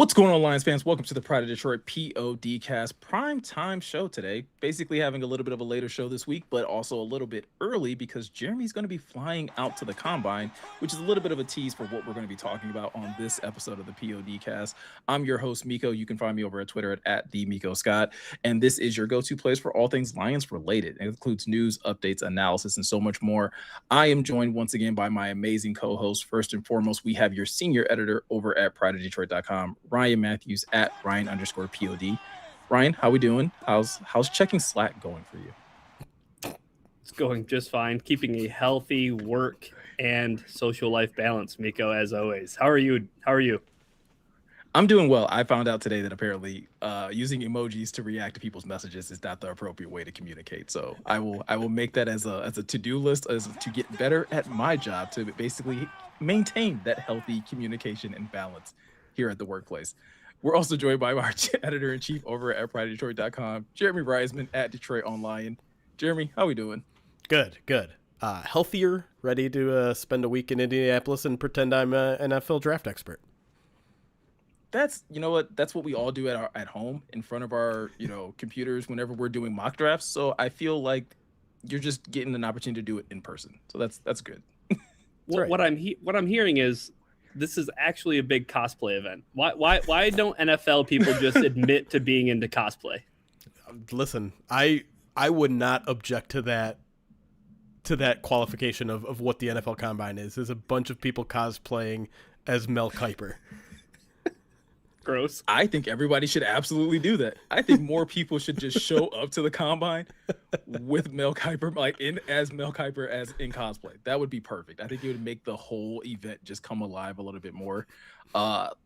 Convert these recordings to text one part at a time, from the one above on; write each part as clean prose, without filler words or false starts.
What's going on, Lions fans? Welcome to the Pride of Detroit PODcast prime time show today. Basically having a little bit of a later show this week, but also a little bit early because Jeremy's going to be flying out to the Combine, which is a little bit of a tease for what we're going to be talking about on this episode of the PODcast. I'm your host, Miko. You can find me over at Twitter at the Miko Scott, and this is your go-to place for all things Lions related. It includes news, updates, analysis, and so much more. I am joined once again by my amazing co-host. First and foremost, we have your senior editor over at prideofdetroit.com, Ryan Matthews at Ryan_POD. Ryan, how we doing? How's checking Slack going for you? It's going just fine. Keeping a healthy work and social life balance, Miko, as always. How are you? I'm doing well. I found out today that apparently using emojis to react to people's messages is not the appropriate way to communicate. So I will make that as a to-do list as to get better at my job to basically maintain that healthy communication and balance here at the workplace. We're also joined by our editor-in-chief over at prideofdetroit.com, Jeremy Reisman at Detroit Online. Jeremy, how we doing? Good. Healthier, ready to spend a week in Indianapolis and pretend I'm an NFL draft expert. That's what we all do at home in front of our computers whenever we're doing mock drafts. So I feel like you're just getting an opportunity to do it in person. So that's good. Right. What I'm hearing is this is actually a big cosplay event. Why don't NFL people just admit to being into cosplay? Listen, I would not object to that qualification of what the NFL Combine is. There's a bunch of people cosplaying as Mel Kiper. Gross. I think everybody should absolutely do that. I think more people should just show up to the Combine with Mel Kiper, as Mel Kiper as in cosplay. That would be perfect. I think it would make the whole event just come alive a little bit more.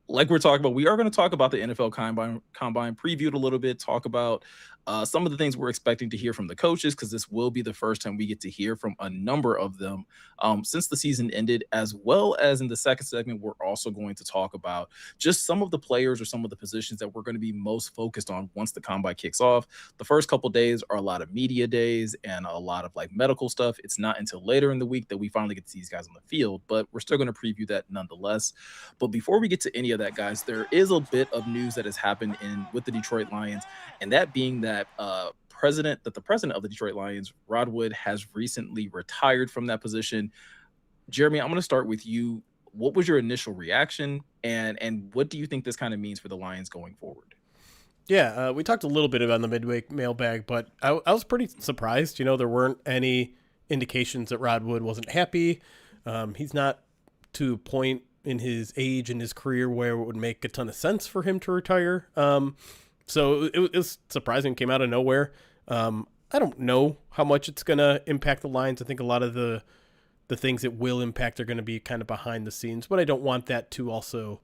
Like we're talking about, we are going to talk about the NFL Combine, preview it a little bit, talk about some of the things we're expecting to hear from the coaches, because this will be the first time we get to hear from a number of them since the season ended, as well as in the second segment, we're also going to talk about just some of the players or some of the positions that we're going to be most focused on once the Combine kicks off. The first couple days are a lot of media days and a lot of medical stuff. It's not until later in the week that we finally get to see these guys on the field, but we're still going to preview that nonetheless. But before we get to any of that, guys, there is a bit of news that has happened with the Detroit Lions, and that being that the president of the Detroit Lions, Rod Wood, has recently retired from that position. Jeremy, I'm going to start with you. What was your initial reaction, and what do you think this kind of means for the Lions going forward? Yeah, we talked a little bit about the midweek mailbag, but I was pretty surprised. There weren't any indications that Rod Wood wasn't happy. He's not to a point in his age and his career where it would make a ton of sense for him to retire. So it was surprising, came out of nowhere. I don't know how much it's going to impact the Lions. I think a lot of the things it will impact are going to be kind of behind the scenes, but I don't want that to also,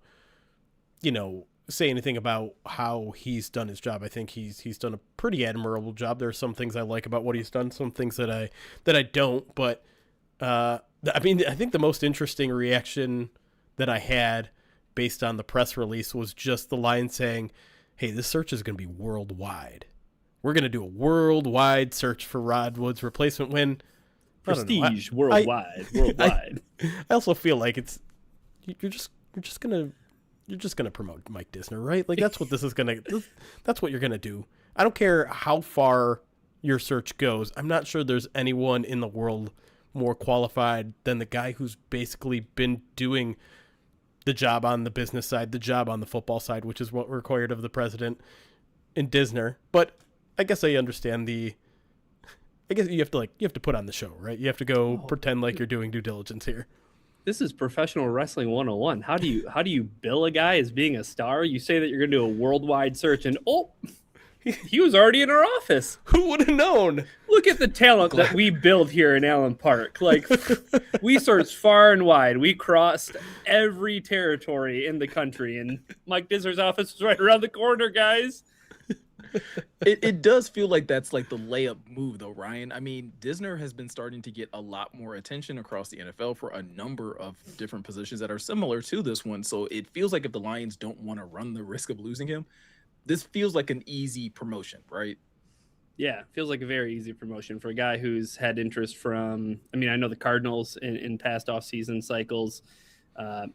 say anything about how he's done his job. I think he's done a pretty admirable job. There are some things I like about what he's done, some things that I don't, but I think the most interesting reaction that I had based on the press release was just the Lions saying, hey, this search is going to be worldwide. We're going to do a worldwide search for Rod Wood's replacement when prestige worldwide. I also feel like you're just going to promote Mike Disner, right? That's what that's what you're going to do. I don't care how far your search goes. I'm not sure there's anyone in the world more qualified than the guy who's basically been doing the job on the business side, the job on the football side, which is what required of the president and Disner. But I guess I understand I guess you have to put on the show, right? You have to go pretend like you're doing due diligence here. This is professional wrestling 101. How do you bill a guy as being a star? You say that you're going to do a worldwide search and he was already in our office. Who would have known? Look at the talent that we build here in Allen Park. We searched far and wide. We crossed every territory in the country, and Mike Disner's office is right around the corner, guys. It does feel like that's the layup move, though, Ryan. I mean, Disner has been starting to get a lot more attention across the NFL for a number of different positions that are similar to this one. So it feels like if the Lions don't want to run the risk of losing him, this feels like an easy promotion, right? Yeah, feels like a very easy promotion for a guy who's had interest from, I know the Cardinals in past offseason cycles.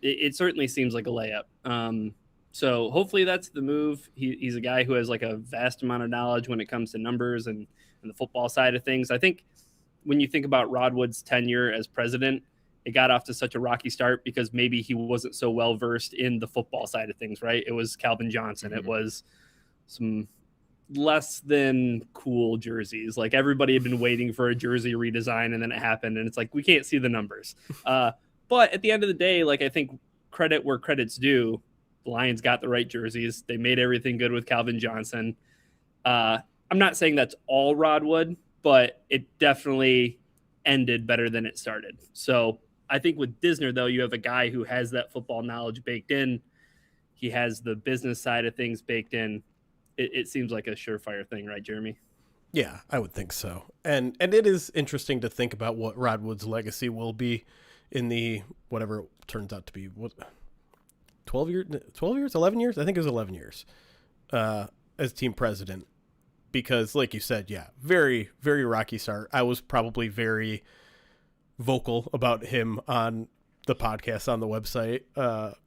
It certainly seems like a layup. So hopefully that's the move. He's a guy who has like a vast amount of knowledge when it comes to numbers and the football side of things. I think when you think about Rod Wood's tenure as president, it got off to such a rocky start because maybe he wasn't so well versed in the football side of things, right? It was Calvin Johnson. It was some less than cool jerseys. Like everybody had been waiting for a jersey redesign and then it happened and it's like, we can't see the numbers. But at the end of the day, like I think credit where credit's due, the Lions got the right jerseys. They made everything good with Calvin Johnson. I'm not saying that's all Rod Wood, but it definitely ended better than it started. So I think with Disner, though, you have a guy who has that football knowledge baked in. He has the business side of things baked in. It seems like a surefire thing, right, Jeremy? Yeah, I would think so. And it is interesting to think about what Rod Wood's legacy will be in the whatever it turns out to be. What 12 years, 11 years? I think it was 11 years as team president. Because like you said, yeah, very, very rocky start. I was probably very vocal about him on the podcast, on the website,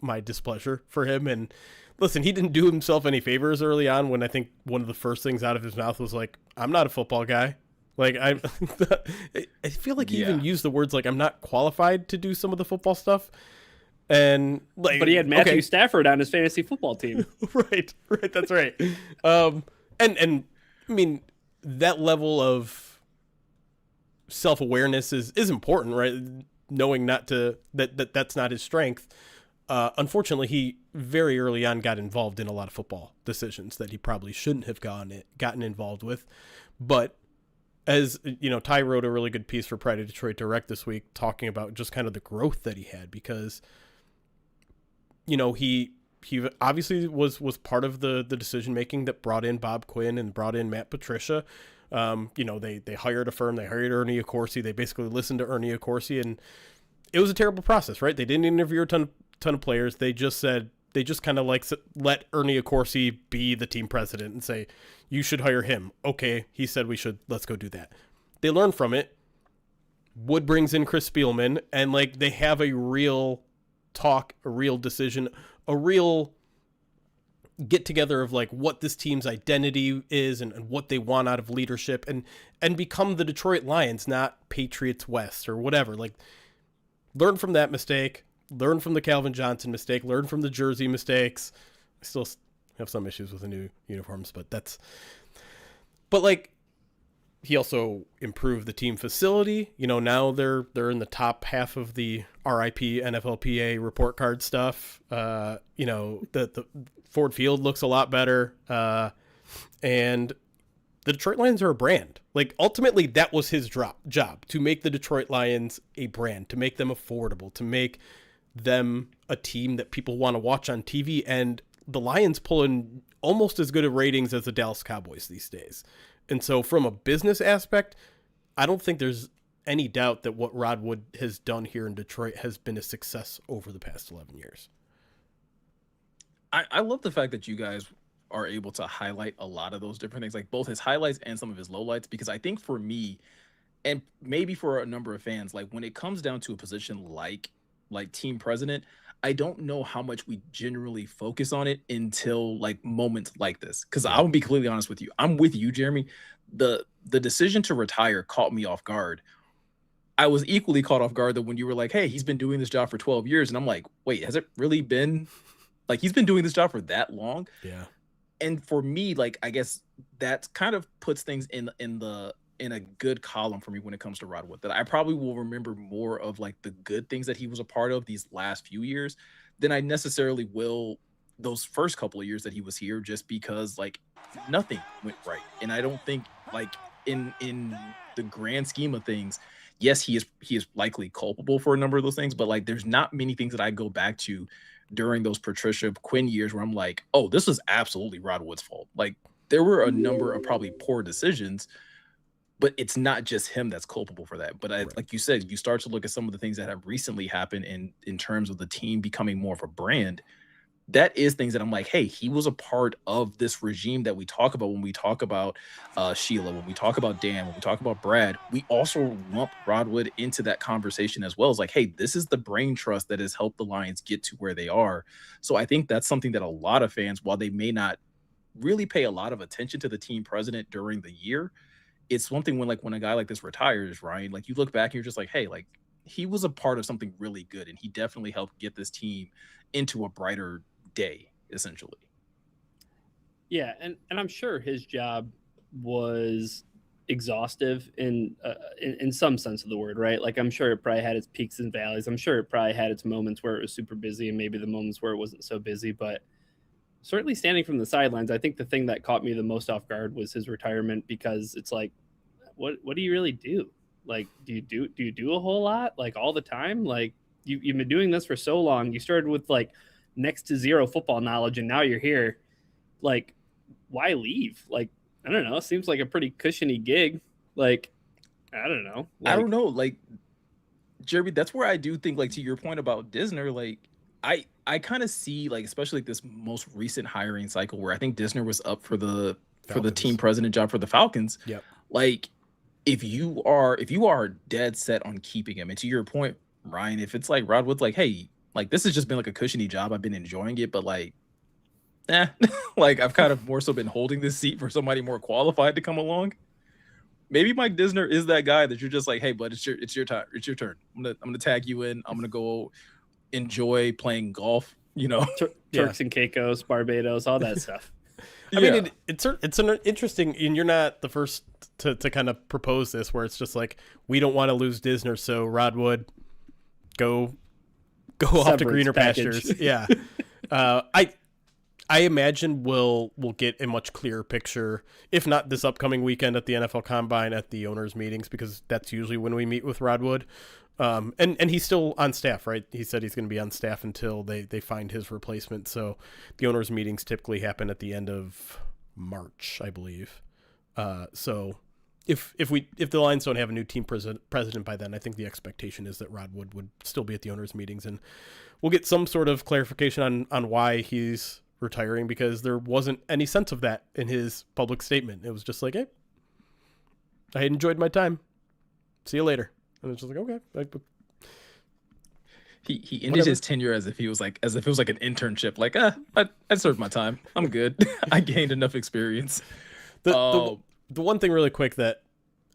my displeasure for him. And listen, he didn't do himself any favors early on when I think one of the first things out of his mouth was like, I'm not a football guy. Like I feel like he even used the words like, I'm not qualified to do some of the football stuff. And like, but he had Matthew Stafford on his fantasy football team. Right. That's right. And I mean, that level of self-awareness is important, right? Knowing not to, that's not his strength. Unfortunately, he very early on got involved in a lot of football decisions that he probably shouldn't have gotten involved with. But as you know, Ty wrote a really good piece for Pride of Detroit Direct this week talking about just kind of the growth that he had, because you know, he obviously was part of the decision making that brought in Bob Quinn and brought in Matt Patricia. You know, they hired a firm, they hired Ernie Accorsi, they basically listened to Ernie Accorsi, and it was a terrible process, right? They didn't interview a ton of players. They just kind of like let Ernie Accorsi be the team president and say, you should hire him. Okay, he said we should, let's go do that. They learn from it. Wood brings in Chris Spielman, and like they have a real talk, a real decision, a real get together of like what this team's identity is and what they want out of leadership, and become the Detroit Lions, not Patriots West or whatever. Like learn from that mistake, learn from the Calvin Johnson mistake, learn from the jersey mistakes. I still have some issues with the new uniforms, but like he also improved the team facility. You know, now they're in the top half of the RIP NFLPA report card stuff. You know, the Ford Field looks a lot better. And the Detroit Lions are a brand. Like ultimately that was his job, to make the Detroit Lions a brand, to make them affordable, to make them a team that people want to watch on TV. And the Lions pull in almost as good of ratings as the Dallas Cowboys these days. And so from a business aspect, I don't think there's any doubt that what Rod Wood has done here in Detroit has been a success over the past 11 years. I love the fact that you guys are able to highlight a lot of those different things, like both his highlights and some of his lowlights, because I think for me, and maybe for a number of fans, like when it comes down to a position like team president, I don't know how much we generally focus on it until like moments like this. Because I'll be completely honest with you. I'm with you, Jeremy. The decision to retire caught me off guard. I was equally caught off guard that when you were like, hey, he's been doing this job for 12 years. And I'm like, wait, has it really been like he's been doing this job for that long? Yeah. And for me, like, I guess that kind of puts things in a good column for me when it comes to Rod Wood, that I probably will remember more of like the good things that he was a part of these last few years than I necessarily will those first couple of years that he was here, just because like nothing went right. And I don't think like in the grand scheme of things, yes, he is likely culpable for a number of those things, but like there's not many things that I go back to during those Patricia Quinn years where I'm like, oh, this was absolutely Rod Wood's fault. Like there were a number of probably poor decisions, but it's not just him that's culpable for that. But Right. like you said, you start to look at some of the things that have recently happened in terms of the team becoming more of a brand. that is things that I'm like, hey, he was a part of this regime that we talk about when we talk about Sheila, when we talk about Dan, when we talk about Brad. We also lump Rod Wood into that conversation as well. It's like, hey, this is the brain trust that has helped the Lions get to where they are. So I think that's something that a lot of fans, while they may not really pay a lot of attention to the team president during the year, it's one thing when a guy like this retires, Ryan, like you look back and you're just like, hey, like he was a part of something really good, and he definitely helped get this team into a brighter day, essentially. Yeah, and I'm sure his job was exhaustive in some sense of the word, right? Like I'm sure it probably had its peaks and valleys. I'm sure it probably had its moments where it was super busy and maybe the moments where it wasn't so busy, but certainly standing from the sidelines, I think the thing that caught me the most off guard was his retirement, because it's like, what do you really do? Like, do you do a whole lot, like all the time? Like you've been doing this for so long. You started with like next to zero football knowledge, and now you're here. Like, why leave? Like, I don't know. It seems like a pretty cushiony gig. Like, I don't know. I don't know. Like, Jeremy, that's where I do think, like, to your point about Disner, like, I kind of see, like, especially like this most recent hiring cycle where I think Disner was up for the team president job for the Falcons. Yep. Like, if you are dead set on keeping him, and to your point, Ryan, if it's like Rod Wood's like, hey, like this has just been like a cushiony job, I've been enjoying it, but like, like I've kind of more so been holding this seat for somebody more qualified to come along. Maybe Mike Disner is that guy that you're just like, hey, bud, it's your time, it's your turn. I'm gonna tag you in. I'm gonna go enjoy playing golf. You know, Turks and Caicos, Barbados, all that stuff. I mean, it's an interesting, and you're not the first to kind of propose this, where it's just like, we don't want to lose Disner, so Rod Wood, go off to greener pastures. Yeah. I imagine we'll get a much clearer picture, if not this upcoming weekend at the NFL Combine, at the owners' meetings, because that's usually when we meet with Rod Wood. And he's still on staff, right? He said he's going to be on staff until they find his replacement. So the owners' meetings typically happen at the end of March, I believe. So if the Lions don't have a new team president by then, I think the expectation is that Rod Wood would still be at the owners' meetings, and we'll get some sort of clarification on why he's retiring, because there wasn't any sense of that in his public statement. It was just like, hey, I enjoyed my time. See you later. And it's just like, okay. He ended his tenure as if it was like an internship. Like, I served my time. I'm good. I gained enough experience. The one thing really quick that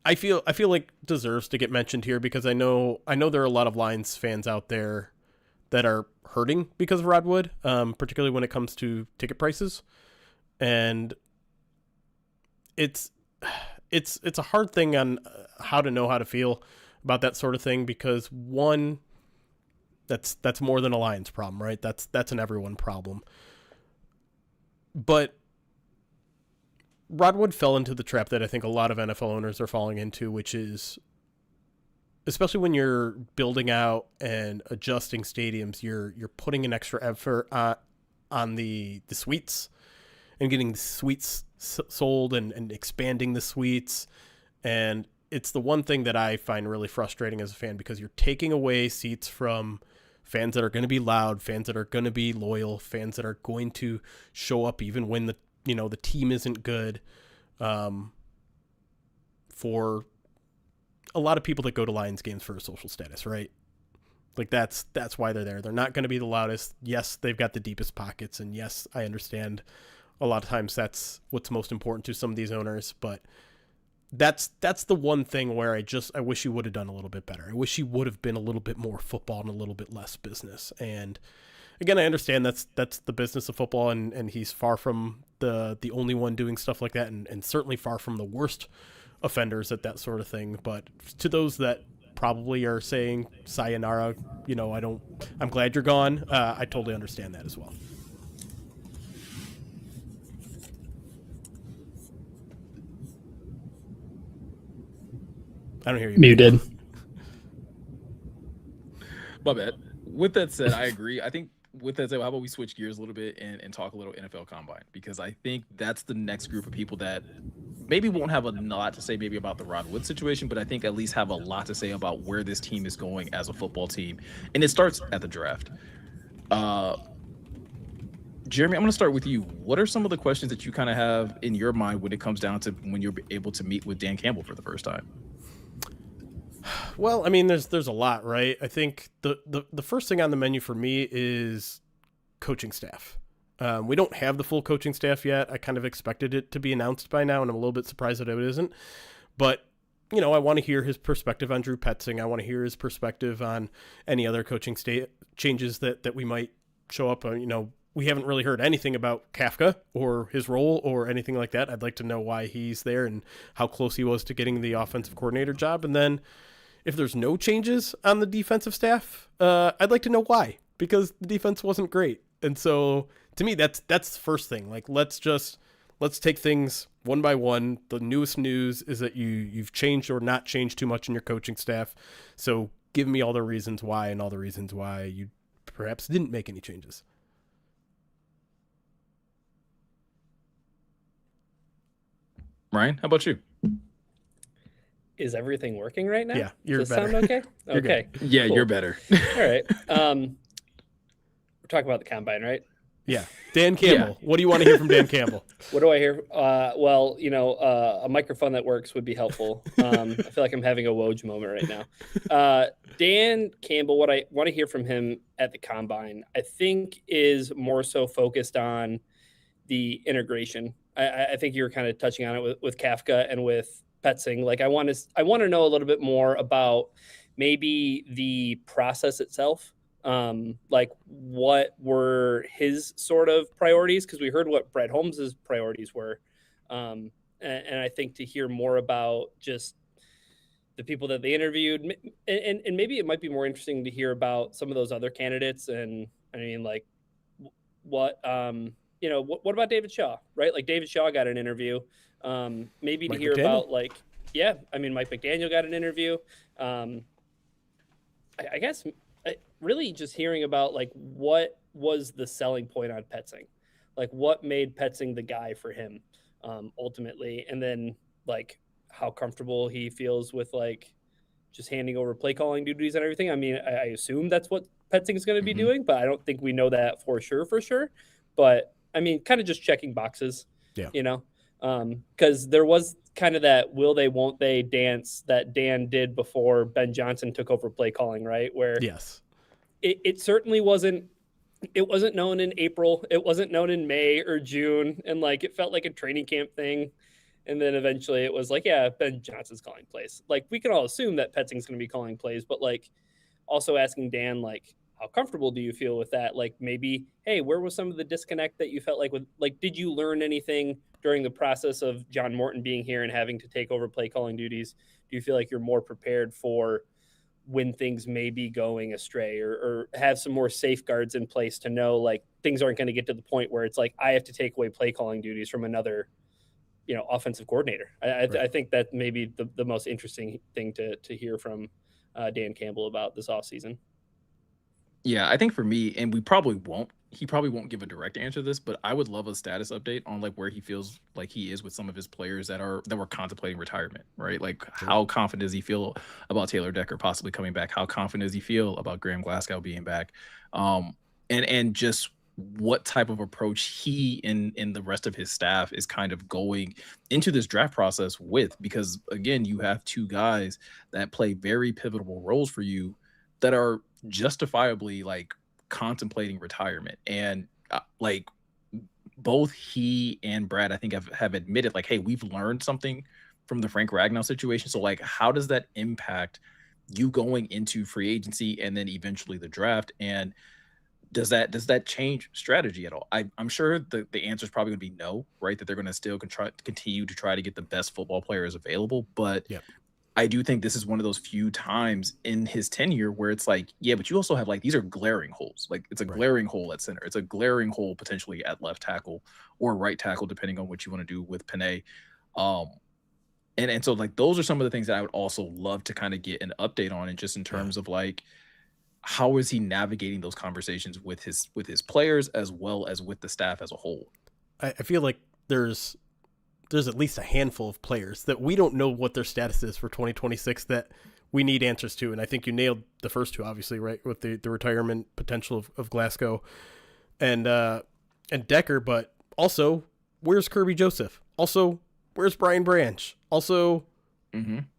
I feel like deserves to get mentioned here, because I know there are a lot of Lions fans out there that are hurting because of Rod Wood, particularly when it comes to ticket prices, and it's a hard thing on how to know how to feel about that sort of thing, because one, that's more than a Lions problem, right? That's an everyone problem. But Rod Wood fell into the trap that I think a lot of NFL owners are falling into, which is, especially when you're building out and adjusting stadiums, you're putting an extra effort on the suites and getting the suites sold and expanding the suites. And it's the one thing that I find really frustrating as a fan, because you're taking away seats from fans that are going to be loud, fans that are going to be loyal, fans that are going to show up even when the team isn't good. For a lot of people that go to Lions games for a social status, right? Like that's why they're there. They're not going to be the loudest. Yes, they've got the deepest pockets, and yes, I understand a lot of times that's what's most important to some of these owners, but that's the one thing where I wish he would have done a little bit better. I wish he would have been a little bit more football and a little bit less business. And again, I understand that's the business of football, and he's far from the only one doing stuff like that, and certainly far from the worst offenders at that sort of thing. But to those that probably are saying sayonara, I'm glad you're gone, I totally understand that as well. I don't hear you. Muted. My bad. With that said, I agree. I think with that said, how about we switch gears a little bit and talk a little NFL Combine? Because I think that's the next group of people that maybe won't have a lot to say maybe about the Rod Wood situation, but I think at least have a lot to say about where this team is going as a football team. And it starts at the draft. Jeremy, I'm going to start with you. What are some of the questions that you kind of have in your mind when it comes down to when you're able to meet with Dan Campbell for the first time? Well, I mean, there's a lot, right? I think the first thing on the menu for me is coaching staff. We don't have the full coaching staff yet. I kind of expected it to be announced by now, and I'm a little bit surprised that it isn't. But, I want to hear his perspective on Drew Petzing. I want to hear his perspective on any other coaching changes that we might show up. We haven't really heard anything about Kafka or his role or anything like that. I'd like to know why he's there and how close he was to getting the offensive coordinator job. And then if there's no changes on the defensive staff, I'd like to know why, because the defense wasn't great. And so to me, that's the first thing. Like, let's take things one by one. The newest news is that you've changed or not changed too much in your coaching staff. So give me all the reasons why and all the reasons why you perhaps didn't make any changes. Ryan, how about you? Is everything working right now? Yeah, you're Does this better. sound okay? You're Okay. Yeah, cool. you're better. All right. We're talking about the combine, right? Yeah. Dan Campbell. Yeah. What do you want to hear from Dan Campbell? What do I hear? Well, a microphone that works would be helpful. I feel like I'm having a Woj moment right now. Dan Campbell, what I want to hear from him at the combine, I think, is more so focused on the integration. I think you were kind of touching on it with Kafka and with Petzing. Like, I want to know a little bit more about maybe the process itself. Like, what were his sort of priorities? Because we heard what Brett Holmes's priorities were. And I think to hear more about just the people that they interviewed, and maybe it might be more interesting to hear about some of those other candidates. And I mean, like, what about David Shaw, right? Like, David Shaw got an interview. Maybe Mike to hear McDaniel. About, like, Mike McDaniel got an interview. I guess really just hearing about, like, what was the selling point on Petzing, like what made Petzing the guy for him ultimately, and then, like, how comfortable he feels with, like, just handing over play calling duties and everything. I mean, I assume that's what Petzing is going to be doing, but I don't think we know that for sure. But I mean, kind of just checking boxes, because there was kind of that will they, won't they dance that Dan did before Ben Johnson took over play calling, right? Where yes, it certainly wasn't known in April. It wasn't known in May or June. And, like, it felt like a training camp thing. And then eventually it was like, yeah, Ben Johnson's calling plays. Like, we can all assume that Petzing's going to be calling plays, but, like, also asking Dan, like, how comfortable do you feel with that? Like, maybe, hey, where was some of the disconnect that you felt like with, like, did you learn anything during the process of John Morton being here and having to take over play calling duties? Do you feel like you're more prepared for when things may be going astray, or have some more safeguards in place to know, like, things aren't going to get to the point where it's like, I have to take away play calling duties from another, offensive coordinator. Right. I think that may be the most interesting thing to hear from Dan Campbell about this offseason. Yeah, I think for me, and he probably won't give a direct answer to this, but I would love a status update on, like, where he feels like he is with some of his players that were contemplating retirement, right? Like, how confident does he feel about Taylor Decker possibly coming back? How confident does he feel about Graham Glasgow being back? And just what type of approach he and the rest of his staff is kind of going into this draft process with, because again, you have two guys that play very pivotal roles for you that are justifiably, like, contemplating retirement. And like, both he and Brad, I think, have admitted, like, hey, we've learned something from the Frank Ragnow situation. So, like, how does that impact you going into free agency and then eventually the draft? And does that change strategy at all? I'm sure the answer is probably going to be no, right? That they're going to still continue to try to get the best football players available. But yep. I do think this is one of those few times in his tenure where it's like, yeah, but you also have, like, these are glaring holes. Like, it's a glaring hole at center. It's a glaring hole potentially at left tackle or right tackle, depending on what you want to do with Panay. And so, like, those are some of the things that I would also love to kind of get an update on, and just in terms of, like, how is he navigating those conversations with his players as well as with the staff as a whole? I feel like there's at least a handful of players that we don't know what their status is for 2026 that we need answers to. And I think you nailed the first two, obviously, right? With the retirement potential of Glasgow. And and Decker, but also where's Kirby Joseph? Also, where's Brian Branch? Also,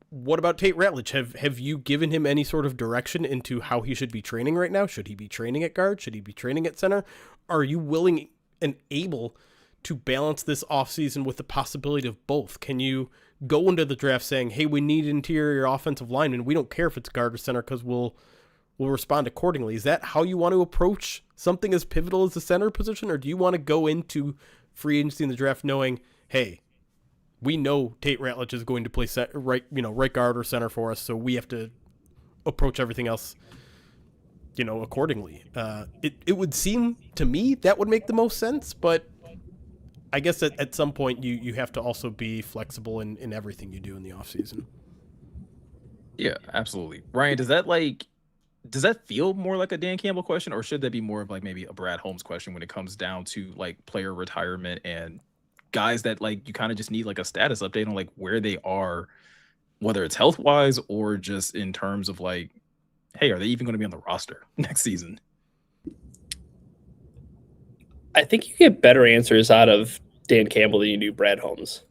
what about Tate Ratledge? Have you given him any sort of direction into how he should be training right now? Should he be training at guard? Should he be training at center? Are you willing and able to balance this offseason with the possibility of both? Can you go into the draft saying, hey, we need interior offensive linemen. We don't care if it's guard or center because we'll respond accordingly. Is that how you want to approach something as pivotal as the center position? Or do you want to go into free agency in the draft knowing, hey, we know Tate Ratledge is going to play right guard or center for us, so we have to approach everything else, accordingly. It would seem to me that would make the most sense, but I guess at some point you have to also be flexible in everything you do in the offseason. Yeah, absolutely. Ryan, does that feel more like a Dan Campbell question, or should that be more of like maybe a Brad Holmes question when it comes down to like player retirement and guys that like you kind of just need like a status update on like where they are, whether it's health wise or just in terms of like, hey, are they even going to be on the roster next season? I think you get better answers out of Dan Campbell than you do Brad Holmes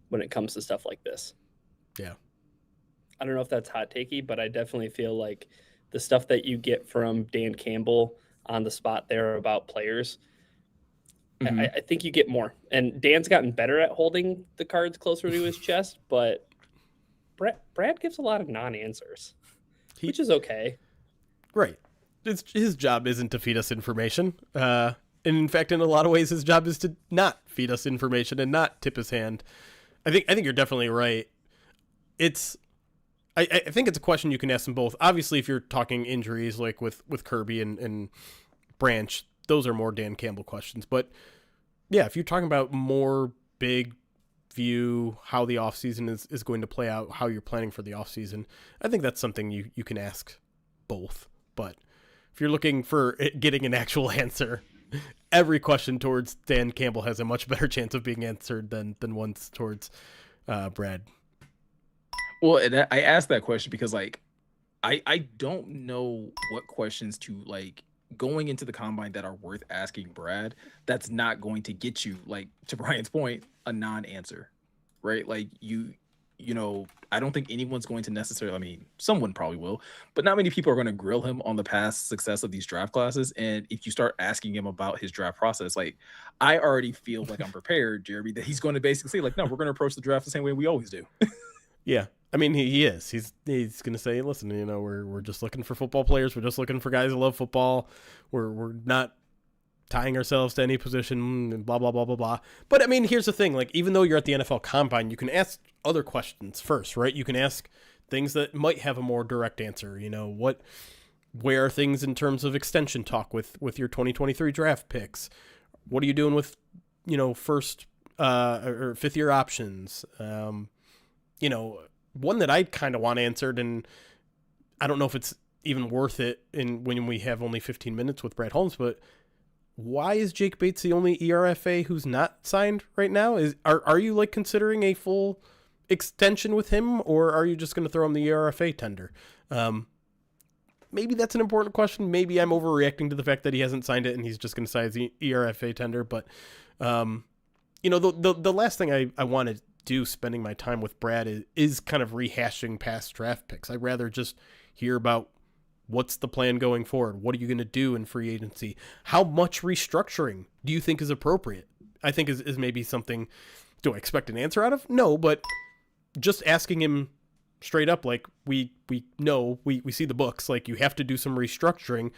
when it comes to stuff like this. Yeah. I don't know if that's hot takey, but I definitely feel like the stuff that you get from Dan Campbell on the spot there about players, I think you get more. And Dan's gotten better at holding the cards closer to his chest, but Brad gives a lot of non-answers, which is okay. Right. His job isn't to feed us information. And in fact, in a lot of ways, his job is to not feed us information and not tip his hand. I think you're definitely right. I think it's a question you can ask them both. Obviously, if you're talking injuries like with Kirby and Branch, those are more Dan Campbell questions. But yeah, if you're talking about more big view, how the offseason is going to play out, how you're planning for the offseason, I think that's something you can ask both. But if you're looking for getting an actual answer, every question towards Dan Campbell has a much better chance of being answered than ones towards Brad. Well, and I asked that question because like I don't know what questions to like going into the combine that are worth asking Brad that's not going to get you, like, to Brian's point, a non-answer, right? Like I don't think anyone's going to necessarily, I mean, someone probably will, but not many people are going to grill him on the past success of these draft classes. And if you start asking him about his draft process, like, I already feel like I'm prepared, Jeremy, that he's going to basically say like, no, we're going to approach the draft the same way we always do. Yeah. I mean, he is. He's going to say, listen, we're just looking for football players. We're just looking for guys who love football. We're not tying ourselves to any position and blah, blah, blah, blah, blah. But I mean, here's the thing. Like, even though you're at the NFL Combine, you can ask other questions first, right? You can ask things that might have a more direct answer. Where are things in terms of extension talk with your 2023 draft picks? What are you doing with, first or fifth year options? One that I kind of want answered, and I don't know if it's even worth it when we have only 15 minutes with Brad Holmes, but why is Jake Bates the only ERFA who's not signed right now? Are you like considering a full extension with him, or are you just going to throw him the ERFA tender? Maybe that's an important question. Maybe I'm overreacting to the fact that he hasn't signed it and he's just going to sign the ERFA tender. But, the last thing I want to do spending my time with Brad is kind of rehashing past draft picks. I'd rather just hear about what's the plan going forward. What are you going to do in free agency? How much restructuring do you think is appropriate? I think is maybe something. Do I expect an answer out of? No, but just asking him straight up, like we know, we see the books, like you have to do some restructuring.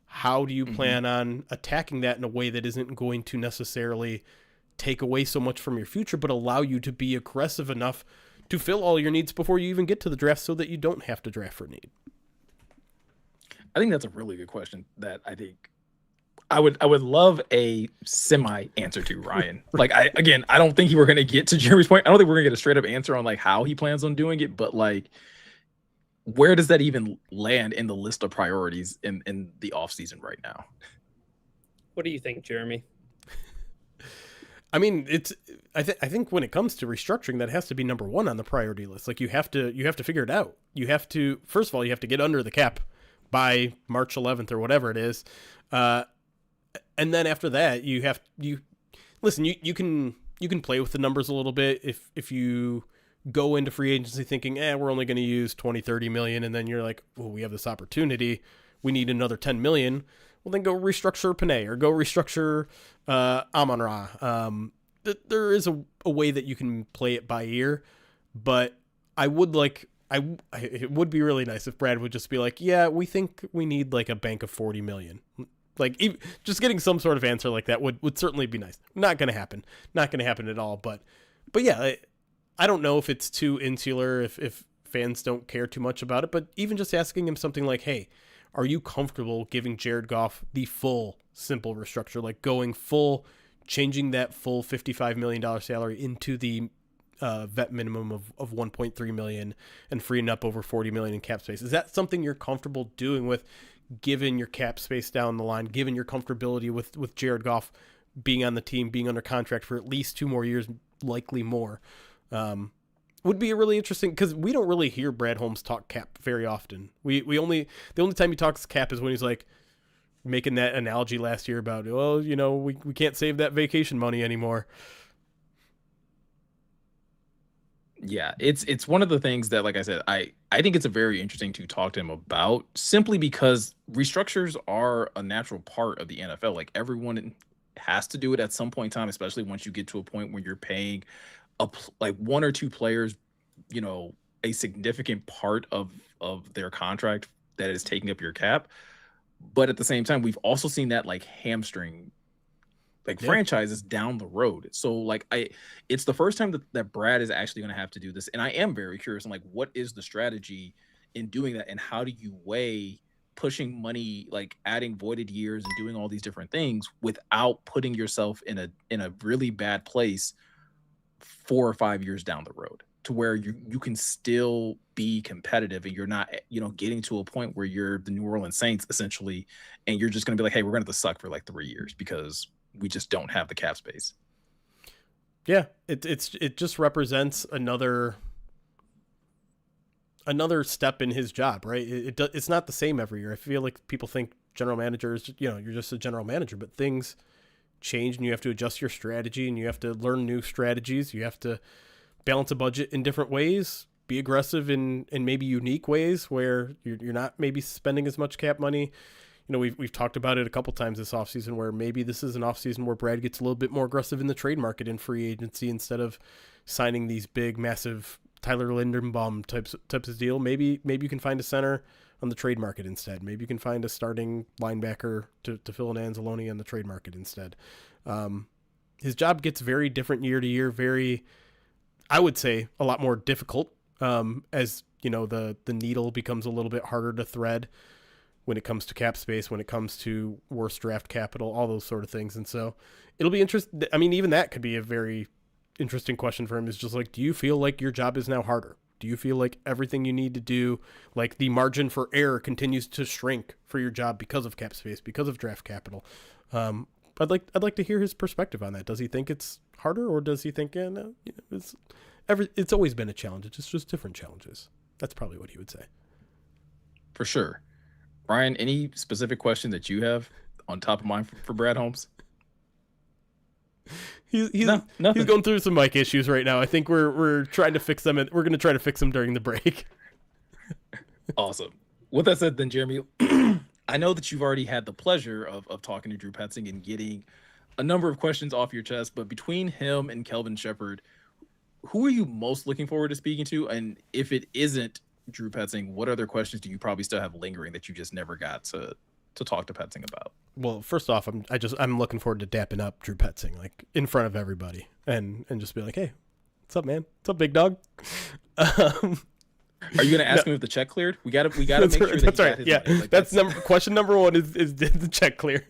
How do you plan on attacking that in a way that isn't going to necessarily take away so much from your future, but allow you to be aggressive enough to fill all your needs before you even get to the draft so that you don't have to draft for need? I think that's a really good question that I think I would love a semi answer to, Ryan. Like, I don't think we're going to get to Jeremy's point. I don't think we're going to get a straight up answer on like how he plans on doing it, but like, where does that even land in the list of priorities in the off season right now? What do you think, Jeremy? I mean, I think when it comes to restructuring, that has to be number one on the priority list. Like you have to figure it out. You have to, first of all, you have to get under the cap by March 11th or whatever it is. And then after that, you can play with the numbers a little bit if you go into free agency thinking, we're only going to use 20, 30 million. And then you're like, well, we have this opportunity. We need another 10 million. Well, then go restructure Panay or go restructure Amon-Ra. There is a way that you can play it by ear, but it would be really nice if Brad would just be like, yeah, we think we need like a bank of 40 million. Like just getting some sort of answer like that would certainly be nice. Not going to happen. Not going to happen at all. But yeah, I don't know if it's too insular, if fans don't care too much about it, but even just asking him something like, hey, are you comfortable giving Jared Goff the full simple restructure, like going full, changing that full $55 million salary into the vet minimum of 1.3 million and freeing up over 40 million in cap space? Is that something you're comfortable doing with, given your cap space down the line, given your comfortability with Jared Goff being on the team, being under contract for at least 2 more years, likely more? Would be a really interesting, because we don't really hear Brad Holmes talk cap very often. The only time he talks cap is when he's like making that analogy last year about, well, we can't save that vacation money anymore. Yeah, it's one of the things that, like I said, I think it's a very interesting to talk to him about, simply because restructures are a natural part of the NFL. Like, everyone has to do it at some point in time, especially once you get to a point where you're paying like 1 or 2 players, a significant part of their contract that is taking up your cap. But at the same time, we've also seen that like hamstring franchises down the road. So like it's the first time that Brad is actually going to have to do this. And I am very curious. I'm like, what is the strategy in doing that? And how do you weigh pushing money, like adding voided years and doing all these different things without putting yourself in a really bad place 4 or 5 years down the road, to where you can still be competitive and you're not, getting to a point where you're the New Orleans Saints essentially, and you're just going to be like, hey, we're going to suck for like 3 years because we just don't have the cap space. Yeah, it just represents another step in his job, right? It's not the same every year. I feel like people think general managers, you're just a general manager, but things change and you have to adjust your strategy and you have to learn new strategies. You have to balance a budget in different ways, be aggressive in maybe unique ways where you're not maybe spending as much cap money. We've talked about it a couple times this offseason, where maybe this is an offseason where Brad gets a little bit more aggressive in the trade market in free agency instead of signing these big, massive Tyler Linderbaum types of deal. Maybe you can find a center on the trade market instead. Maybe you can find a starting linebacker to fill in Anzalone on the trade market instead. His job gets very different year to year, very, I would say, a lot more difficult as, the needle becomes a little bit harder to thread when it comes to cap space, when it comes to worse draft capital, all those sort of things. And so it'll be interesting. I mean, even that could be a very interesting question for him, is just like, do you feel like your job is now harder? Do you feel like everything you need to do, like the margin for error continues to shrink for your job because of cap space, because of draft capital? I'd like to hear his perspective on that. Does he think it's harder, or does he think it's always been a challenge? It's just different challenges. That's probably what he would say. For sure. Brian, any specific question that you have on top of mind for Brad Holmes? He's going through some mic issues right now. I think we're trying to fix them, and we're going to try to fix them during the break. Awesome. With that said, then, Jeremy, I know that you've already had the pleasure of talking to Drew Petzing and getting a number of questions off your chest, but between him and Kelvin Shepherd, who are you most looking forward to speaking to? And if it isn't Drew Petzing, what other questions do you probably still have lingering that you just never got to talk to Petzing about? Well, first off, I'm looking forward to dapping up Drew Petzing, like in front of everybody, and just be like, hey, what's up, man? What's up, big dog? Are you gonna ask him if the check cleared? We gotta make sure that that's right. Yeah, that's question number one is did the check clear?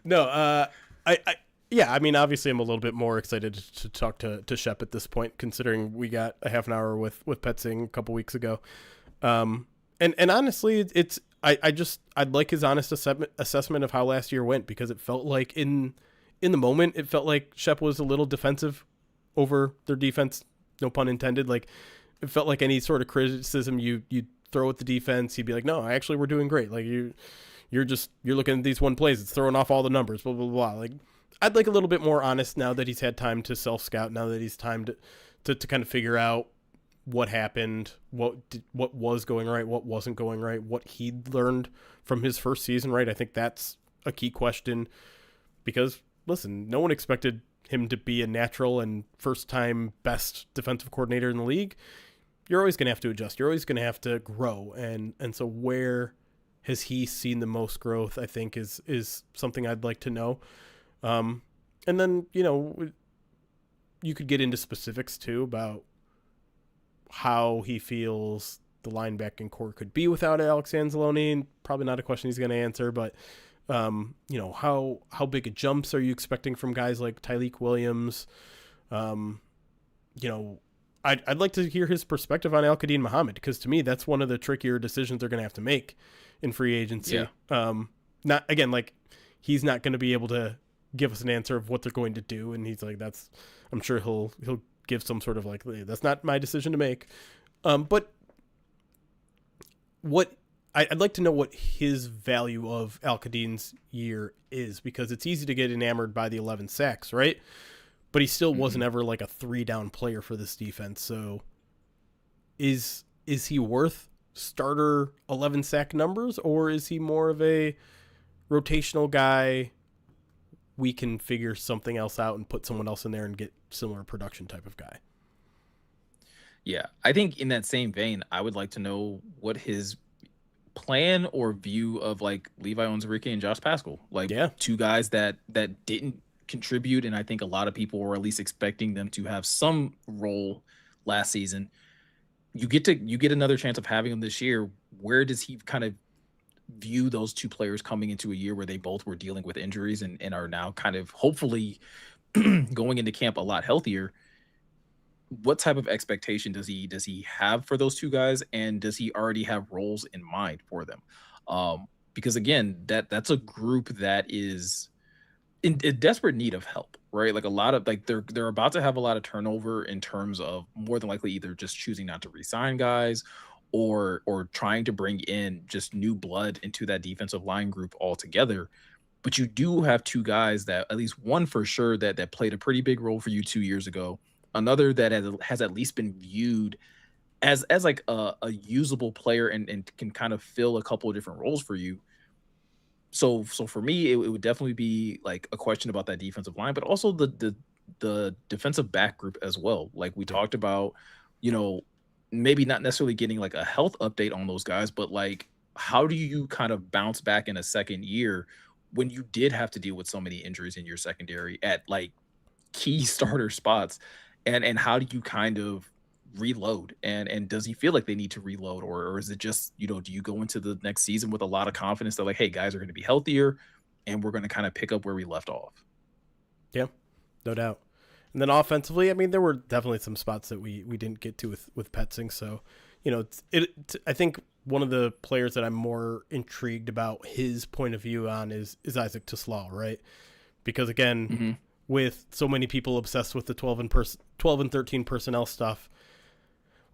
No, I mean, obviously, I'm a little bit more excited to talk to Shep at this point, considering we got a half an hour with Petzing a couple weeks ago. And honestly, I'd like his honest assessment of how last year went, because it felt like in the moment, it felt like Shep was a little defensive over their defense, no pun intended. Like, it felt like any sort of criticism you throw at the defense, he'd be like, no, actually, we're doing great. Like, you're you're looking at these one plays. It's throwing off all the numbers, blah, blah, blah. Like, I'd like a little bit more honest now that he's had time to self-scout, now that he's time to kind of figure out what happened, what was going right, what wasn't going right, what he learned from his first season, right? I think that's a key question because, listen, no one expected him to be a natural and first-time best defensive coordinator in the league. You're always going to have to adjust. You're always going to have to grow. And so where has he seen the most growth, I think, is something I'd like to know. And then, you could get into specifics, too, about how he feels the linebacking core could be without Alex Anzalone. Probably not a question he's going to answer, but, how big a jumps are you expecting from guys like Tyleik Williams? I'd like to hear his perspective on Al-Qadim Muhammad, because to me, that's one of the trickier decisions they're going to have to make in free agency. Yeah. Not again, like, he's not going to be able to give us an answer of what they're going to do. And he's like, I'm sure he'll give some sort of like, that's not my decision to make. But what I'd like to know what his value of Al-Qadim's year is, because it's easy to get enamored by the 11 sacks, right? But he still wasn't ever like a 3-down player for this defense. So is he worth starter 11 sack numbers, or is he more of a rotational guy? We can figure something else out and put someone else in there and get similar production type of guy. Yeah, I think in that same vein, I would like to know what his plan or view of like Levi Onwuzurike and Josh Paschal, like two guys that didn't contribute, and I think a lot of people were at least expecting them to have some role last season. You get another chance of having them this year. Where does he kind of view those two players coming into a year where they both were dealing with injuries and are now kind of hopefully going into camp a lot healthier? What type of expectation does he have for those two guys, and does he already have roles in mind for them? Because again, that's a group that is in desperate need of help, right? Like a lot of they're about to have a lot of turnover in terms of more than likely either just choosing not to re-sign guys or trying to bring in just new blood into that defensive line group altogether. But you do have two guys that, at least one for sure, that played a pretty big role for you 2 years ago. Another that has at least been viewed as like a usable player and can kind of fill a couple of different roles for you. So for me, it would definitely be like a question about that defensive line, but also the defensive back group as well. Like we talked about, maybe not necessarily getting like a health update on those guys, but like, how do you kind of bounce back in a second year when you did have to deal with so many injuries in your secondary at like key starter spots? And how do you kind of reload? And does he feel like they need to reload, or is it just, do you go into the next season with a lot of confidence that like, hey, guys are going to be healthier and we're going to kind of pick up where we left off? Yeah, no doubt. And then offensively, I mean, there were definitely some spots that we didn't get to with Petzing. So, I think one of the players that I'm more intrigued about his point of view on is Isaac Tislau, right? Because again, with so many people obsessed with the 12 and 13 personnel stuff,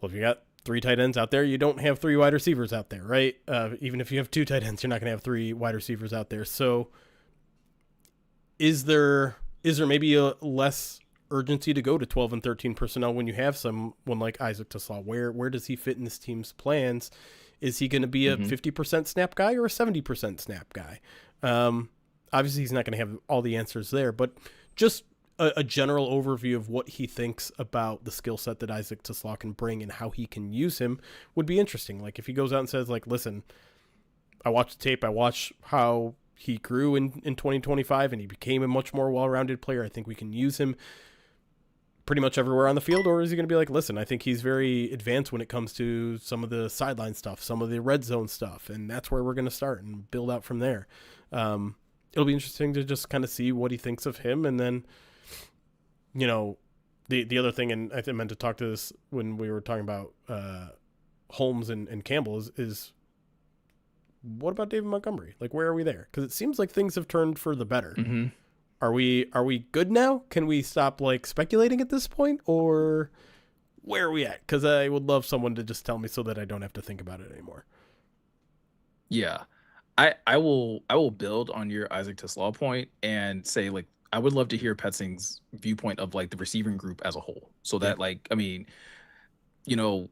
well, if you got 3 tight ends out there, you don't have 3 wide receivers out there, right? Even if you have 2 tight ends, you're not going to have 3 wide receivers out there. So is there maybe a less urgency to go to 12 and 13 personnel when you have someone like Isaac Tislau? Where does he fit in this team's plans? Is he going to be a 50% snap guy or a 70% snap guy? Obviously, he's not going to have all the answers there, but just a general overview of what he thinks about the skill set that Isaac Tislau can bring and how he can use him would be interesting. Like if he goes out and says like, listen, I watched the tape, I watched how he grew in 2025 and he became a much more well-rounded player. I think we can use him pretty much everywhere on the field. Or is he going to be like, listen, I think he's very advanced when it comes to some of the sideline stuff, some of the red zone stuff, and that's where we're going to start and build out from there. It'll be interesting to just kind of see what he thinks of him. And then, the other thing, and I meant to talk to this when we were talking about Holmes and Campbell is what about David Montgomery? Like, where are we there? Because it seems like things have turned for the better. Are we good now? Can we stop like speculating at this point, or where are we at? Because I would love someone to just tell me so that I don't have to think about it anymore. Yeah. I will build on your Isaac Teslaw point and say like I would love to hear Petzing's viewpoint of like the receiving group as a whole. So Yeah. that like I mean, you know,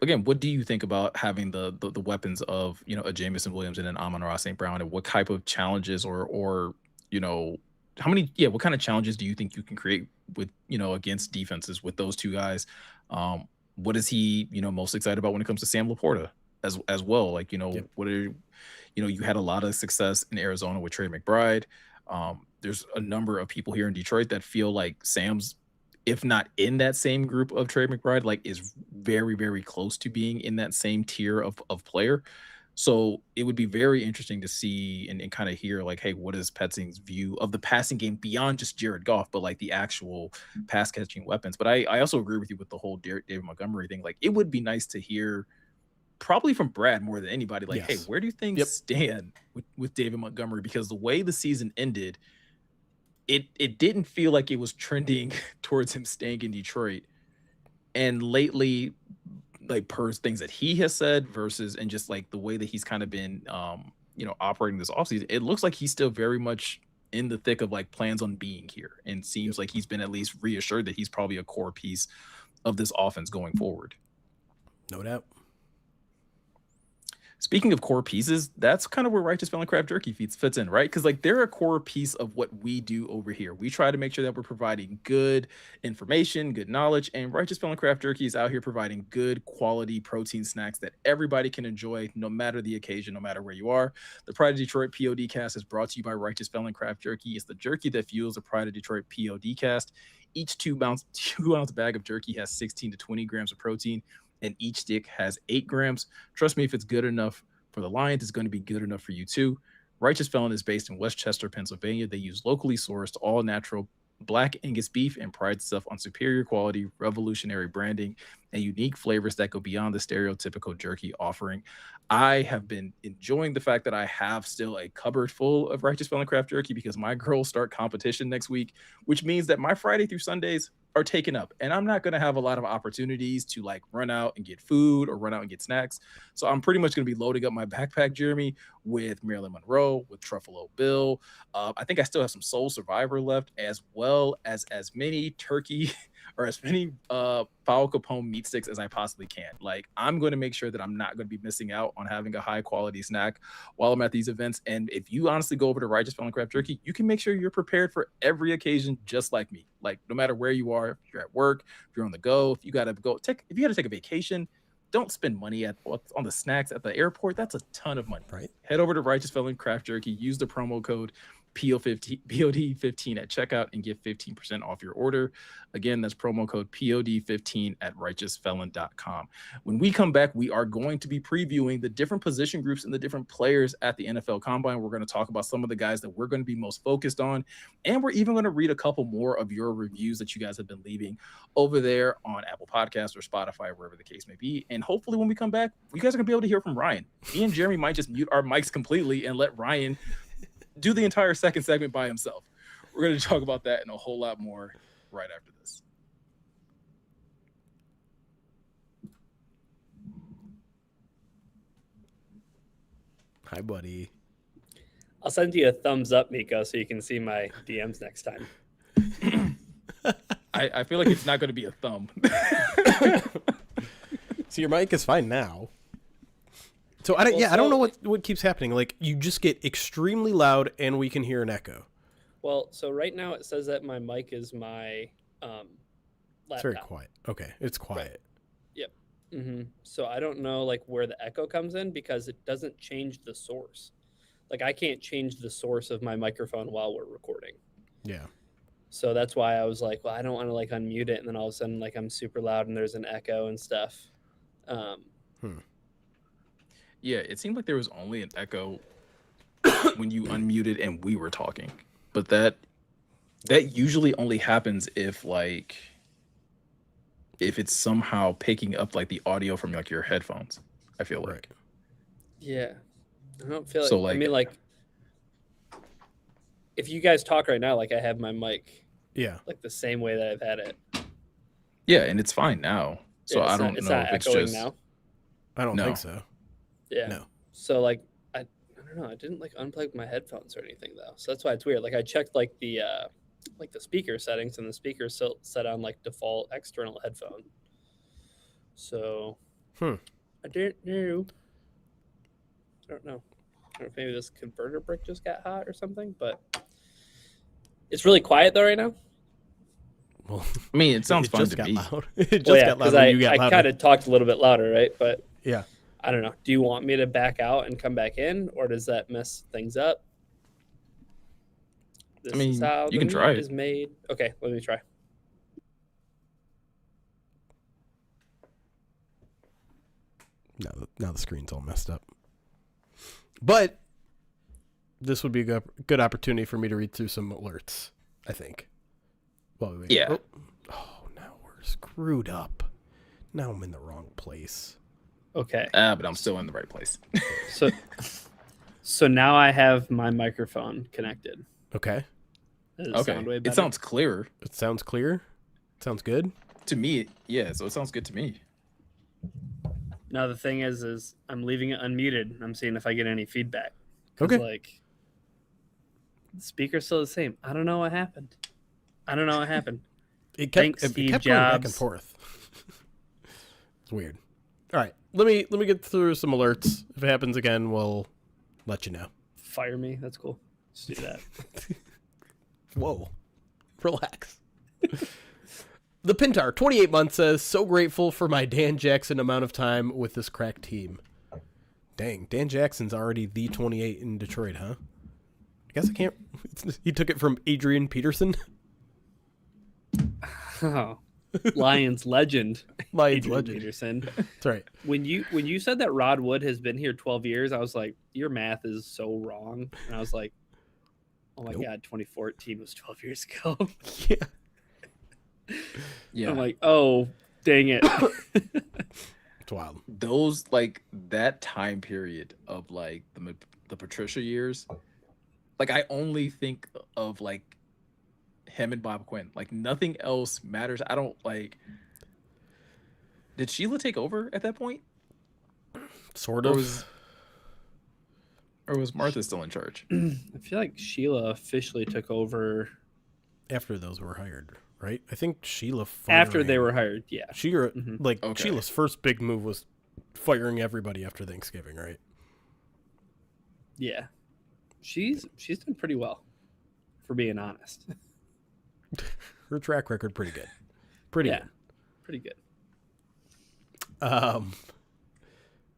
again, what do you think about having the weapons of a Jamison Williams and an Amon-Ra St. Brown, and what type of challenges or you know what kind of challenges do you think you can create with against defenses with those two guys? What is he most excited about when it comes to Sam Laporta as well? Like Yep. what are you had a lot of success in Arizona with Trey McBride. There's a number of people here in Detroit that feel like Sam's, if not in that same group of Trey McBride, like is very, very close to being in that same tier of player. So it would be very interesting to see and kind of hear like, hey, what is Petzing's view of the passing game beyond just Jared Goff, but like the actual pass catching weapons. But I also agree with you with the whole David Montgomery thing. Like it would be nice to hear probably from Brad more than anybody, like, hey, Yes. where do things Yep. stand with David Montgomery? Because the way the season ended, it didn't feel like it was trending towards him staying in Detroit. And lately, like per things that he has said versus and just like the way that he's kind of been operating this offseason, it looks like he's still very much in the thick of like plans on being here, and seems like he's been at least reassured that he's probably a core piece of this offense going forward. No doubt. Speaking of core pieces, that's kind of where Righteous Felon Craft Jerky fits in, right? Because like they're a core piece of what we do over here. We try to make sure that we're providing good information, good knowledge, and Righteous Felon Craft Jerky is out here providing good quality protein snacks that everybody can enjoy, no matter the occasion, no matter where you are. The Pride of Detroit POD cast is brought to you by Righteous Felon Craft Jerky. It's the jerky that fuels the Pride of Detroit POD cast. Each 2-ounce bag of jerky has 16 to 20 grams of protein, and each stick has 8 grams. Trust me, if it's good enough for the Lions, it's going to be good enough for you too. Righteous Felon is based in Westchester, Pennsylvania. They use locally sourced, all natural Black Angus beef and prides itself on superior quality, revolutionary branding, and unique flavors that go beyond the stereotypical jerky offering. I have been enjoying the fact that I have still a cupboard full of Righteous Felon Craft Jerky because my girls start competition next week, which means that my Friday through Sundays are taken up, and I'm not going to have a lot of opportunities to like run out and get food or run out and get snacks. So I'm pretty much going to be loading up my backpack, Jeremy, with Marilyn Monroe, with Truffalo Bill. I think I still have some Soul Survivor left, as well as many turkey or as many Paul Capone meat sticks as I possibly can. Like I'm going to make sure that I'm not going to be missing out on having a high quality snack while I'm at these events. And if you honestly go over to Righteous Felon Craft Jerky, you can make sure you're prepared for every occasion, just like me. Like no matter where you are, if you're at work, if you're on the go, if you got to take a vacation, don't spend money on the snacks at the airport. That's a ton of money. Right. Head over to Righteous Felon Craft Jerky. Use the promo code POD15 at checkout and get 15% off your order. Again, that's promo code POD15 at righteousfelon.com. When we come back, we are going to be previewing the different position groups and the different players at the NFL Combine. We're going to talk about some of the guys that we're going to be most focused on, and we're even going to read a couple more of your reviews that you guys have been leaving over there on Apple Podcasts or Spotify, wherever the case may be. And hopefully when we come back, you guys are going to be able to hear from Ryan. Me and Jeremy might just mute our mics completely and let Ryan do the entire second segment by himself. We're going to talk about that and a whole lot more right after this. Hi, buddy. I'll send you a thumbs up, Miko, so you can see my DMs next time. I feel like it's not going to be a thumb. So your mic is fine now. So I don't know what keeps happening. Like you just get extremely loud and we can hear an echo. Well, so right now it says that my mic is my laptop. It's very quiet. Okay, it's quiet. Yep. Mm-hmm. So I don't know like where the echo comes in because it doesn't change the source. Like I can't change the source of my microphone while we're recording. Yeah. So that's why I was like, well, I don't want to like unmute it, and then all of a sudden like I'm super loud and there's an echo and stuff. Yeah, it seemed like there was only an echo when you unmuted and we were talking. But that usually only happens if it's somehow picking up like the audio from like your headphones, I feel like. Right. Yeah. I don't feel like, So, like- I mean like if you guys talk right now, like I have my mic Yeah. like the same way that I've had it. Yeah, and it's fine now. So Yeah, I don't know if it's echoing just now. I don't No. think so. Yeah. No. So like I don't don't know. I didn't like unplug my headphones or anything though, so that's why it's weird. Like I checked like the speaker settings, and the speaker's still set on like default external headphone. So I don't know. I don't know if maybe this converter brick just got hot or something, but it's really quiet though right now. Well, I mean, it sounds fun just to got me. loud. It just got loud when you got I louder. kind of talked a little bit louder, right? But Yeah. I don't know. Do you want me to back out and come back in, or does that mess things up? This I mean, is how you the can try meat it. is made. Okay, let me try. Now the screen's all messed up. But this would be a good opportunity for me to read through some alerts, I think. Well, wait. Yeah. Oh, now we're screwed up. Now I'm in the wrong place. Okay. But I'm still in the right place. So now I have my microphone connected. Okay. Does it Okay. sound way It better? sounds clearer It sounds clear. It sounds good. to me. Yeah, so it sounds good to me. Now the thing is I'm leaving it unmuted. I'm seeing if I get any feedback. 'Cause, Okay. like, the speaker's still the same. I don't know what happened. It kept, Thanks, it Steve kept going back and Jobs. forth. It's weird. All right. Let me get through some alerts. If it happens again, we'll let you know. Fire me. That's cool. Let's do that. Whoa. Relax. The Pintar, 28 months, says, so grateful for my Dan Jackson amount of time with this crack team. Dang, Dan Jackson's already the 28 in Detroit, huh? I guess I can't. He took it from Adrian Peterson. Oh, Lions legend. Lions Adrian legend. Peterson. That's right. When you said that Rod Wood has been here 12 years, I was like, your math is so wrong. And I was like, oh my Nope. God, 2014 was 12 years ago. Yeah. Yeah. I'm like, oh, dang it. It's wild. Those, like, that time period of like the Patricia years, like I only think of like him and Bob Quinn. Like nothing else matters. I don't like. Did Sheila take over at that point, Sort or of. was Martha still in charge? I feel like Sheila officially took over After those were hired, right? I think Sheila after they firing- were hired. Yeah. Sheila, Mhm. like, Okay. Sheila's first big move was firing everybody after Thanksgiving, right? Yeah. She's done pretty well, for being honest. Her track record pretty good. Pretty Yeah. good. Pretty good.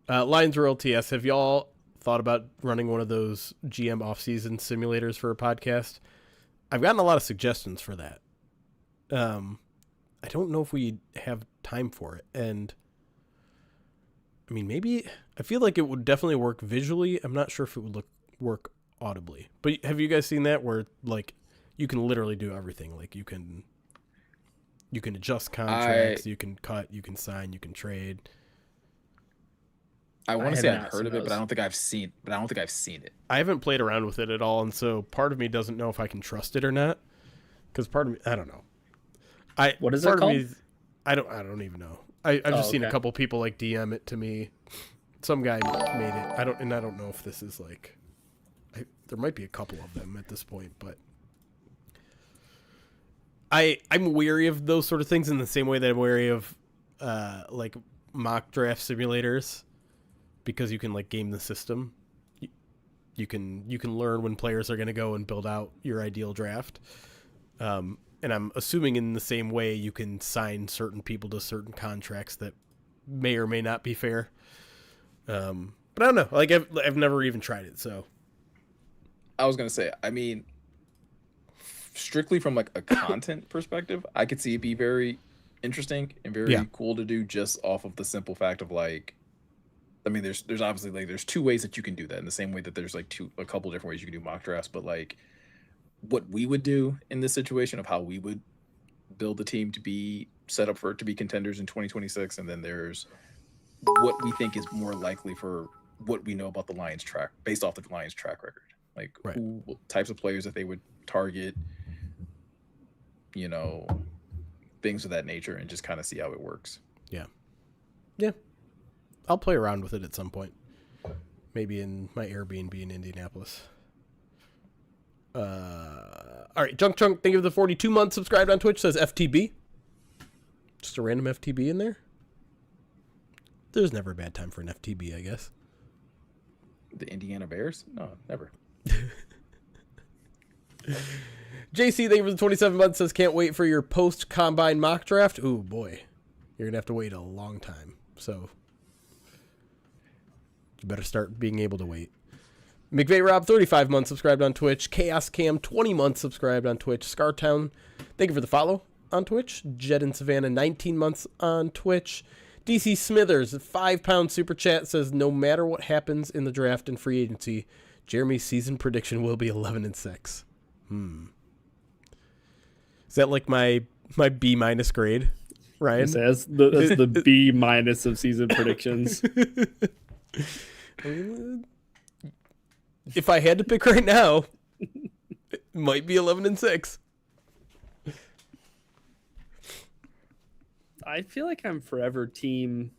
Lions Royal TS, have y'all thought about running one of those GM off-season simulators for a podcast? I've gotten a lot of suggestions for that. I don't know if we have time for it. And I mean, maybe I feel like it would definitely work visually. I'm not sure if it would work audibly. But have you guys seen that where like you can literally do everything? Like you can adjust contracts, you can cut, you can sign, you can trade. I want to have say not I've heard seen of it, but those. I don't think I've seen. But I don't think I've seen it. I haven't played around with it at all, and so part of me doesn't know if I can trust it or not. Because part of me, I don't know. What is it part of called? me is- I don't even know. I've just seen a okay. couple people like DM it to me. Some guy made it. I don't know if this is like. There might be a couple of them at this point, but I'm wary of those sort of things in the same way that I'm wary of like mock draft simulators, because you can like game the system. You can learn when players are going to go and build out your ideal draft. And I'm assuming in the same way you can sign certain people to certain contracts that may or may not be fair. But I don't know. Like I've never even tried it, so. I was gonna say, I mean, strictly from like a content perspective, I could see it be very interesting and very cool to do just off of the simple fact of like, I mean, there's obviously like there's two ways that you can do that in the same way that there's like a couple different ways you can do mock drafts, but like what we would do in this situation of how we would build the team to be set up for it to be contenders in 2026, and then there's what we think is more likely for what we know about the Lions track based off the Lions track record. Like who types of players that they would target, you know, things of that nature, and just kind of see how it works. Yeah. I'll play around with it at some point. Maybe in my Airbnb in Indianapolis. All right, Junk Trunk, thank you for the 42 months subscribed on Twitch. Says FTB. Just a random FTB in there. There's never a bad time for an FTB, I guess. The Indiana Bears? No, never. JC, thank you for the 27 months. Says can't wait for your post-combine mock draft. Ooh, boy. You're going to have to wait a long time. So you better start being able to wait. McVeigh Rob, 35 months subscribed on Twitch. Chaos Cam, 20 months subscribed on Twitch. Scartown, thank you for the follow on Twitch. Jed and Savannah, 19 months on Twitch. DC Smithers, a £5 super chat, says no matter what happens in the draft and free agency, Jeremy's season prediction will be 11-6. Is that like my B- grade, Ryan? That's the B- of season predictions. If I had to pick right now, it might be 11-6. I feel like I'm forever team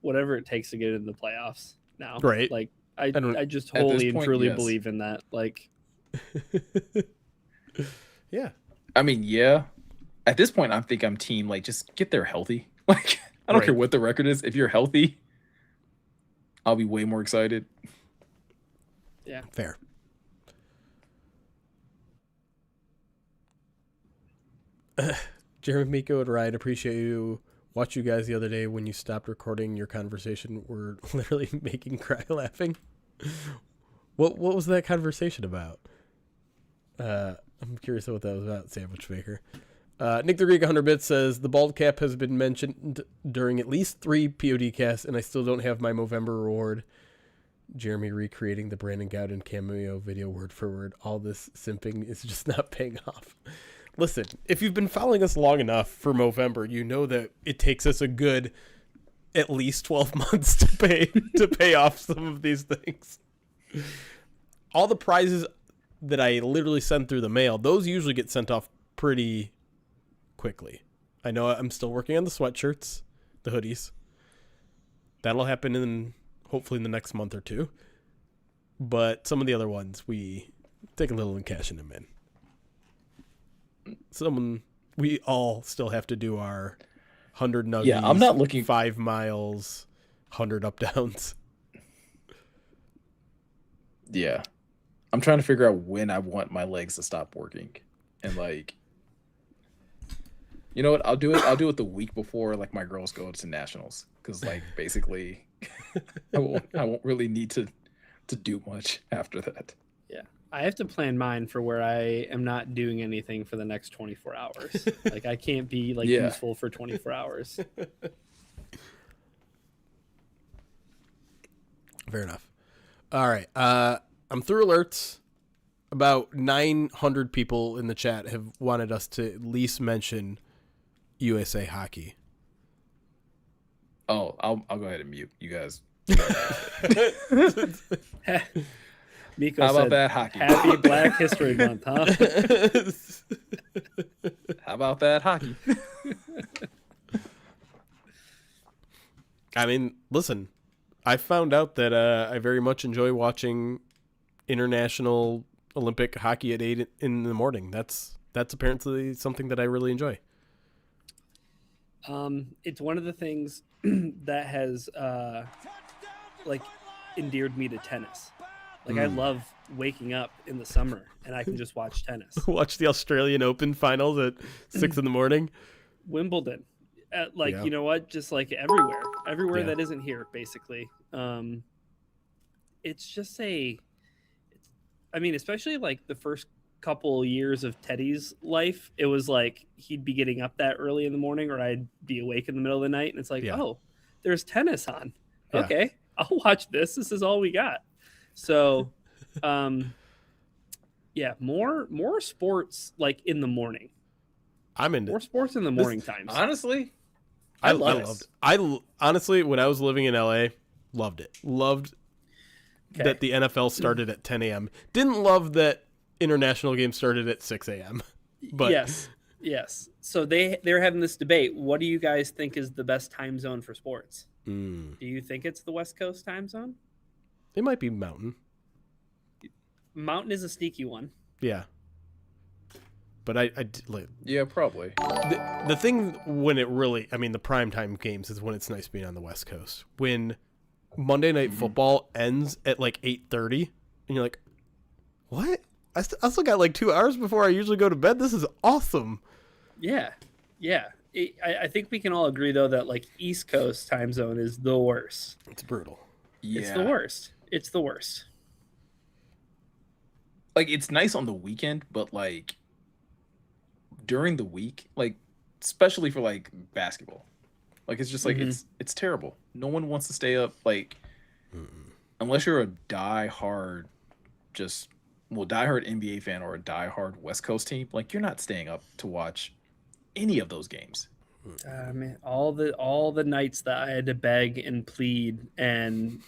whatever it takes to get into the playoffs now. Right. Like I just At this wholly and point, truly yes. believe in that. Like Yeah. I mean, yeah. At this point, I think I'm team, like, just get there healthy. Like, I don't Right. care what the record is. If you're healthy, I'll be way more excited. yeah. Fair. Jeremy, Miko, and Ryan, appreciate you. Watched you guys the other day when you stopped recording your conversation. We're literally making cry laughing. What was that conversation about? I'm curious what that was about, Sandwich Maker. Nick the Greek 100 bits says the bald cap has been mentioned during at least 3 POD casts, and I still don't have my Movember reward. Jeremy recreating the Brandon Gowden cameo video word for word. All this simping is just not paying off. Listen, if you've been following us long enough for Movember, you know that it takes us a good at least 12 months to pay off some of these things. All the prizes that I literally send through the mail, those usually get sent off pretty quickly. I know I'm still working on the sweatshirts, the hoodies. That'll happen in hopefully in the next month or two. But some of the other ones, we take a little and cashing them in. We all still have to do our 100 nuggies. Yeah, I'm not looking 5 miles, 100 up downs. Yeah. I'm trying to figure out when I want my legs to stop working. And like, you know what? I'll do it the week before like my girls go to nationals. Cause like basically I won't really need to do much after that. Yeah. I have to plan mine for where I am not doing anything for the next 24 hours. Like I can't be like useful for 24 hours. Fair enough. All right. I'm through alerts. About 900 people in the chat have wanted us to at least mention USA Hockey. Oh, I'll go ahead and mute you guys. Miko How about said, that hockey? Happy Black History Month, huh? How about that hockey? I mean, listen, I found out that I very much enjoy watching international Olympic hockey at 8 in the morning. That's apparently something that I really enjoy. It's one of the things that has like endeared me to tennis. Like I love waking up in the summer and I can just watch tennis. Watch the Australian Open finals at 6 in the morning. Wimbledon, Yeah. You know what? Just like everywhere Yeah. that isn't here, basically. It's just I mean, especially like the first couple years of Teddy's life, it was like he'd be getting up that early in the morning, or I'd be awake in the middle of the night, and it's like, oh, there's tennis on. Yeah. Okay, I'll watch this. This is all we got. So, yeah, more sports like in the morning. I'm into More sports in the morning times. Honestly, I love loved it. Honestly, when I was living in LA, loved it. Loved that the NFL started at 10 a.m. Didn't love that international games started at 6 a.m. But yes. So they're having this debate. What do you guys think is the best time zone for sports? Do you think it's the West Coast time zone? It might be Mountain. Mountain is a sneaky one. Yeah. But I Yeah, probably. the thing when it really, I mean, the primetime games is when it's nice being on the West Coast. When Monday Night Football ends at like 8:30, and you're like, what? I still got like 2 hours before I usually go to bed. This is awesome. Yeah. I think we can all agree, though, that like East Coast time zone is the worst. It's brutal. Yeah. It's the worst. Like, it's nice on the weekend, but like during the week, like especially for like basketball, like it's just like it's terrible. No one wants to stay up, like unless you're a diehard NBA fan or a diehard West Coast team. Like, you're not staying up to watch any of those games. Man, all the nights that I had to beg and plead and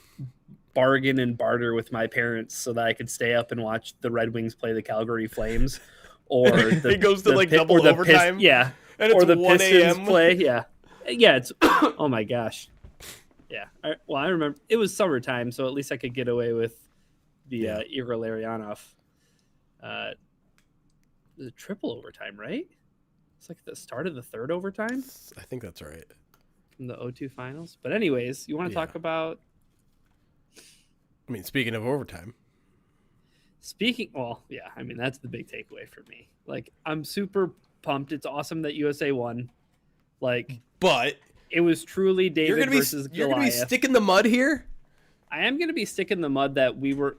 bargain and barter with my parents so that I could stay up and watch the Red Wings play the Calgary Flames, or it goes to like double overtime. Yeah, and it's or the 1 Pistons a.m. play. Yeah. It's oh my gosh. Yeah, I remember it was summertime, so at least I could get away with the Igor Larionov. The triple overtime, right? It's like the start of the third overtime. I think that's right. From the O2 finals. But anyways, you want to talk about... I mean, speaking of overtime. Well, yeah, I mean, that's the big takeaway for me. Like, I'm super pumped. It's awesome that USA won. Like, but it was truly David versus Goliath. You're going to be sticking the mud here? I am going to be sticking the mud that we were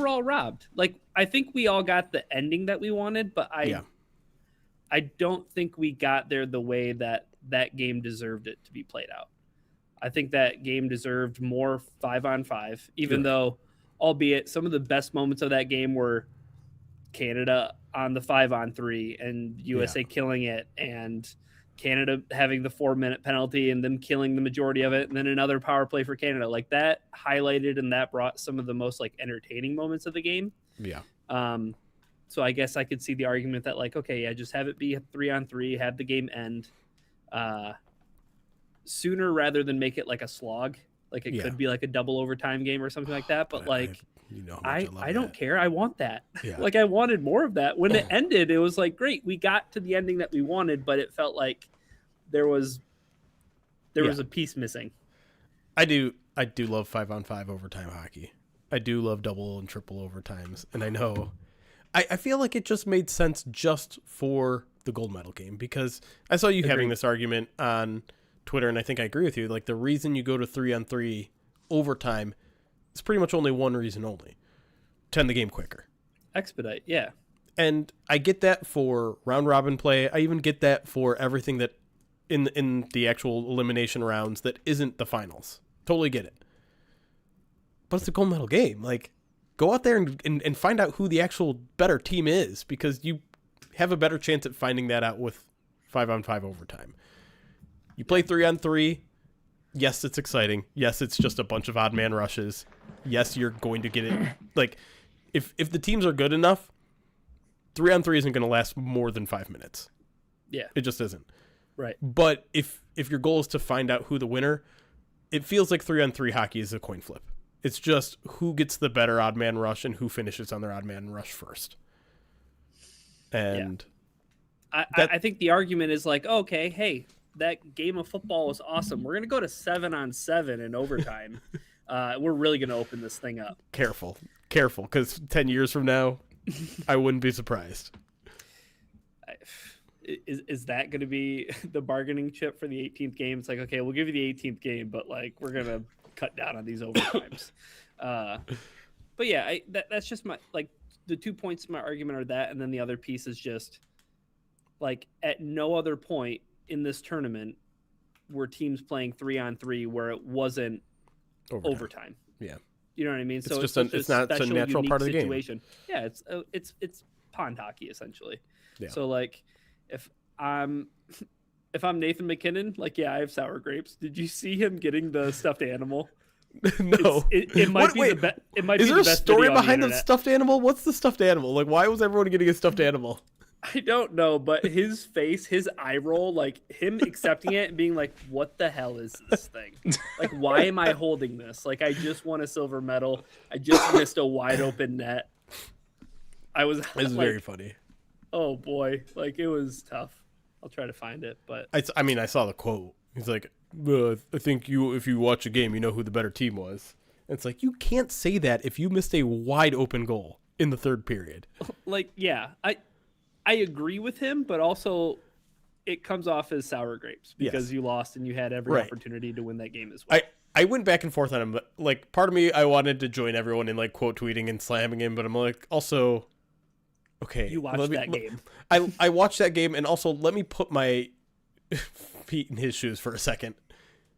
all robbed. Like, I think we all got the ending that we wanted, but I don't think we got there the way that game deserved it to be played out. I think that game deserved more 5-on-5, even though, albeit some of the best moments of that game were Canada on the 5-on-3 and USA killing it, and Canada having the 4-minute penalty and them killing the majority of it, and then another power play for Canada. Like, that highlighted and that brought some of the most like entertaining moments of the game. Yeah. So I guess I could see the argument that, like, okay, yeah, just have it be a 3-on-3, have the game end sooner rather than make it like a slog. Like, it could be like a double overtime game or something like that. But like, I don't care. I want that. Yeah. Like, I wanted more of that. When it ended, it was like, great, we got to the ending that we wanted, but it felt like there was a piece missing. I do love 5-on-5 overtime hockey. I do love double and triple overtimes, and I know. I feel like it just made sense just for the gold medal game, because I saw you having this argument on Twitter, and I think I agree with you. Like, the reason you go to 3-on-3 overtime is pretty much only one reason only: to end the game quicker. Expedite, yeah. And I get that for round robin play. I even get that for everything that in the actual elimination rounds that isn't the finals. Totally get it. But it's a gold medal game. Like, go out there and find out who the actual better team is, because you have a better chance at finding that out with 5-on-5 overtime. You play 3-on-3. Yes, it's exciting. Yes, it's just a bunch of odd man rushes. Yes, you're going to get it. Like, if the teams are good enough, 3-on-3 isn't going to last more than 5 minutes. Yeah. It just isn't. Right. But if your goal is to find out who the winner, it feels like 3-on-3 hockey is a coin flip. It's just who gets the better odd man rush and who finishes on their odd man rush first. And I think the argument is like, okay, hey, that game of football was awesome. We're going to go to 7-on-7 in overtime. We're really going to open this thing up. Careful, because 10 years from now, I wouldn't be surprised. Is that going to be the bargaining chip for the 18th game? It's like, okay, we'll give you the 18th game, but like, we're going to cut down on these overtimes. But yeah, that's just my, like, the 2 points of my argument are that, and then the other piece is just like, at no other point in this tournament were teams playing 3-on-3 where it wasn't overtime. Yeah, you know what I mean. It's so just it's not a natural part of the situation. Game. Yeah, it's pond hockey essentially. Yeah. So like, if I'm Nathan McKinnon, like, yeah, I have sour grapes. Did you see him getting the stuffed animal? No. It might be the best. It might is be there the a best story video on behind the the stuffed animal? What's the stuffed animal? Like, why was everyone getting a stuffed animal? I don't know, but his face, his eye roll, like him accepting it and being like, what the hell is this thing? Like, why am I holding this? Like, I just won a silver medal. I just missed a wide open net. It's like, very funny. Oh boy. Like, it was tough. I'll try to find it, but I mean, I saw the quote. He's like, I think if you watch a game, you know who the better team was. And it's like, you can't say that if you missed a wide open goal in the third period. Like, yeah, I agree with him, but also it comes off as sour grapes because you lost and you had every opportunity to win that game as well. I went back and forth on him, but like part of me, I wanted to join everyone in like quote tweeting and slamming him, but I'm like, also, okay. You watched that game. I watched that game, and also let me put my feet in his shoes for a second.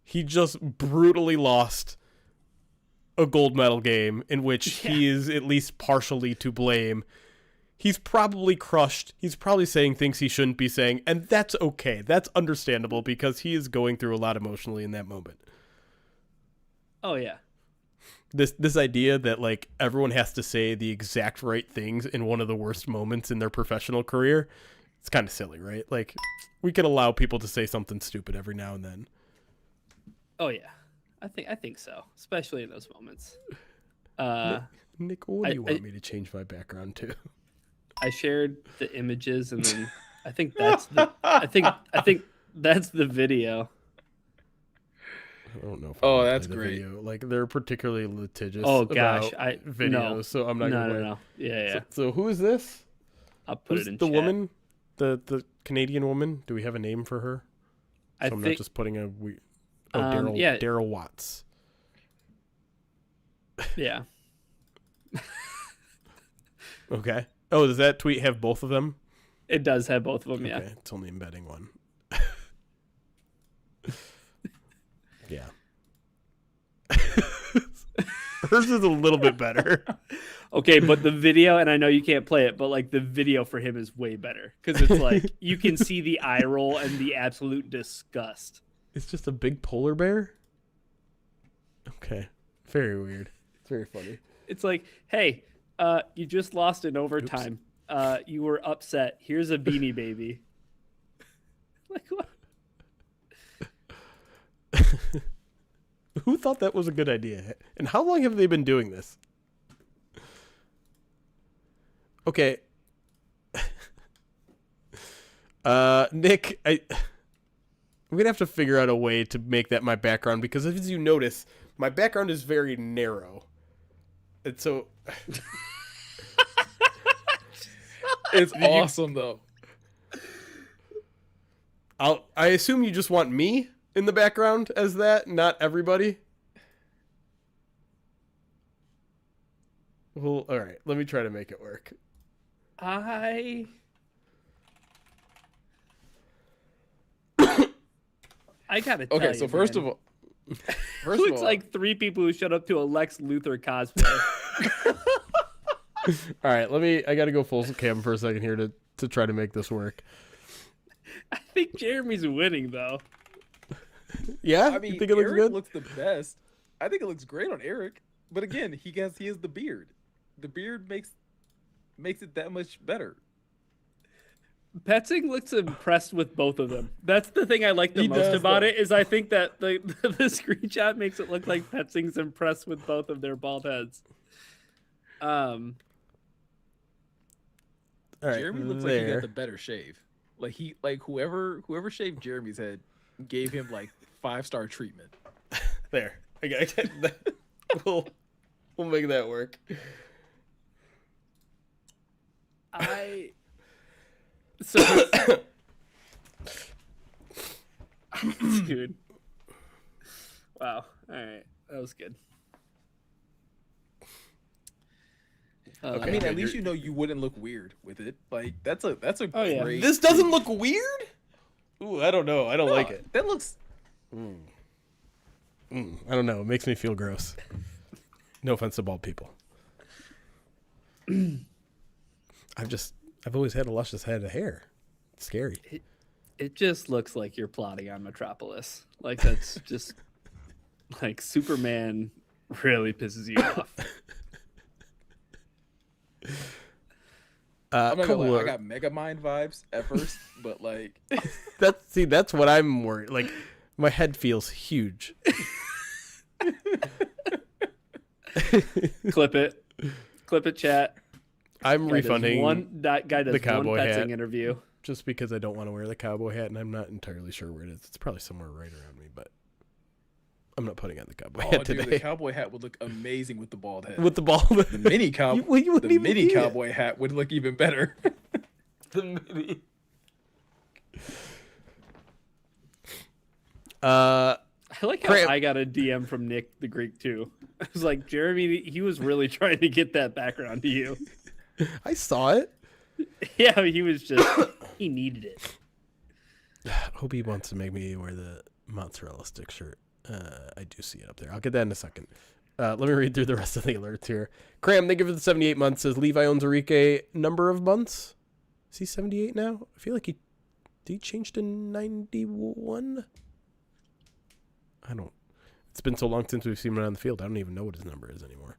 He just brutally lost a gold medal game in which he is at least partially to blame. He's probably crushed. He's probably saying things he shouldn't be saying, and that's okay. That's understandable because he is going through a lot emotionally in that moment. Oh yeah. This idea that like everyone has to say the exact right things in one of the worst moments in their professional career, it's kind of silly, right? Like we can allow people to say something stupid every now and then. Oh yeah. I think so, especially in those moments. Nick, what do you want me to change my background to? I shared the images, and then I think that's the video. I don't know. If that's great. video. Like they're particularly litigious. Oh gosh, videos. So I'm not gonna. No. Yeah. So who is this? I'll put Who's it in the chat. woman, the Canadian woman. Do we have a name for her? So I'm not just putting a. Daryl Watts. Yeah. Okay. Oh, does that tweet have both of them? It does have both of them, yeah. Okay, it's only embedding one. Yeah. Hers is a little bit better. Okay, but the video, and I know you can't play it, but like the video for him is way better because it's like you can see the eye roll and the absolute disgust. It's just a big polar bear? Okay. Very weird. It's very funny. It's like, hey, you just lost in overtime. You were upset. Here's a Beanie Baby. Like what? Who thought that was a good idea? And how long have they been doing this? Okay. Nick, I'm going to have to figure out a way to make that my background because as you notice, my background is very narrow. And so... It's awesome, though. I assume you just want me in the background as that, not everybody? Well, all right. Let me try to make it work. I gotta tell you. Okay, so first of all, looks like 3 people who showed up to a Lex Luthor cosplay. All right, I got to go full cam for a second here to try to make this work. I think Jeremy's winning though. Yeah, I mean, you think it looks Eric good? looks the best. I think it looks great on Eric, but again, he has the beard. The beard makes it that much better. Petzing looks impressed with both of them. That's the thing I like the He most does, about though. it is I think that the screenshot makes it look like Petzing's impressed with both of their bald heads. All right, Jeremy looks like he got the better shave. Like whoever shaved Jeremy's head gave him like 5-star treatment. There. I got that. We'll make that work. Dude. Wow. All right. That was good. Okay. I mean, at least you know you wouldn't look weird with it. Like that's a yeah. great. This doesn't look weird? Ooh, I don't know. I don't like it. That looks. I don't know. It makes me feel gross. No offense to bald people. I've always had a luscious head of hair. It's scary. It just looks like you're plotting on Metropolis. Like that's just like Superman really pisses you off. I'm not gonna lie, I Cooler. got Megamind vibes at first, but like That's what I'm worried. Like, my head feels huge. Clip it, chat. I'm refunding That guy does the cowboy one hat. fencing interview. just because I don't want to wear the cowboy hat, and I'm not entirely sure where it is. It's probably somewhere right around me, but I'm not putting on the cowboy hat dude, today. the cowboy hat would look amazing with the bald head. With the ball, The mini You wouldn't the even mini need it. cowboy hat would look even better. the mini. Uh, I like how Cram- I got a DM from Nick the Greek too. I was like, Jeremy, he was really trying to get that background to you. I saw it. Yeah, he was just he needed it. Hope he wants to make me wear the mozzarella stick shirt. I do see it up there. I'll get that in a second. Let me read through the rest of the alerts here. Cram, thank you for the 78 months. Says Levi owns Enrique. Number of months? Is he 78 now? I feel like did he change to 91? I don't. It's been so long since we've seen him on the field. I don't even know what his number is anymore.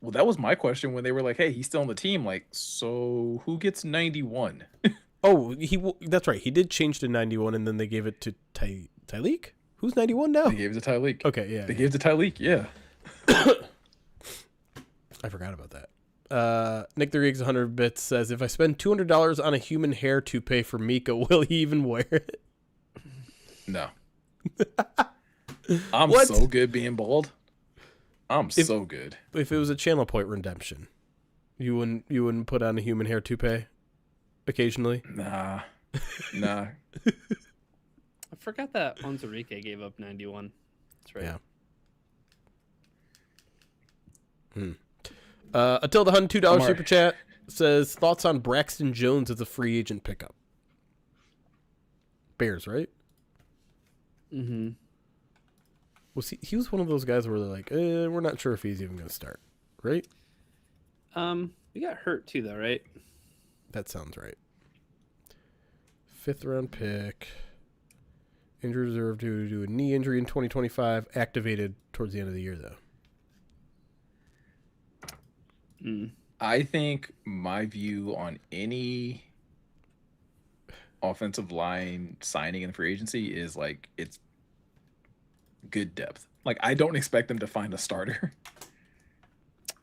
Well, that was my question when they were like, "Hey, he's still on the team." Like, so who gets 91? Oh, that's right. He did change to 91, and then they gave it to Tyleek? Who's 91 now? They gave it to Tyleek. Okay, yeah. They gave it to Tyleek. Yeah. I forgot about that. Nick the Riggs 100 bits says, if I spend $200 on a human hair toupee for Mika, will he even wear it? No. I'm What? so good being bald. I'm so good. If it was a channel point redemption, you wouldn't put on a human hair toupee occasionally? Nah. I forgot that Onzarike gave up 91. That's right. Yeah. Attila Hun, $2 Amar. super chat says, thoughts on Braxton Jones as a free agent pickup? Bears, right? Mm-hmm. He was one of those guys where they're like, we're not sure if he's even going to start, right? We got hurt too, though, right? That sounds right. 5th round pick. Injured reserve due to a knee injury in 2025. Activated towards the end of the year, though. I think my view on any offensive line signing in free agency is like it's good depth. Like, I don't expect them to find a starter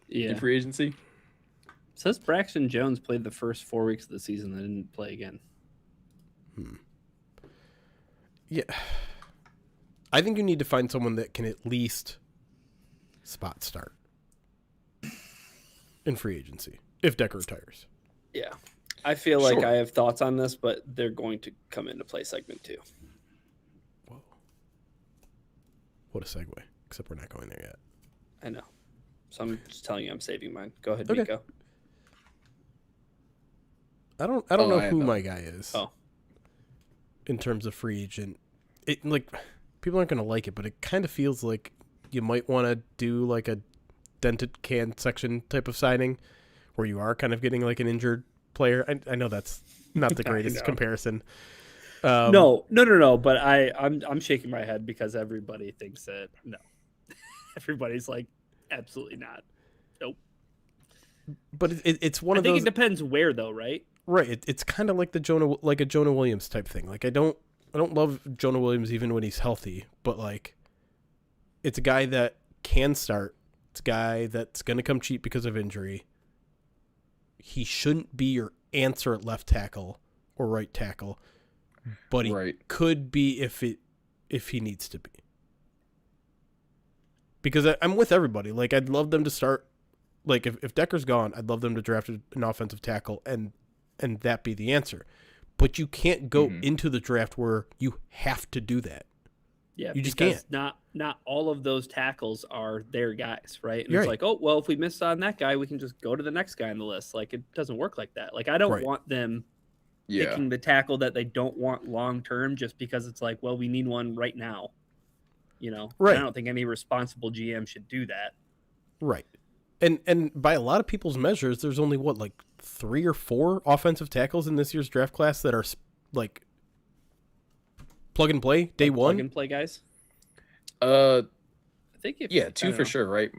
Yeah. in free agency. Says Braxton Jones played the first 4 weeks of the season and didn't play again. Yeah. I think you need to find someone that can at least spot start in free agency if Decker retires. Yeah. I feel like Sure. I have thoughts on this, but they're going to come into play segment 2. Whoa. What a segue. Except we're not going there yet. I know. So I'm just telling you I'm saving mine. Go ahead, Okay. Nico. I don't know I who know. my guy is. Oh. In terms of free agent. It like people aren't gonna like it, but it kind of feels like you might want to do like a dented can section type of signing where you are kind of getting like an injured player. I know that's not the I greatest know. comparison. No. But I'm shaking my head because everybody thinks that no. Everybody's like, absolutely not. Nope. But it's one I of think those. it depends where though, right? Right. It's kind of like a Jonah Williams type thing. Like I don't love Jonah Williams even when he's healthy, but like it's a guy that can start. It's a guy that's going to come cheap because of injury. He shouldn't be your answer at left tackle or right tackle, but he Right. could be if he needs to be. Because I'm with everybody. Like I'd love them to start. Like if Decker's gone, I'd love them to draft an offensive tackle and that be the answer. But you can't go into the draft where you have to do that. Yeah, You just because can't. Not all of those tackles are their guys, right? And You're it's right. like, oh well, if we missed on that guy, we can just go to the next guy on the list. Like it doesn't work like that. Like I don't Right. want them Yeah. picking the tackle that they don't want long term just because it's like, well, we need one right now. You know, Right. I don't think any responsible GM should do that. Right. And by a lot of people's measures, there's only like 3 or 4 offensive tackles in this year's draft class that are like plug and play day Like, one. plug and play guys. Uh, I think if yeah, I 2 don't for know. sure, right?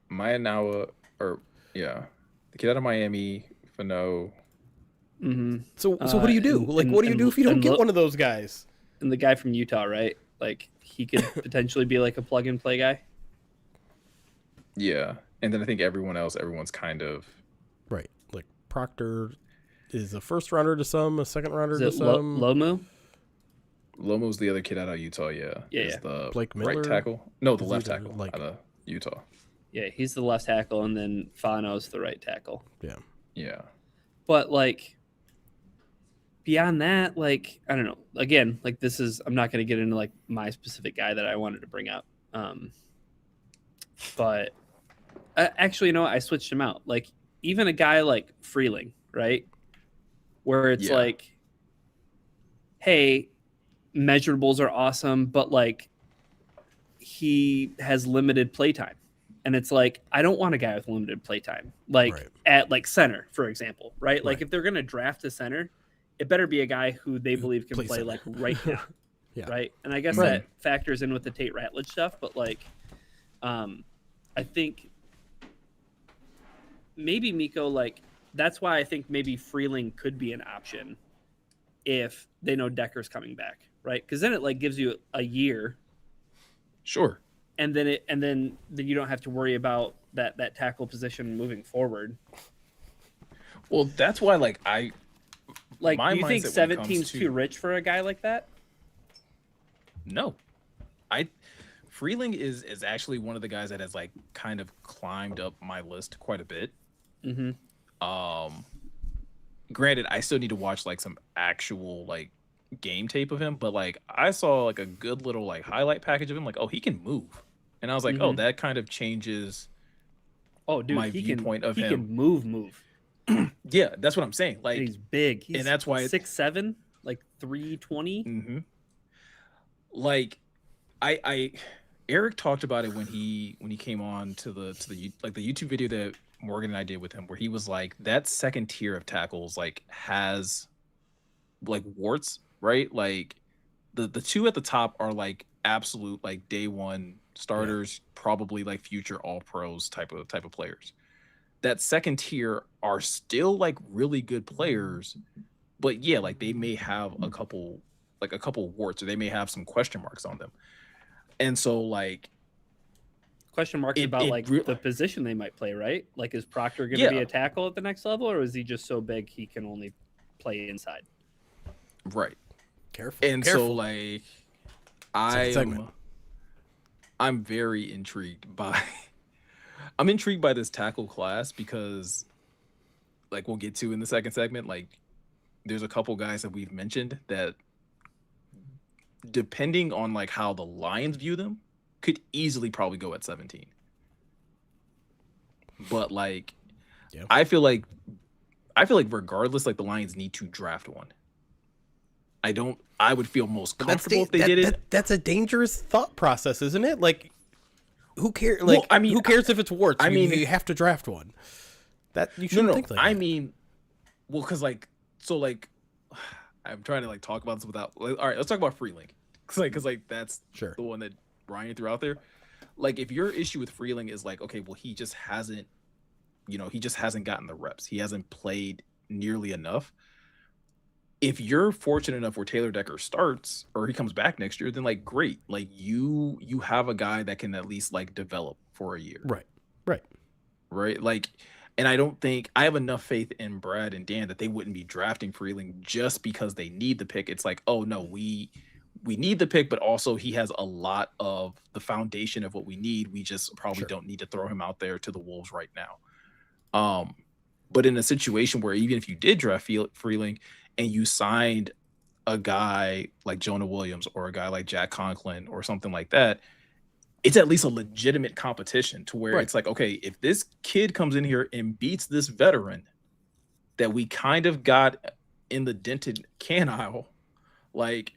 Maya Nawa, the kid out of Miami, Fano. Mm-hmm. So what do you do? What do you do if you don't get one of those guys? And the guy from Utah, right? Like, he could potentially be like a plug and play guy. Yeah, and then I think everyone's kind of right. Like Proctor is a first rounder to some, a second rounder to Is it some. Lomu? Lomo's the other kid out of Utah. Yeah, Yeah. The Blake Miller? right tackle. No, the Is left he the, tackle like- out of Utah. Yeah, he's the left tackle, and then Fano's the right tackle. Yeah. Yeah. But like beyond that, like I don't know. Again, like this is I'm not going to get into like my specific guy that I wanted to bring up. But actually, you know, I switched him out. Like even a guy like Freeling, right? Where it's Yeah. like, hey, measurables are awesome, but like he has limited playtime. And it's like, I don't want a guy with limited playtime. Like Right. at like center, for example, right? Like Right. if they're going to draft a center, it better be a guy who they believe can plays play center. like right now. Yeah. Right. And I guess Right. that factors in with the Tate Ratledge stuff, but like, I think maybe Miko, like, that's why I think maybe Freeling could be an option if they know Decker's coming back, right? Because then it like gives you a year, Sure. and then you don't have to worry about that tackle position moving forward. Well, that's why like Like, My do you think mindset when it comes 17's to- too rich for a guy like that? no. Freeling is actually one of the guys that has like kind of climbed up my list quite a bit. Mm-hmm. Granted, I still need to watch like some actual like game tape of him, but like I saw like a good little like highlight package of him, like, oh, he can move. And I was like, oh, Mhm. that kind of changes Oh, dude, my he viewpoint can, of he him. can move. Yeah, that's what I'm saying. And Like he's big. He's and that's why 6'7", like 320. hmm like I Eric talked about it when he came on to the like the YouTube video that Morgan and I did with him, where he was like, that second tier of tackles like has like warts, right? Like the two at the top are like absolute like day one starters, probably like future all pros type of players. That second tier are still like really good players, but yeah, like they may have a couple warts, or they may have some question marks on them. And so like Question marks It- about it like re- the position they might play, right? Like, is Proctor going to be Yeah. a tackle at the next level, or is he just so big he can only play inside? right. Careful. And Careful. so like Second segment. I'm very intrigued by I'm intrigued by this tackle class because like we'll get to in the second segment, like there's a couple guys that we've mentioned that depending on like how the Lions view them could easily probably go at 17. But like Yeah. I feel like regardless, like the Lions need to draft one. I would feel most But that's comfortable if they did it. That's a dangerous thought process, isn't it? Like, who cares? Like, Well, I mean, who cares if it's warts? I mean- you have to draft one. That you No, shouldn't no. think like I that. mean, well, because like, so like, I'm trying to like talk about this without. Like, all right, let's talk about Freeling. Because like that's Sure. the one that Ryan threw out there. Like, if your issue with Freeling is like, okay, well, he just hasn't gotten the reps. He hasn't played nearly enough. If you're fortunate enough where Taylor Decker starts or he comes back next year, then like great. Like you have a guy that can at least like develop for a year. Right. Right? Like, and I have enough faith in Brad and Dan that they wouldn't be drafting Freeling just because they need the pick. It's like, oh no, we need the pick, but also he has a lot of the foundation of what we need. We just probably Sure. don't need to throw him out there to the Wolves right now. But in a situation where even if you did draft Freeling and you signed a guy like Jonah Williams or a guy like Jack Conklin or something like that, it's at least a legitimate competition to where Right. it's like, okay, if this kid comes in here and beats this veteran that we kind of got in the dented can aisle, like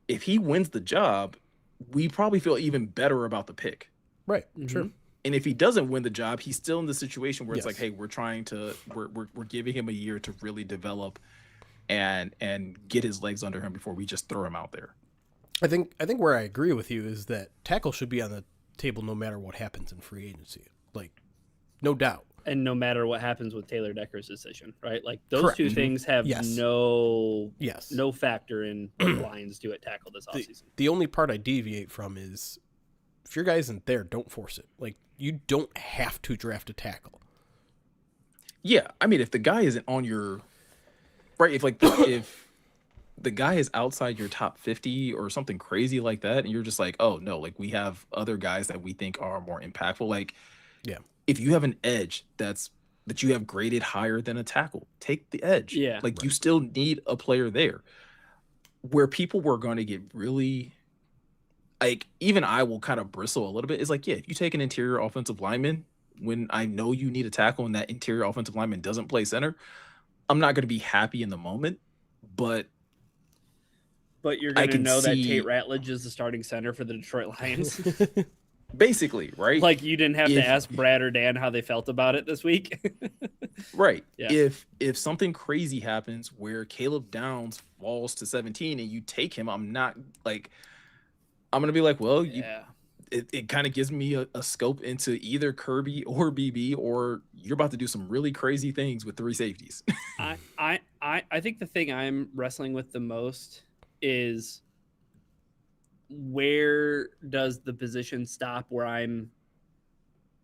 if he wins the job, we probably feel even better about the pick. Right. Mhm. Sure. And if he doesn't win the job, he's still in the situation where it's Yes. like, hey, we're giving him a year to really develop and get his legs under him before we just throw him out there. I think where I agree with you is that tackle should be on the table no matter what happens in free agency. Like, no doubt. And no matter what happens with Taylor Decker's decision, right? Like those Correct. two things have Yes. no Yes. no factor in what the Lions do at tackle this offseason. The only part I deviate from is if your guy isn't there, don't force it. Like, you don't have to draft a tackle. Yeah, I mean, if the guy isn't on your right, if the guy is outside your top 50 or something crazy like that, and you're just like, oh no, like we have other guys that we think are more impactful. Like, Yeah. if you have an edge that you have graded higher than a tackle, take the edge. Yeah. Like you still need a player there. Where people were going to get really, like, even I will kind of bristle a little bit, is like, yeah, if you take an interior offensive lineman when I know you need a tackle and that interior offensive lineman doesn't play center, I'm not going to be happy in the moment, but you're I going to can know that see- Tate Ratledge is the starting center for the Detroit Lions. basically, right? Like you didn't have If- to ask Brad or Dan how they felt about it this week. Right. Yeah. If something crazy happens where Caleb Downs falls to 17 and you take him, I'm gonna be like, well, Yeah. it kind of gives me a scope into either Kirby or BB, or you're about to do some really crazy things with 3 safeties. I think the thing I'm wrestling with the most is where does the position stop where I'm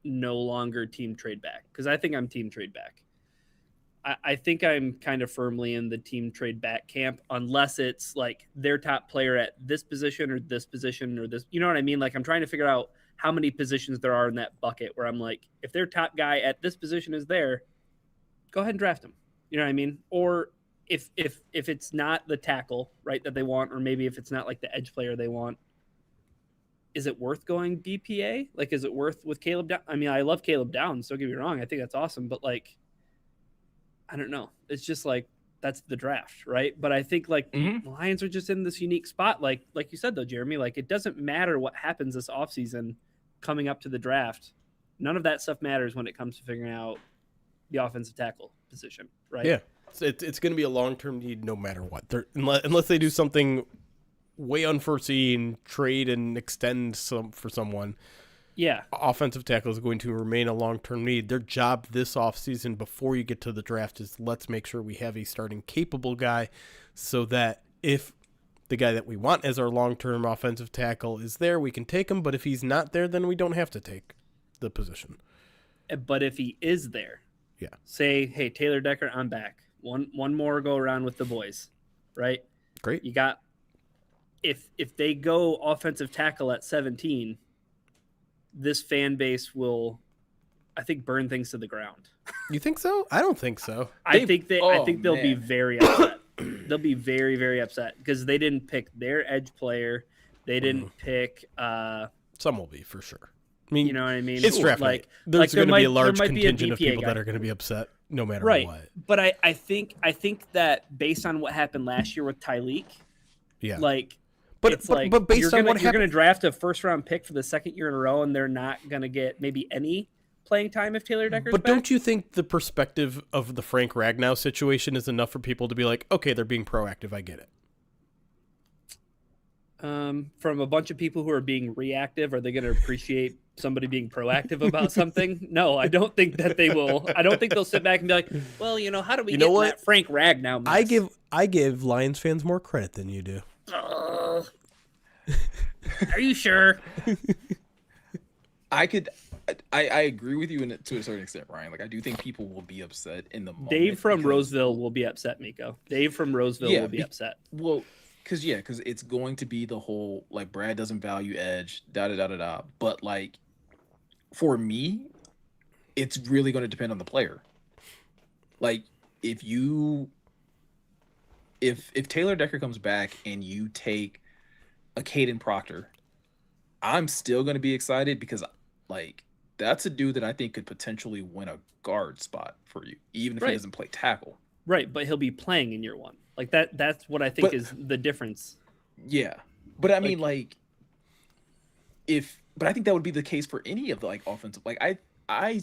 no longer team trade back? Because I think I'm team trade back. I think I'm kind of firmly in the team trade back camp, unless it's like their top player at this position or this, you know what I mean? Like I'm trying to figure out how many positions there are in that bucket where I'm like, if their top guy at this position is there, go ahead and draft him. You know what I mean? Or if it's not the tackle, right, that they want, or maybe if it's not like the edge player they want, is it worth going DPA? Like, is it worth with Caleb Downs? I mean, I love Caleb Downs, don't get me wrong. I think that's awesome, but like, I don't know. It's just like, that's the draft, right? But I think like the Lions are just in this unique spot. Like you said though, Jeremy, like it doesn't matter what happens this offseason coming up to the draft. None of that stuff matters when it comes to figuring out the offensive tackle position, right? Yeah. It's going to be a long-term need no matter what. Unless they do something way unforeseen, trade and extend for someone. Yeah. Offensive tackle is going to remain a long-term need. Their job this offseason before you get to the draft is let's make sure we have a starting capable guy so that if the guy that we want as our long-term offensive tackle is there, we can take him. But if he's not there, then we don't have to take the position. But if he is there, yeah, say, hey, Taylor Decker, I'm back. One more go around with the boys, right? Great. You got if they go offensive tackle at 17, this fan base will, I think, burn things to the ground. You think so? I don't think so. I think they'll be man. very upset. They'll be very, very upset because they didn't pick their edge player. They didn't pick Some will be for sure. I mean, you know what I mean? it's draft night. There's going to be a large contingent of people that are going to be upset no matter what. But I think that based on what happened last year with Tyleek, yeah, like, but it's like but based on what you're happened, going to draft a first round pick for the second year in a row, and they're not going to get maybe any playing time if Taylor Decker's but back? don't you think the perspective of the Frank Ragnow situation is enough for people to be like, okay, they're being proactive. I get it. From a bunch of people who are being reactive, are they going to appreciate somebody being proactive about something? No, I don't think that they will. I don't think they'll sit back and be like, well, how do we get what? that Frank Ragnow mess? I give Lions fans more credit than you do. Are you sure? I agree with you to a certain extent, Ryan. Like, I do think people will be upset in the moment. Dave from because- Roseville will be upset, Miko. Dave from Roseville will be upset. Well, because it's going to be the whole, like, Brad doesn't value edge, da-da-da-da-da. But, like, for me, it's really going to depend on the player. Like, if Taylor Decker comes back and you take a Caden Proctor, I'm still going to be excited because, like, that's a dude that I think could potentially win a guard spot for you, even if he doesn't play tackle. Right, but he'll be playing in year one. Like that's what I think is the difference. Yeah. But I mean, like, but I think that would be the case for any of the, like, offensive, like, I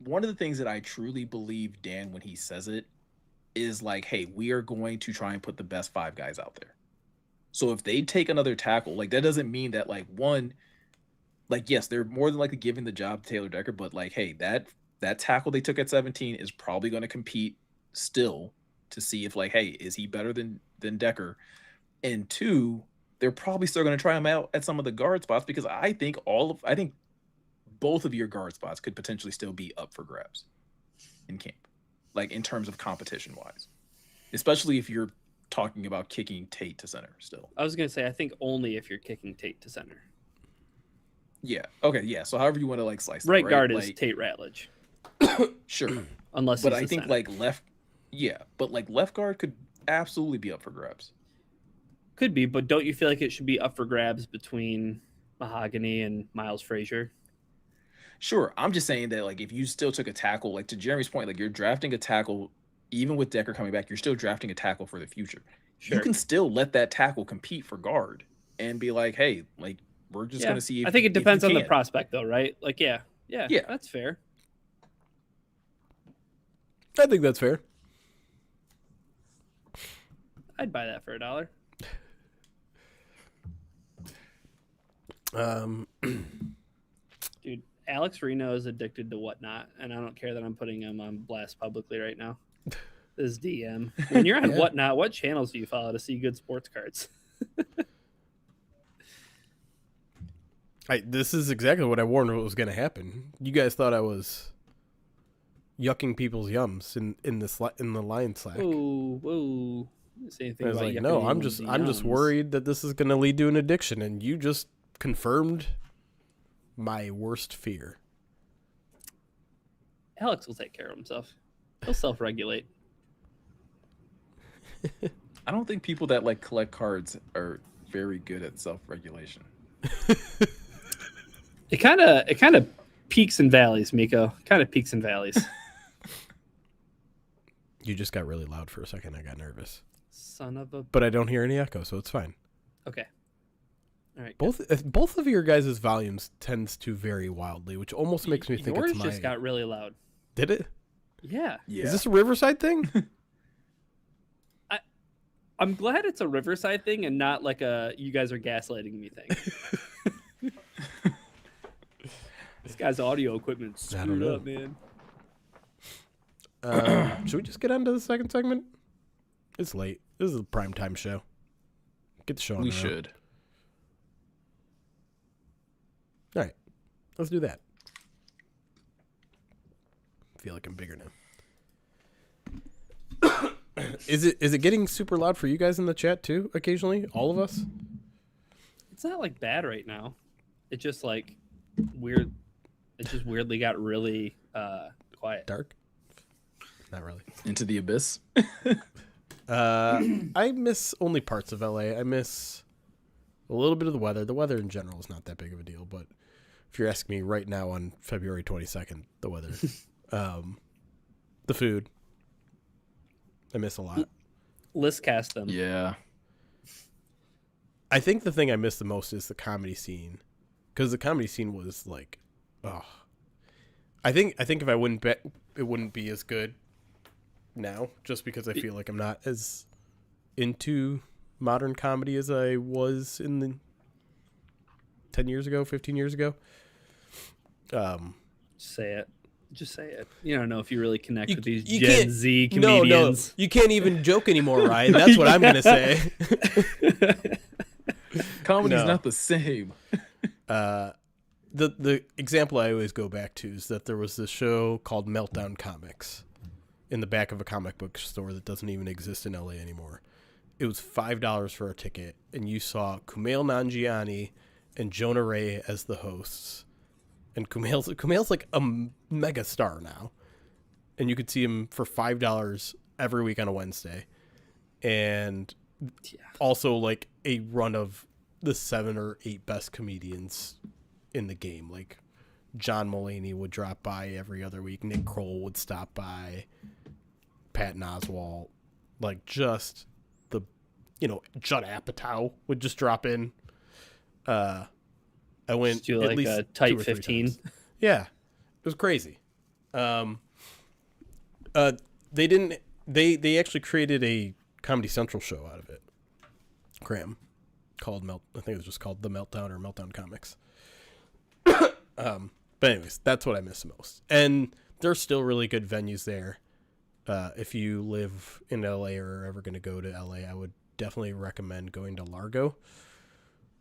one of the things that I truly believe Dan when he says it is like, hey, we are going to try and put the best 5 guys out there. So if they take another tackle, like, that doesn't mean that, like, one, like, yes, they're more than likely giving the job to Taylor Decker, but, like, hey, that that tackle they took at 17 is probably going to compete still to see if, like, hey, is he better than Decker? And two, they're probably still going to try him out at some of the guard spots because I think both of your guard spots could potentially still be up for grabs in camp, like in terms of competition wise, especially if you're talking about kicking Tate to center still. I was going to say, I think only if you're kicking Tate to center. Yeah. Okay. Yeah. So however you want to like slice it, Right guard like, is Tate Ratledge. Sure. Unless but he's I think center. like left guard could absolutely be up for grabs. Could be, but don't you feel like it should be up for grabs between Mahogany and Miles Frazier? Sure. I'm just saying that like if you still took a tackle, like to Jeremy's point, like you're drafting a tackle, even with Decker coming back, you're still drafting a tackle for the future. Sure. You can still let that tackle compete for guard and be like, hey, like we're just gonna see. I think it depends on the prospect, though, right? Like, yeah, that's fair. I think that's fair. I'd buy that for $1. Dude, Alex Reno is addicted to Whatnot, and I don't care that I'm putting him on blast publicly right now. This DM. When you're on Whatnot, what channels do you follow to see good sports cards? This is exactly what I warned what was going to happen. You guys thought I was yucking people's yums in the line Slack. Whoa. Say anything I was about like, no, I'm just worried that this is going to lead to an addiction, and you just confirmed my worst fear. Alex will take care of himself. He'll self-regulate. I don't think people that like collect cards are very good at self-regulation. It kind of peaks and valleys, Miko. Kind of peaks and valleys. You just got really loud for a second. I got nervous. Son of a... But I don't hear any echo, so it's fine. Okay. All right. Both of your guys' volumes tends to vary wildly, which almost makes me think yours it's just got really loud. Did it? Yeah. Is this a Riverside thing? I'm glad it's a Riverside thing and not like a you guys are gaslighting me thing. This guy's audio equipment screwed up, man. Should we just get on to the second segment? It's late. This is a primetime show. Get the show on. We should. All right. Let's do that. I feel like I'm bigger now. Is it getting super loud for you guys in the chat too occasionally? All of us? It's not like bad right now. It just like weird. It just weirdly got really quiet. Dark? Not really. Into the abyss? I miss only parts of LA. I miss a little bit of the weather. The weather in general is not that big of a deal, but if you're asking me right now on February 22nd, the weather, the food, I miss a lot. Let's cast them. Yeah. I think the thing I miss the most is the comedy scene, because the comedy scene was like, oh, I think if I wouldn't bet, it wouldn't be as good now, just because I feel like I'm not as into modern comedy as I was in the 10 years ago, 15 years ago. Say it. Just say it. You don't know if you really connect with these you Gen Z comedians. No, you can't even joke anymore, Ryan. That's what I'm going to say. Comedy's not the same. The example I always go back to is that there was this show called Meltdown Comics in the back of a comic book store that doesn't even exist in LA anymore. It was $5 for a ticket, and you saw Kumail Nanjiani and Jonah Ray as the hosts. And Kumail's like a mega star now. And you could see him for $5 every week on a Wednesday. And also like a run of the 7 or 8 best comedians in the game. Like John Mulaney would drop by every other week. Nick Kroll would stop by. Patton Oswalt. Like just the, Judd Apatow would just drop in. I went do at like least a tight 2 or 3 15. times. Yeah, it was crazy. They actually created a Comedy Central show out of it. Graham, called I think it was just called The Meltdown or Meltdown Comics. But anyways, that's what I miss the most. And there's still really good venues there. If you live in LA or are ever going to go to LA, I would definitely recommend going to Largo.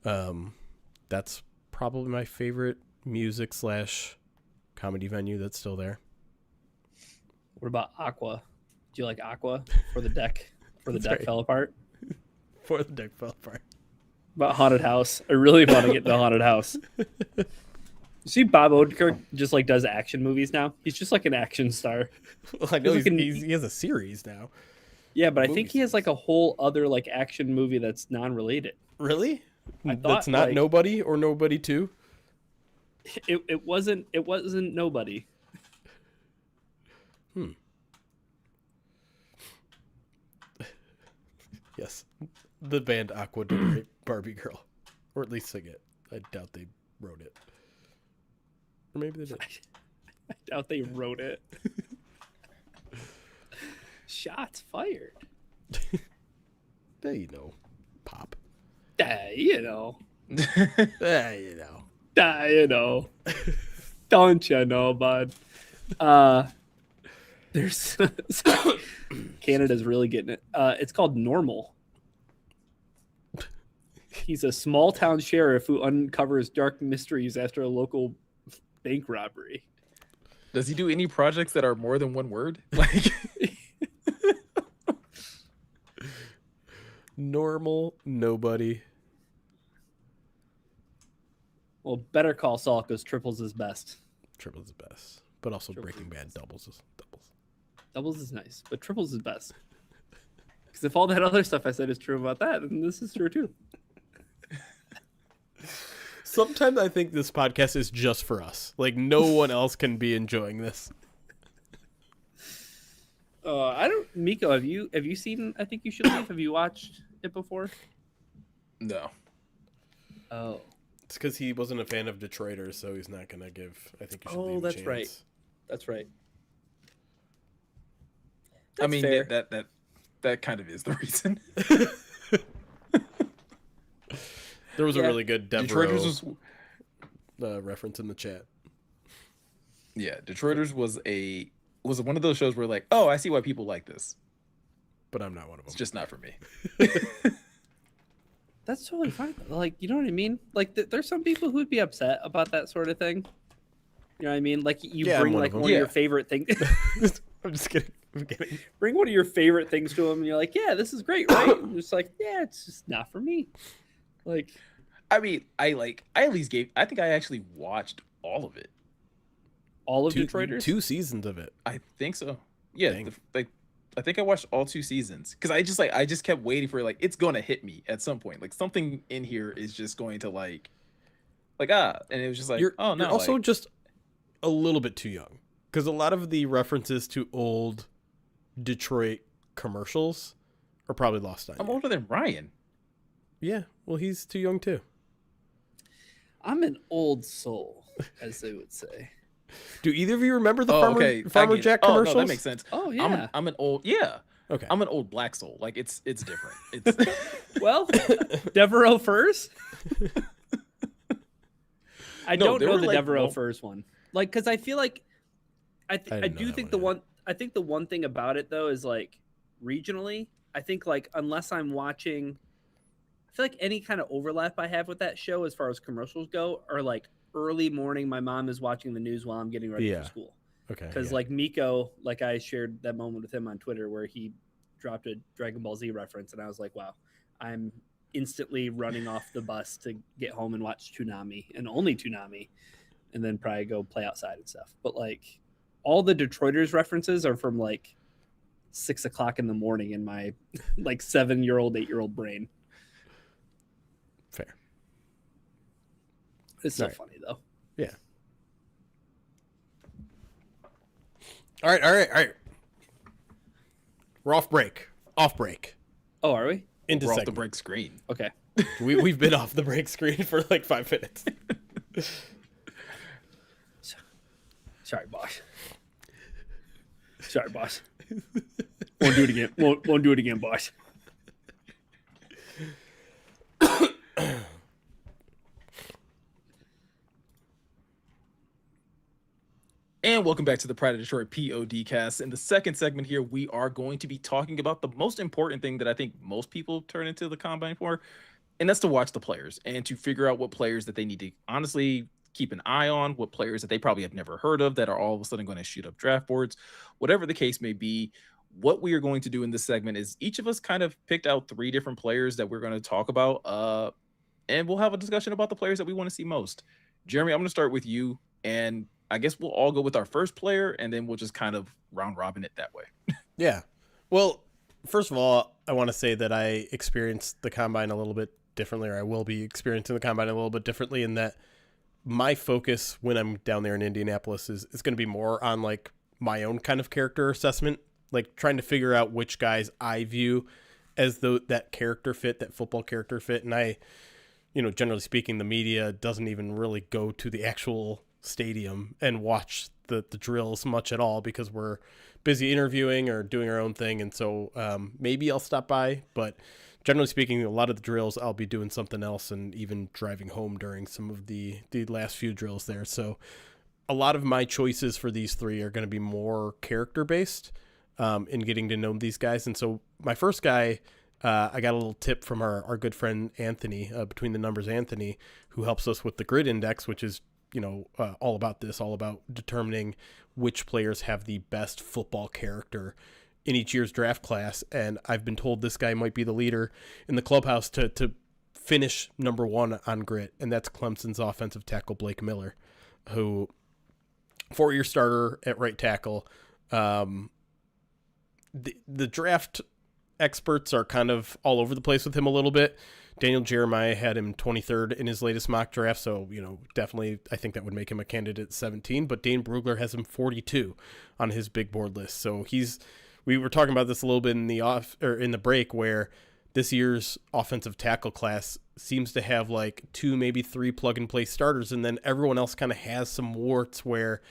That's probably my favorite music/comedy venue that's still there. What about Aqua? Do you like Aqua for the deck? That's Deck right. fell apart. For the deck fell apart. About Haunted House. I really want to get the Haunted House. You see, Bob Odenkirk just like does action movies now. He's just like an action star. Well, I know He's like he has a series now. Yeah, but I Movie think he has like a whole other like action movie that's non-related. Really? I thought, That's not like- Nobody or Nobody 2? It wasn't Nobody. Yes. The band Aqua did write Barbie Girl. Or at least sing it. I doubt they wrote it. Or maybe they did. I doubt they wrote it. Shots fired. You know. Pop. You know. You know. You know. Don't you know, bud? There's Canada's really getting it. It's called Normal. He's a small town sheriff who uncovers dark mysteries after a local bank robbery. Does he do any projects that are more than one word? Like, Normal Nobody. Well, Better Call Saul because triples is best. Triples is best. But also Triples Breaking is Bad best. doubles is doubles. Doubles is nice, but triples is best. Because if all that other stuff I said is true about that, then this is true too. Sometimes I think this podcast is just for us. Like, no one else can be enjoying this. I don't. Miko, have you seen I Think You Should Leave? Have you watched it before? no. Oh. It's because he wasn't a fan of Detroiters, so he's not going to give, I think you should leave a that's chance. right. That's right. I mean, fair. that kind of is the reason. There was a Yeah. really good Detroiters Devereaux reference in the chat. Detroiters was one of those shows where like, oh, I see why people like this. But I'm not one of them. It's just not for me. That's totally fine. Like, you know what I mean? Like, there's some people who'd be upset about that sort of thing. You know what I mean? Like, you Yeah, I'm bring one like of them. one of your Yeah. favorite things. I'm just kidding. I'm kidding. Bring one of your favorite things to them, and you're like, "Yeah, this is great, right?" And it's like, "Yeah, it's just not for me." Like, I mean, I at least I think I actually watched all of it. all of Two Detroiters. 2 seasons of it. I think so. Yeah, Dang. I think I watched all 2 seasons because I just kept waiting for like it's gonna hit me at some point. Like something in here is just going to like and it was just like You're no. also like, just a little bit too young. Because a lot of the references to old Detroit commercials are probably lost on I'm you. older than Ryan. Yeah, well, he's too young too. I'm an old soul, as they would say. Do either of you remember the Oh, Farmer, okay. Farmer I get it. Jack Oh, commercials? no, that makes sense. Oh yeah. I'm an old Okay. I'm an old black soul. Like it's different. It's Well, Devereaux first. I No, don't there know were, the like, Devereaux one- first one. Like, because I feel like I didn't know do that think one I think the one thing about it though is like regionally, I think like unless I'm watching, I feel like any kind of overlap I have with that show as far as commercials go are like early morning. My mom is watching the news while I'm getting ready Yeah. for school. Okay. Because yeah. like Miko, like I shared that moment with him on Twitter where he dropped a Dragon Ball Z reference, and I was like, wow, I'm instantly running off the bus to get home and watch Toonami and only Toonami, and then probably go play outside and stuff. But like all the Detroiters references are from like 6 o'clock in the morning in my like 7-year-old, 8-year-old brain. Fair. It's so Right. funny though. Yeah. All right. We're off break. Oh, are we? Into we're off the segment. break screen. Okay. We've been off the break screen for like 5 minutes. Sorry, boss. Won't do it again. Won't do it again, boss. And welcome back to the Pride of Detroit PODcast. In the second segment here, we are going to be talking about the most important thing that I think most people turn into the combine for, and that's to watch the players and to figure out what players that they need to honestly keep an eye on, what players that they probably have never heard of that are all of a sudden going to shoot up draft boards, whatever the case may be. What we are going to do in this segment is each of us kind of picked out 3 different players that we're going to talk about, and we'll have a discussion about the players that we want to see most. Jeremy, I'm going to start with you, and I guess we'll all go with our first player, and then we'll just kind of round robin it that way. Yeah. Well, first of all, I want to say that I experienced the combine a little bit differently, or I will be experiencing the combine a little bit differently, in that my focus when I'm down there in Indianapolis is going to be more on like my own kind of character assessment, like trying to figure out which guys I view as that character fit, that football character fit. And I, generally speaking, the media doesn't even really go to the actual stadium and watch the drills much at all because we're busy interviewing or doing our own thing. And so maybe I'll stop by, but generally speaking, a lot of the drills I'll be doing something else and even driving home during some of the last few drills there. So a lot of my choices for these 3 are going to be more character based in getting to know these guys. And so my first guy, I got a little tip from our good friend Anthony, Between the Numbers Anthony, who helps us with the grid index, which is all about this, all about determining which players have the best football character in each year's draft class. And I've been told this guy might be the leader in the clubhouse to finish number 1 on grit. And that's Clemson's offensive tackle, Blake Miller, who 4-year starter at right tackle. The draft experts are kind of all over the place with him a little bit. Daniel Jeremiah had him 23rd in his latest mock draft, so definitely I think that would make him a candidate at 17. But Dane Brugler has him 42 on his big board list. So we were talking about this a little bit in the break, where this year's offensive tackle class seems to have like 2, maybe 3 plug and play starters, and then everyone else kind of has some warts where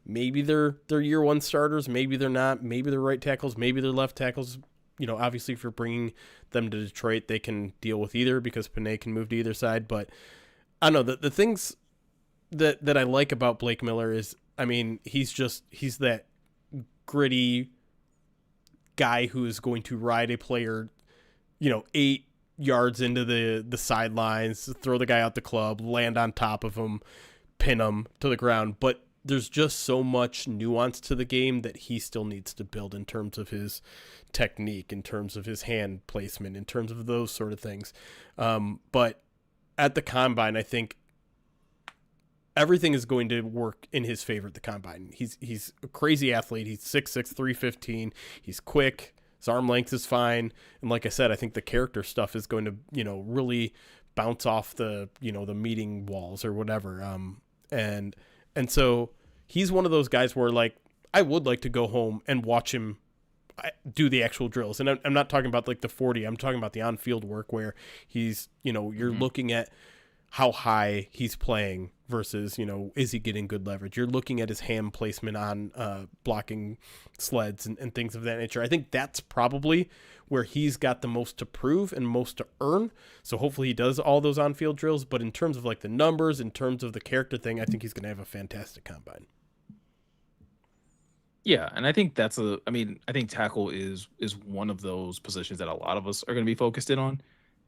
maybe they're year 1 starters, maybe they're not, maybe they're right tackles, maybe they're left tackles. Obviously if you're bringing them to Detroit, they can deal with either because Panay can move to either side. But I don't know, the things that I like about Blake Miller is, he's that gritty guy who is going to ride a player, 8 yards into the sidelines, throw the guy out the club, land on top of him, pin him to the ground. But there's just so much nuance to the game that he still needs to build in terms of his technique, in terms of his hand placement, in terms of those sort of things. But at the combine, I think everything is going to work in his favor at the combine. He's a crazy athlete. He's 6'6", 315. He's quick. His arm length is fine. And like I said, I think the character stuff is going to, really bounce off the meeting walls or whatever. And so he's one of those guys where, like, I would like to go home and watch him do the actual drills. And I'm not talking about like the 40. I'm talking about the on-field work where he's, you're looking at how high he's playing versus, is he getting good leverage? You're looking at his hand placement on blocking sleds and things of that nature. I think that's probably where he's got the most to prove and most to earn. So hopefully he does all those on-field drills. But in terms of like the numbers, in terms of the character thing, I think he's going to have a fantastic combine. Yeah, and I think I think tackle is one of those positions that a lot of us are going to be focused in on.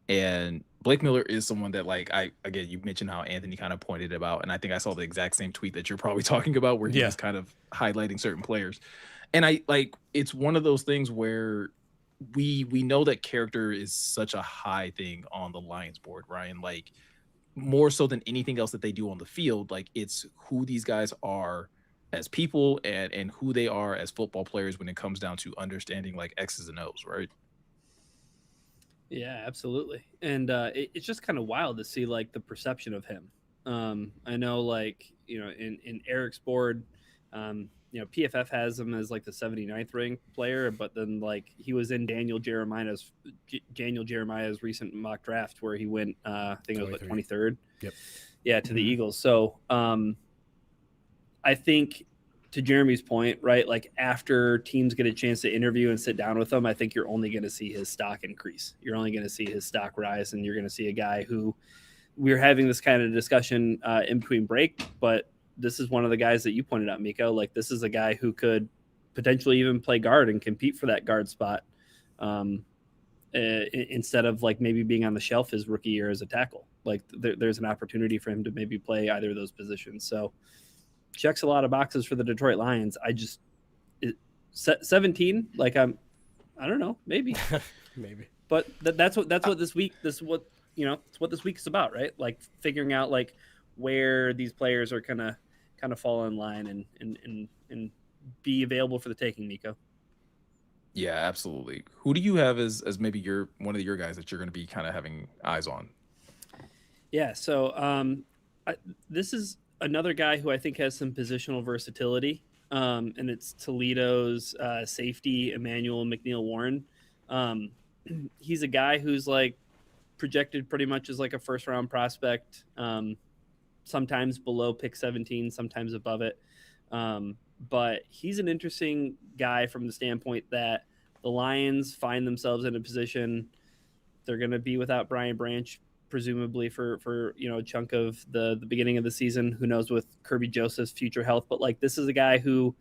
And Blake Miller is someone that, like, you mentioned how Anthony kind of pointed about, and I think I saw the exact same tweet that you're probably talking about where he was kind of highlighting certain players. And it's one of those things where we know that character is such a high thing on the Lions board, Ryan, like more so than anything else that they do on the field. Like, it's who these guys are as people and who they are as football players when it comes down to understanding like X's and O's, right? Yeah, absolutely. And it's just kind of wild to see like the perception of him. I know, like, in Eric's board, PFF has him as like the 79th ranked player, but then like he was in Daniel Jeremiah's recent mock draft where he went, I think it was like 23rd. Yep. Yeah, to the Eagles. So I think, to Jeremy's point, right, like after teams get a chance to interview and sit down with him, I think you're only going to see his stock increase. You're only going to see his stock rise, and you're going to see a guy who we're having this kind of discussion in between break, but this is one of the guys that you pointed out, Miko. Like, this is a guy who could potentially even play guard and compete for that guard spot, instead of like maybe being on the shelf his rookie year as a tackle. Like, there's an opportunity for him to maybe play either of those positions. So checks a lot of boxes for the Detroit Lions. 17, like, I don't know, maybe. But that's what this week, it's what this week is about, right? Like, figuring out like where these players are gonna kind of fall in line and be available for the taking, Miko. Yeah, absolutely. Who do you have as maybe one of your guys that you're going to be kind of having eyes on? Yeah, so this is another guy who I think has some positional versatility, and it's Toledo's safety, Emmanuel McNeil-Warren. He's a guy who's like projected pretty much as like a first-round prospect, sometimes below pick 17, sometimes above it. But he's an interesting guy from the standpoint that the Lions find themselves in a position they're going to be without Brian Branch, presumably for a chunk of the beginning of the season. Who knows with Kirby Joseph's future health? But like, this is a guy who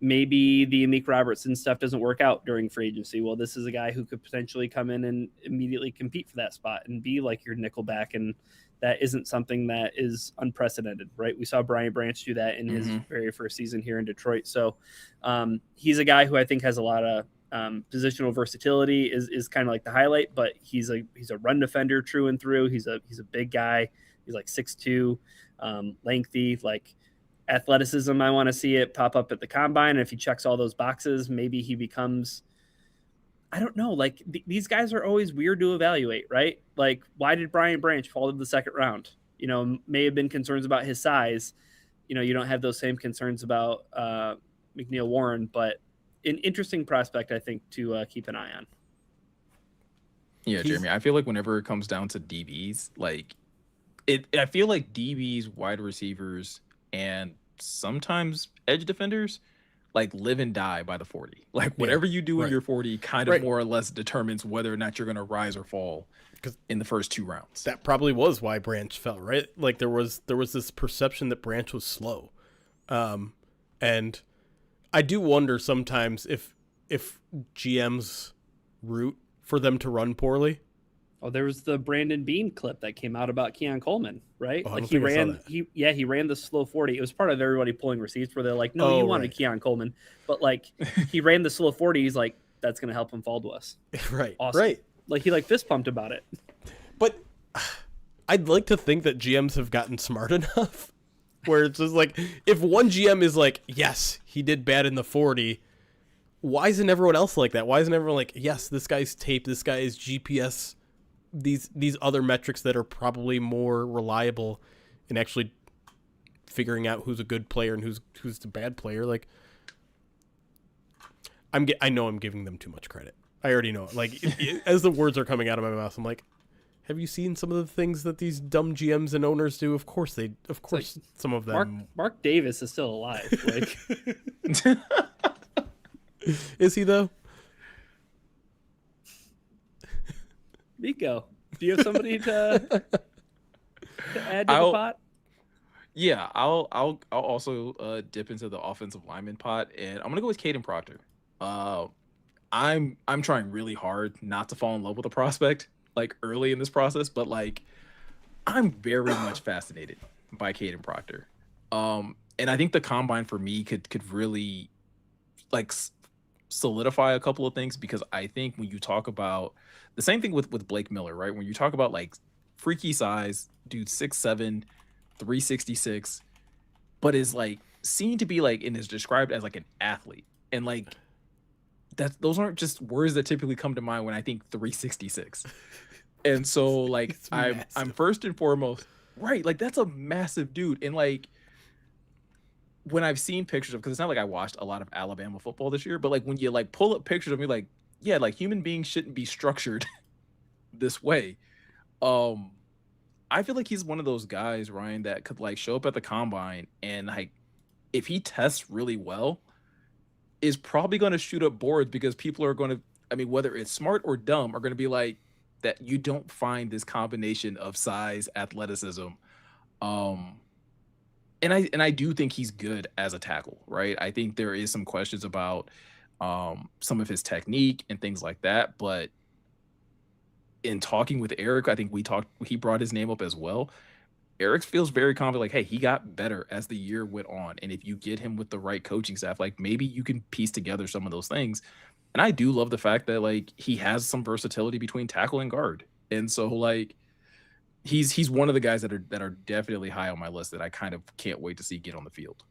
maybe the Amik Robertson stuff doesn't work out during free agency. Well, this is a guy who could potentially come in and immediately compete for that spot and be like your nickel back, and that isn't something that is unprecedented, right? We saw Brian Branch do that in his very first season here in Detroit. So he's a guy who I think has a lot of positional versatility, is kind of like the highlight, but he's a run defender true and through. He's a big guy. He's like 6'2", lengthy, like athleticism. I want to see it pop up at the combine. And if he checks all those boxes, maybe he becomes, I don't know, like these guys are always weird to evaluate, right? Like, why did Brian Branch fall to the second round? May have been concerns about his size. You don't have those same concerns about McNeil-Warren, but an interesting prospect, I think, to keep an eye on. Yeah, Jeremy, I feel like whenever it comes down to DBs, like I feel like DBs, wide receivers, and sometimes edge defenders like live and die by the 40. Like, whatever you do in your 40 kind of more or less determines whether or not you're going to rise or fall in the first 2 rounds. That probably was why Branch fell, right? Like, there was this perception that Branch was slow. And I do wonder sometimes if GMs root for them to run poorly. Oh, there was the Brandon Bean clip that came out about Keon Coleman, right? Oh, like he ran the slow 40. It was part of everybody pulling receipts where they're like, no, you wanted Keon Coleman, but like he ran the slow 40. He's like, that's going to help him fall to us. Right. Awesome. Right. Like, he like fist pumped about it. But I'd like to think that GMs have gotten smart enough where it's just like, if one GM is like, yes, he did bad in the 40, why isn't everyone else like that? Why isn't everyone like, yes, this guy's tape, this guy is GPS, these other metrics that are probably more reliable in actually figuring out who's a good player and who's the bad player? Like, I know I'm giving them too much credit. I already know it. Like, as the words are coming out of my mouth, I'm like, have you seen some of the things that these dumb GMs and owners do? Of course, like, some of them. Mark Davis is still alive. Like, is he though? Miko, do you have somebody to add to the pot? Yeah, I'll also dip into the offensive lineman pot, and I'm gonna go with Caden Proctor. I'm trying really hard not to fall in love with a prospect like early in this process, but like I'm very much fascinated by Caden Proctor. And I think the combine for me could really like solidify a couple of things, because I think when you talk about the same thing with Blake Miller, right? When you talk about like freaky size, dude, 6'7", 366, but is like seen to be like and is described as like an athlete, and like those aren't just words that typically come to mind when I think 366. And so like I'm first and foremost, right, like that's a massive dude. And like when I've seen pictures of, because it's not like I watched a lot of Alabama football this year, but like when you like pull up pictures of me, like, yeah, like human beings shouldn't be structured this way. I feel like he's one of those guys, Ryan, that could like show up at the combine and like if he tests really well, is probably going to shoot up boards, because people are going to, I mean, whether it's smart or dumb, are going to be like, that you don't find this combination of size, athleticism, And I do think he's good as a tackle, right? I think there is some questions about some of his technique and things like that, but in talking with Eric, I think he brought his name up as well. Eric feels very confident, like, hey, he got better as the year went on. And if you get him with the right coaching staff, like maybe you can piece together some of those things. And I do love the fact that like he has some versatility between tackle and guard. And so like he's one of the guys that are definitely high on my list that I kind of can't wait to see get on the field.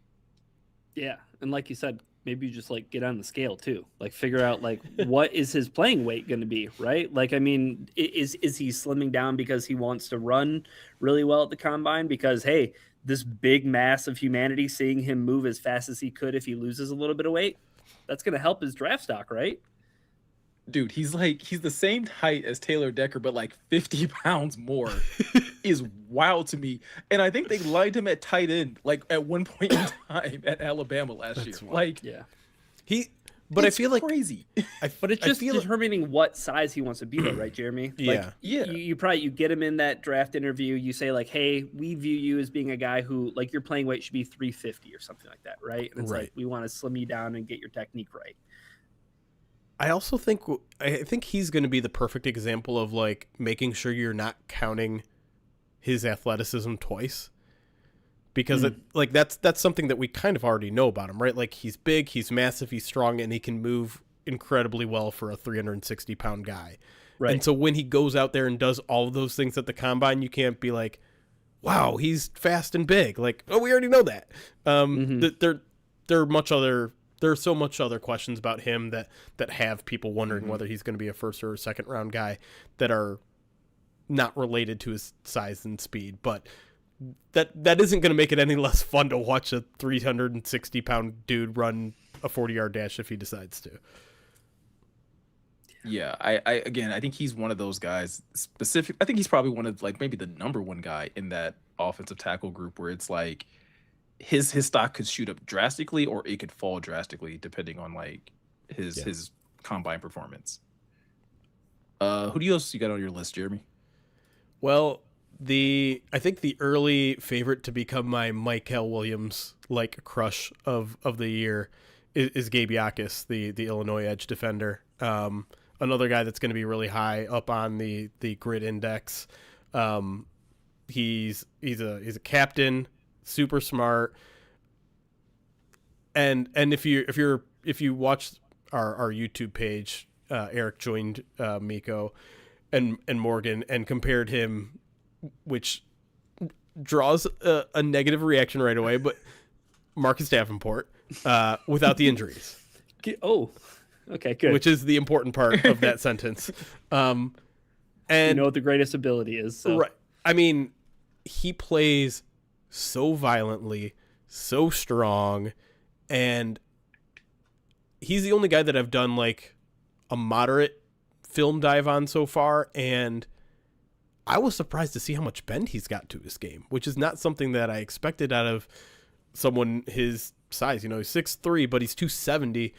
Yeah, and like you said, maybe you just like get on the scale too, like figure out like what is his playing weight going to be, right? Like, I mean, is he slimming down because he wants to run really well at the combine? Because hey, this big mass of humanity, seeing him move as fast as he could if he loses a little bit of weight, that's going to help his draft stock, right? Dude, he's the same height as Taylor Decker, but like 50 pounds more is wild to me. And I think they lined him at tight end, like at one point in time at Alabama last year. Wild. Like, Yeah. But I feel like crazy. But it's just determining what size he wants to be, though, right, Jeremy? Like, Yeah. You get him in that draft interview. You say like, "Hey, we view you as being a guy who, like, your playing weight should be 350 or something like that, right?" And it's Right. like we want to slim you down and get your technique right. I also think he's going to be the perfect example of like making sure you're not counting his athleticism twice, because that's something that we kind of already know about him, right? Like he's big, he's massive, he's strong, and he can move incredibly well for a 360-pound guy. Right. And so when he goes out there and does all of those things at the combine, you can't be like, wow, he's fast and big. Like, oh, we already know that. There are so much other questions about him that have people wondering whether he's going to be a first or a second round guy that are not related to his size and speed. But that isn't going to make it any less fun to watch a 360-pound dude run a 40-yard dash if he decides to. Yeah, I think he's one of those guys specific. I think he's probably one of like maybe the number one guy in that offensive tackle group where it's like his stock could shoot up drastically or it could fall drastically depending on like his combine performance. Who else you got on your list, Jeremy? Well, I think the early favorite to become my Michael Williams like crush of the year is Gabe Yakis, the Illinois edge defender. Another guy that's going to be really high up on the grid index. He's a captain, super smart. And if you watch our YouTube page, Eric joined Miko and Morgan and compared him, which draws a negative reaction right away, but Marcus Davenport without the injuries. Oh, okay, good. Which is the important part of that sentence. And you know what the greatest ability is. So. Right. I mean, he plays so violently, so strong, and he's the only guy that I've done like a moderate film dive on so far, and I was surprised to see how much bend he's got to his game, which is not something that I expected out of someone his size. You know, he's 6'3", but he's 270,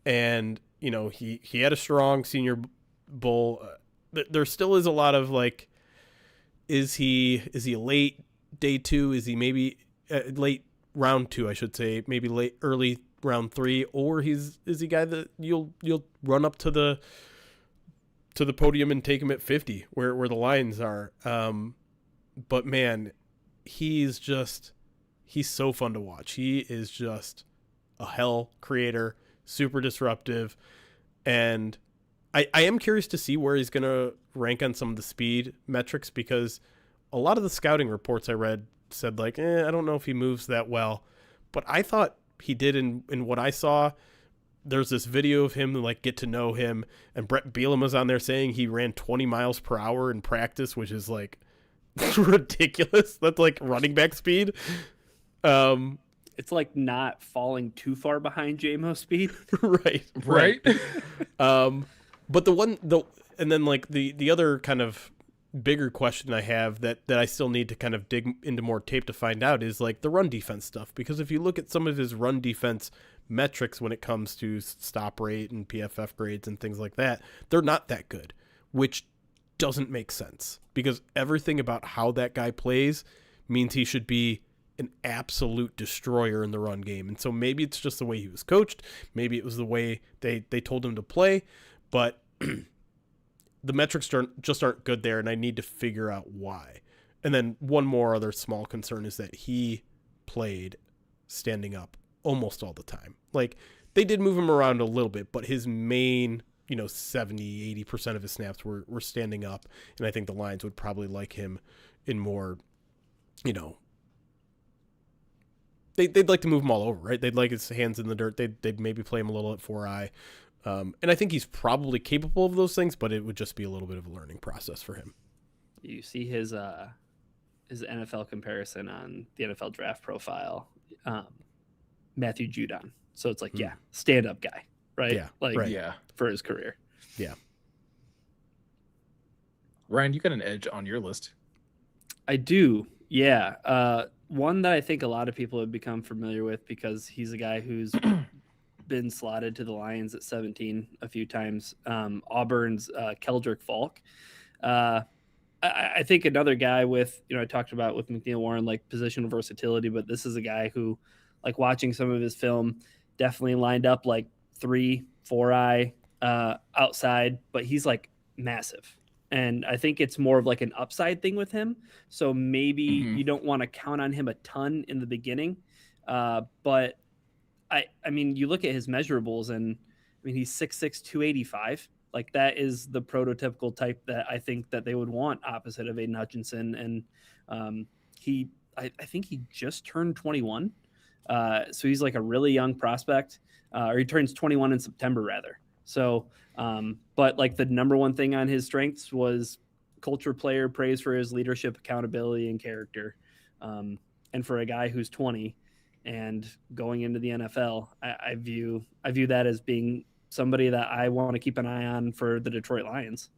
and you know, he had a strong Senior Bowl. There still is a lot of like, is he a late day 2? Is he maybe late round 2? I should say, maybe early round 3, or is he a guy that you'll run up to the podium and take him at 50, where the Lions are. But man, he's so fun to watch. He is just a hell creator, super disruptive, and I am curious to see where he's going to rank on some of the speed metrics, because a lot of the scouting reports I read said like, I don't know if he moves that well, but I thought he did in what I saw. There's this video of him like get to know him, and Brett Bielema was on there saying he ran 20 miles per hour in practice, which is like ridiculous. That's like running back speed. It's like not falling too far behind JMO speed. Right. But and then like the other kind of bigger question I have that I still need to kind of dig into more tape to find out is like the run defense stuff, because if you look at some of his run defense metrics when it comes to stop rate and PFF grades and things like that, they're not that good, which doesn't make sense, because everything about how that guy plays means he should be an absolute destroyer in the run game. And so maybe it's just the way he was coached. Maybe it was the way they told him to play. But the metrics just aren't good there, and I need to figure out why. And then one more other small concern is that he played standing up almost all the time. Like, they did move him around a little bit, but his main, 70, 80% of his snaps were standing up. And I think the Lions would probably like him in more, they'd like to move him all over, right? They'd like his hands in the dirt. They'd maybe play him a little at 4-eye. And I think he's probably capable of those things, but it would just be a little bit of a learning process for him. You see his NFL comparison on the NFL draft profile, Matthew Judon. So it's like, stand-up guy, right? Yeah, like, right. For his career. Yeah. Ryan, you got an edge on your list. I do, yeah. One that I think a lot of people have become familiar with because he's a guy who's been slotted to the Lions at 17 a few times. Auburn's Keldrick Falk. I think another guy with, I talked about with McNeil Warren, like positional versatility, but this is a guy who, like watching some of his film, definitely lined up like 3, 4-eye outside, but he's like massive. And I think it's more of like an upside thing with him. So maybe you don't want to count on him a ton in the beginning. But I mean, you look at his measurables and I mean, he's 6'6", 285. Like that is the prototypical type that I think that they would want opposite of Aiden Hutchinson. And I think he just turned 21. So he's like a really young prospect, or he turns 21 in September rather. So, but like the number one thing on his strengths was culture player, praise for his leadership, accountability, and character. And for a guy who's 20 and going into the NFL, I view that as being somebody that I want to keep an eye on for the Detroit Lions.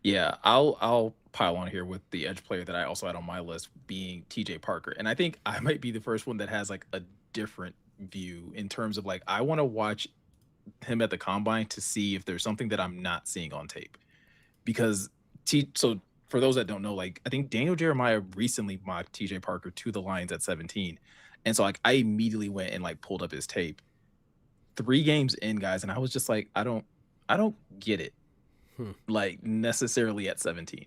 Yeah, I'll pile on here with the edge player that I also had on my list being TJ Parker. And I think I might be the first one that has like a different view in terms of like, I want to watch him at the combine to see if there's something that I'm not seeing on tape. Because so for those that don't know, like I think Daniel Jeremiah recently mocked TJ Parker to the Lions at 17. And so like I immediately went and like pulled up his tape 3 games in, guys, and I was just like, I don't get it. Like necessarily at 17.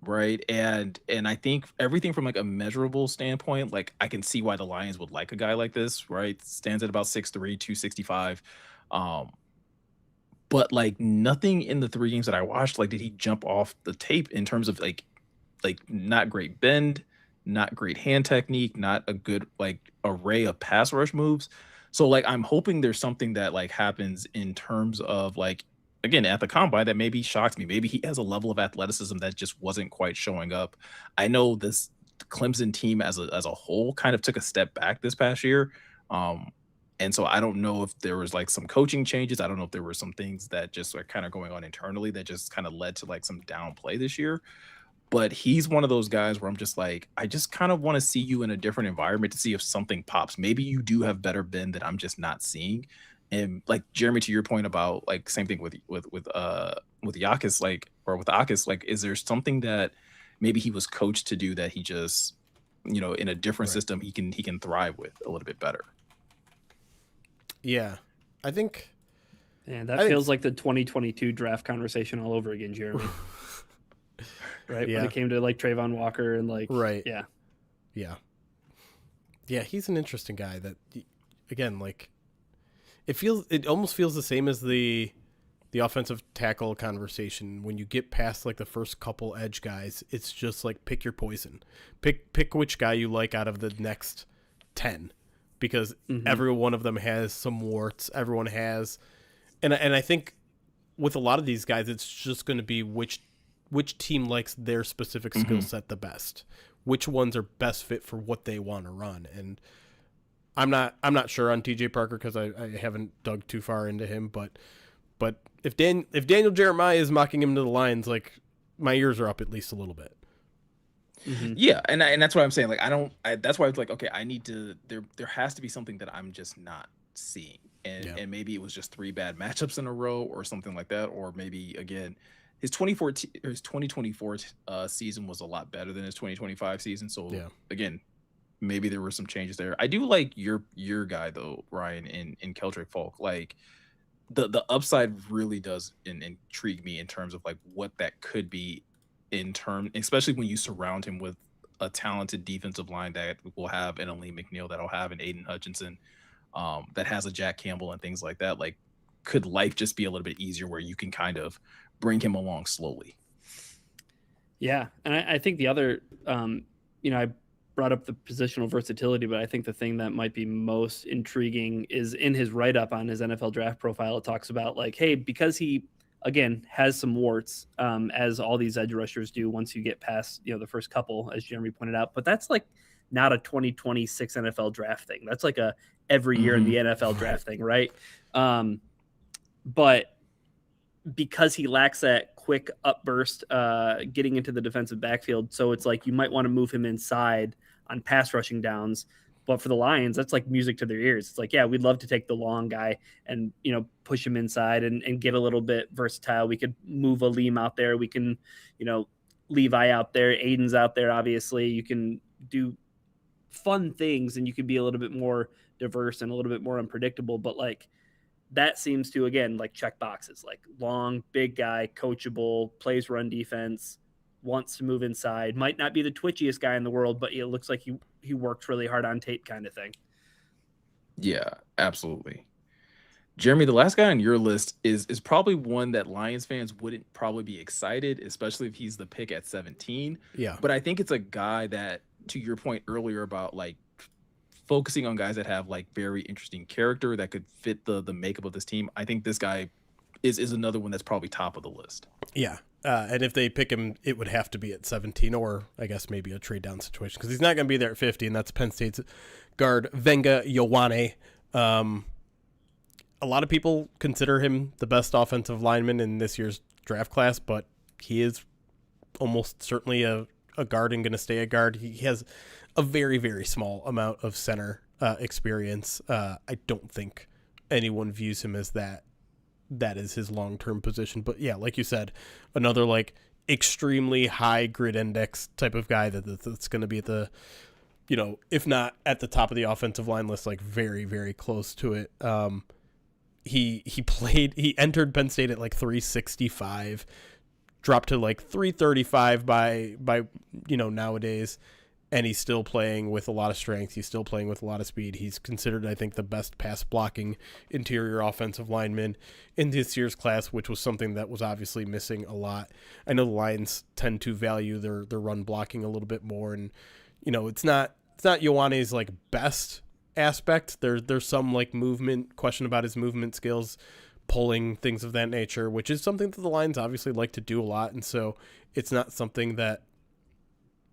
Right. And I think everything from like a measurable standpoint, like I can see why the Lions would like a guy like this, right? Stands at about 6'3", 265. But like nothing in the 3 games that I watched, like did he jump off the tape in terms of like not great bend, not great hand technique, not a good like array of pass rush moves. So like I'm hoping there's something that like happens in terms of like, again, at the combine that maybe shocks me. Maybe he has a level of athleticism that just wasn't quite showing up. I know this Clemson team as a whole kind of took a step back this past year. And so I don't know if there was like some coaching changes. I don't know if there were some things that just are kind of going on internally that just kind of led to like some downplay this year. But he's one of those guys where I'm just like, I just kind of want to see you in a different environment to see if something pops. Maybe you do have better bend that I'm just not seeing. And like Jeremy, to your point about like same thing with Yakis, like, or with Akis, like, is there something that maybe he was coached to do that he just, in a different system he can thrive with a little bit better? Yeah, I think. And that feels like the 2022 draft conversation all over again, Jeremy. Right? Yeah. When it came to like Trayvon Walker and like, right. Yeah. He's an interesting guy that, again, like it almost feels the same as the offensive tackle conversation. When you get past like the first couple edge guys, it's just like pick your poison, pick which guy you like out of the next 10, because every one of them has some warts. Everyone has, and I think with a lot of these guys, it's just going to be which team likes their specific skill set the best, which ones are best fit for what they want to run. And I'm not sure on TJ Parker because I haven't dug too far into him, but if Daniel Jeremiah is mocking him to the Lions, like my ears are up at least a little bit. Yeah, and that's what I'm saying. Like that's why it's like, okay, I need to. There has to be something that I'm just not seeing, and maybe it was just 3 bad matchups in a row or something like that, or maybe again. His 2024 season was a lot better than his 2025 season. So again, maybe there were some changes there. I do like your guy though, Ryan, in Keldrick Folk. Like the upside really does intrigue me in terms of like what that could be in term, especially when you surround him with a talented defensive line that will have an Aleem McNeil, that'll have an Aiden Hutchinson, that has a Jack Campbell and things like that. Like, could life just be a little bit easier where you can kind of bring him along slowly? Yeah, and I think the other, I brought up the positional versatility, but I think the thing that might be most intriguing is in his write-up on his NFL draft profile. It talks about like, hey, because he again has some warts, as all these edge rushers do once you get past the first couple, as Jeremy pointed out. But that's like not a 2026 NFL draft thing. That's like a every year in the NFL draft thing, right? But because he lacks that quick upburst getting into the defensive backfield, so it's like you might want to move him inside on pass rushing downs. But for the Lions, that's like music to their ears. It's like, yeah, we'd love to take the long guy and push him inside and get a little bit versatile. We could move Aleem out there. We can, Levi out there. Aiden's out there, obviously. You can do fun things and you can be a little bit more diverse and a little bit more unpredictable. But like, that seems to, again, like check boxes, like long, big guy, coachable, plays run defense, wants to move inside, might not be the twitchiest guy in the world, but it looks like he works really hard on tape kind of thing. Yeah, absolutely. Jeremy, the last guy on your list is probably one that Lions fans wouldn't probably be excited, especially if he's the pick at 17. Yeah. But I think it's a guy that, to your point earlier about like focusing on guys that have like very interesting character that could fit the makeup of this team, I think this guy is another one that's probably top of the list. Yeah. And if they pick him, it would have to be at 17, or I guess maybe a trade down situation, because he's not going to be there at 50, and that's Penn State's guard Venga Ioane. A lot of people consider him the best offensive lineman in this year's draft class, but he is almost certainly a guard and going to stay a guard. He has a very, very small amount of center experience. I don't think anyone views him as that is his long-term position. But yeah, like you said, another like extremely high grid index type of guy that's going to be at the, if not at the top of the offensive line list, like very, very close to it. He entered Penn State at like 365, dropped to like 335 by nowadays. And he's still playing with a lot of strength. He's still playing with a lot of speed. He's considered, I think, the best pass blocking interior offensive lineman in this year's class, which was something that was obviously missing a lot. I know the Lions tend to value their run blocking a little bit more, and it's not Ioane's like best aspect. There's some like question about his movement skills, pulling, things of that nature, which is something that the Lions obviously like to do a lot, and so it's not something that.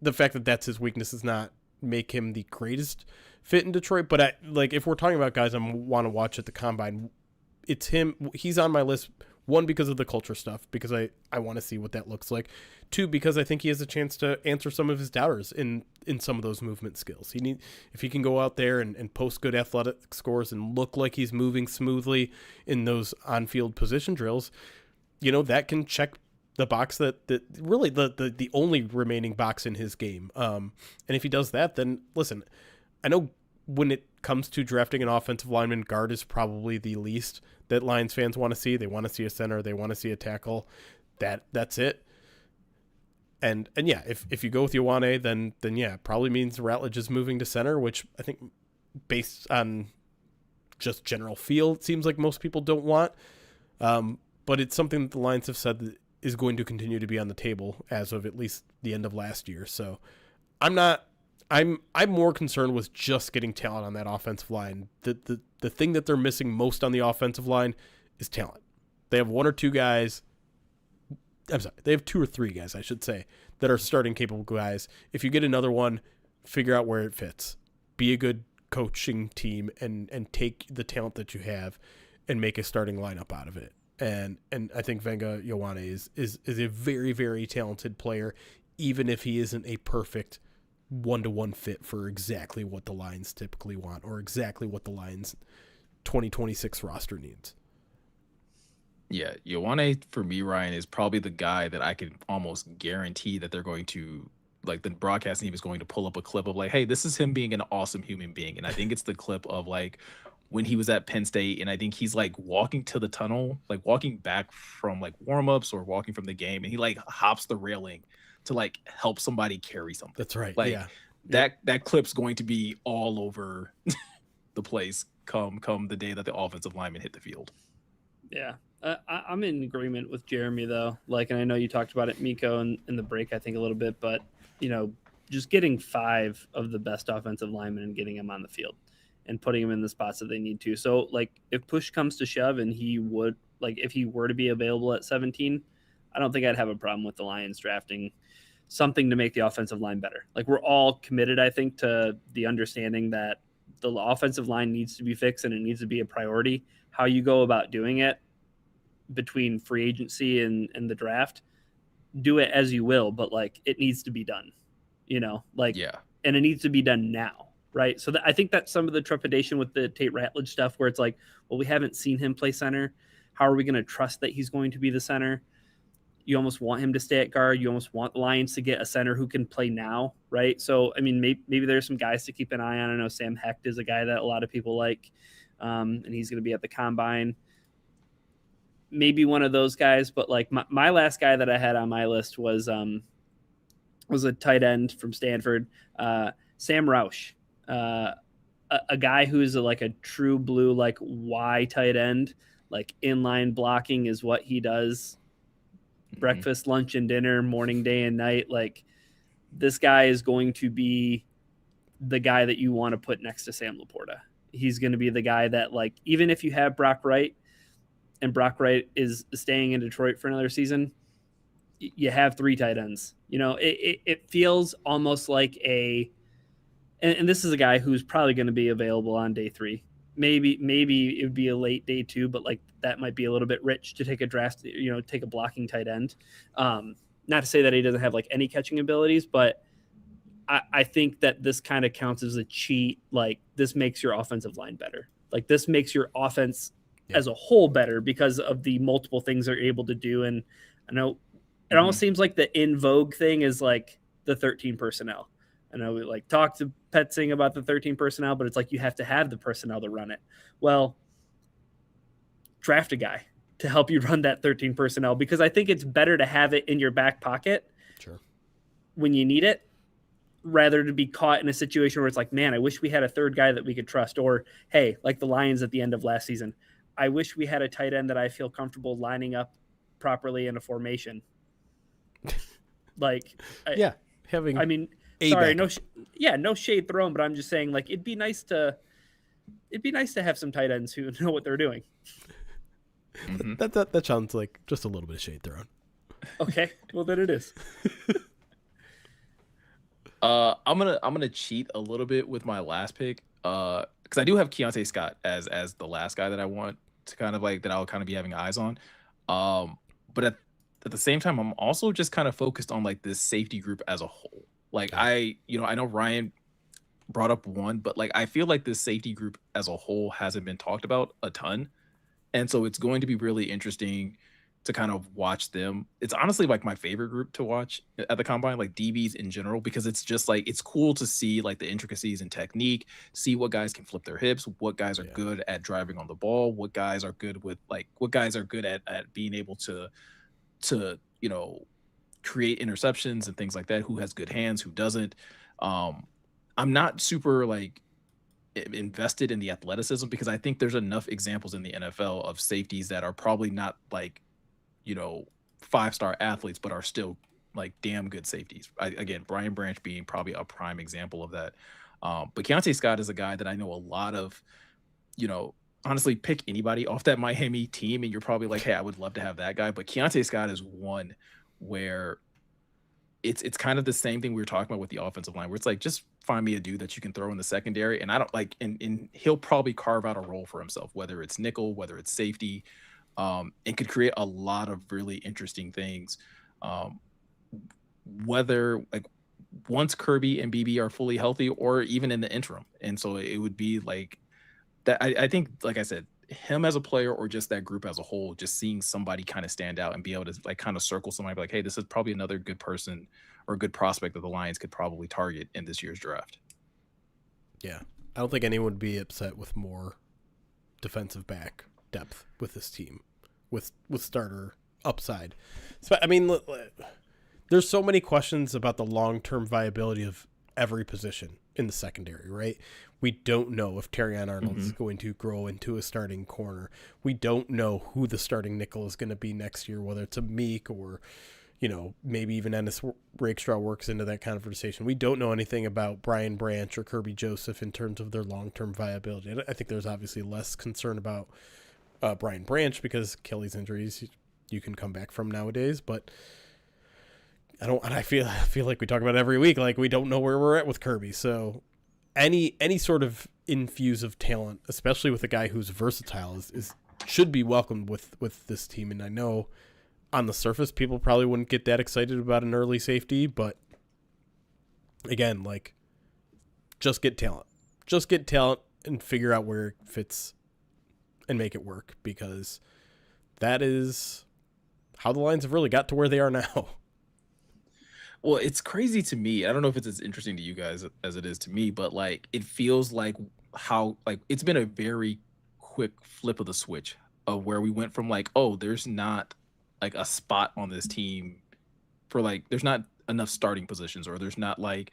The fact that that's his weakness does not make him the greatest fit in Detroit. But if we're talking about guys I want to watch at the Combine, it's him. He's on my list. One, because of the culture stuff, because I want to see what that looks like. Two, because I think he has a chance to answer some of his doubters in some of those movement skills. If he can go out there and post good athletic scores and look like he's moving smoothly in those on-field position drills, that can check the box that really the only remaining box in his game. And if he does that, then listen, I know when it comes to drafting an offensive lineman, guard is probably the least that Lions fans want to see. They want to see a center. They want to see a tackle. That's it. And yeah, if you go with Ioane, then yeah, probably means Ratledge is moving to center, which I think based on just general feel, it seems like most people don't want. But it's something that the Lions have said that is going to continue to be on the table as of at least the end of last year. So I'm more concerned with just getting talent on that offensive line. The thing that they're missing most on the offensive line is talent. They have one or two guys. I'm sorry, they have two or three guys, I should say, that are starting capable guys. If you get another one, figure out where it fits. Be a good coaching team and take the talent that you have and make a starting lineup out of it. And I think Venga Ioane is a very, very talented player, even if he isn't a perfect one-to-one fit for exactly what the Lions typically want or exactly what the Lions 2026 roster needs. Yeah, Ioane for me, Ryan, is probably the guy that I can almost guarantee that they're going to like the broadcast team is going to pull up a clip of like, hey, this is him being an awesome human being. And I think it's the clip of like when he was at Penn State, and I think he's like walking to the tunnel, like walking back from like warm-ups or walking from the game, and he like hops the railing to like help somebody carry something. That's right. Like Yeah. that clip's going to be all over the place come the day that the offensive linemen hit the field. Yeah. I'm in agreement with Jeremy though. Like, and I know you talked about it, Miko, in the break, I think a little bit, but just getting 5 of the best offensive linemen and getting them on the field and putting them in the spots that they need to. So like if push comes to shove and if he were to be available at 17, I don't think I'd have a problem with the Lions drafting something to make the offensive line better. Like we're all committed, I think, to the understanding that the offensive line needs to be fixed and it needs to be a priority. How you go about doing it between free agency and the draft, do it as you will, but like it needs to be done, and it needs to be done now. Right. So I think that's some of the trepidation with the Tate Ratledge stuff where it's like, well, we haven't seen him play center. How are we going to trust that he's going to be the center? You almost want him to stay at guard. You almost want the Lions to get a center who can play now. Right. So, I mean, maybe there's some guys to keep an eye on. I know Sam Hecht is a guy that a lot of people like, and he's going to be at the combine. Maybe one of those guys, but like my last guy that I had on my list was a tight end from Stanford, Sam Roush. A guy who's like a true blue, like Y tight end, like inline blocking is what he does. Breakfast, lunch, and dinner, morning, day, and night. Like this guy is going to be the guy that you want to put next to Sam Laporta. He's going to be the guy that, like, even if you have Brock Wright and Brock Wright is staying in Detroit for another season, you have 3 tight ends. It feels almost like and this is a guy who's probably going to be available on day 3. Maybe it would be a late day 2, but like that might be a little bit rich to take a draft, take a blocking tight end. Not to say that he doesn't have like any catching abilities, but I think that this kind of counts as a cheat. Like this makes your offensive line better. Like this makes your offense as a whole better because of the multiple things they're able to do. And I know it almost seems like the in vogue thing is like the 13 personnel. I know we like talk to Petsing about the 13 personnel, but it's like you have to have the personnel to run it. Well, draft a guy to help you run that 13 personnel because I think it's better to have it in your back pocket when you need it rather to be caught in a situation where it's like, man, I wish we had a third guy that we could trust. Or, hey, like the Lions at the end of last season, I wish we had a tight end that I feel comfortable lining up properly in a formation. Like, sorry, no shade thrown, but I'm just saying, like, it'd be nice to have some tight ends who know what they're doing. That sounds like just a little bit of shade thrown. Okay, well then it is. I'm gonna cheat a little bit with my last pick, because I do have Keontae Scott as the last guy that I want to kind of like that I'll kind of be having eyes on. But at the same time, I'm also just kind of focused on like this safety group as a whole. Like I know Ryan brought up one, but like I feel like this safety group as a whole hasn't been talked about a ton. And so it's going to be really interesting to kind of watch them. It's honestly like my favorite group to watch at the combine, like DBs in general, because it's just like it's cool to see like the intricacies and technique, see what guys can flip their hips, what guys are good at driving on the ball, what guys are good with like what guys are good at being able to create interceptions and things like that, who has good hands, who doesn't. I'm not super like invested in the athleticism because I think there's enough examples in the NFL of safeties that are probably not like 5-star athletes, but are still like damn good safeties. Again, Brian Branch being probably a prime example of that. But Keontae Scott is a guy that I know a lot of, honestly, pick anybody off that Miami team and you're probably like, hey, I would love to have that guy. But Keontae Scott is one where it's kind of the same thing we were talking about with the offensive line, where it's like, just find me a dude that you can throw in the secondary. And I don't like, and he'll probably carve out a role for himself, whether it's nickel, whether it's safety, and could create a lot of really interesting things. Whether like once Kirby and BB are fully healthy or even in the interim. And so it would be like that. I think, like I said, him as a player or just that group as a whole, just seeing somebody kind of stand out and be able to like kind of circle somebody like, hey, this is probably another good person or a good prospect that the Lions could probably target in this year's draft. Yeah. I don't think anyone would be upset with more defensive back depth with this team, with starter upside. So, I mean, there's so many questions about the long-term viability of every position in the secondary, right? We don't know if Terrion Arnold is going to grow into a starting corner. We don't know who the starting nickel is going to be next year, whether it's a Meek or, maybe even Ennis Rakestraw works into that conversation. We don't know anything about Brian Branch or Kirby Joseph in terms of their long-term viability. I think there's obviously less concern about Brian Branch because Achilles injuries you can come back from nowadays, but I feel like we talk about it every week. Like, we don't know where we're at with Kirby. So any sort of infuse of talent, especially with a guy who's versatile, is should be welcomed with this team. And I know on the surface, people probably wouldn't get that excited about an early safety, but again, like, just get talent and figure out where it fits and make it work, because that is how the Lions have really got to where they are now. Well, it's crazy to me. I don't know if it's as interesting to you guys as it is to me, but like it feels like how like it's been a very quick flip of the switch of where we went from like, oh, there's not like a spot on this team for like there's not enough starting positions, or there's not like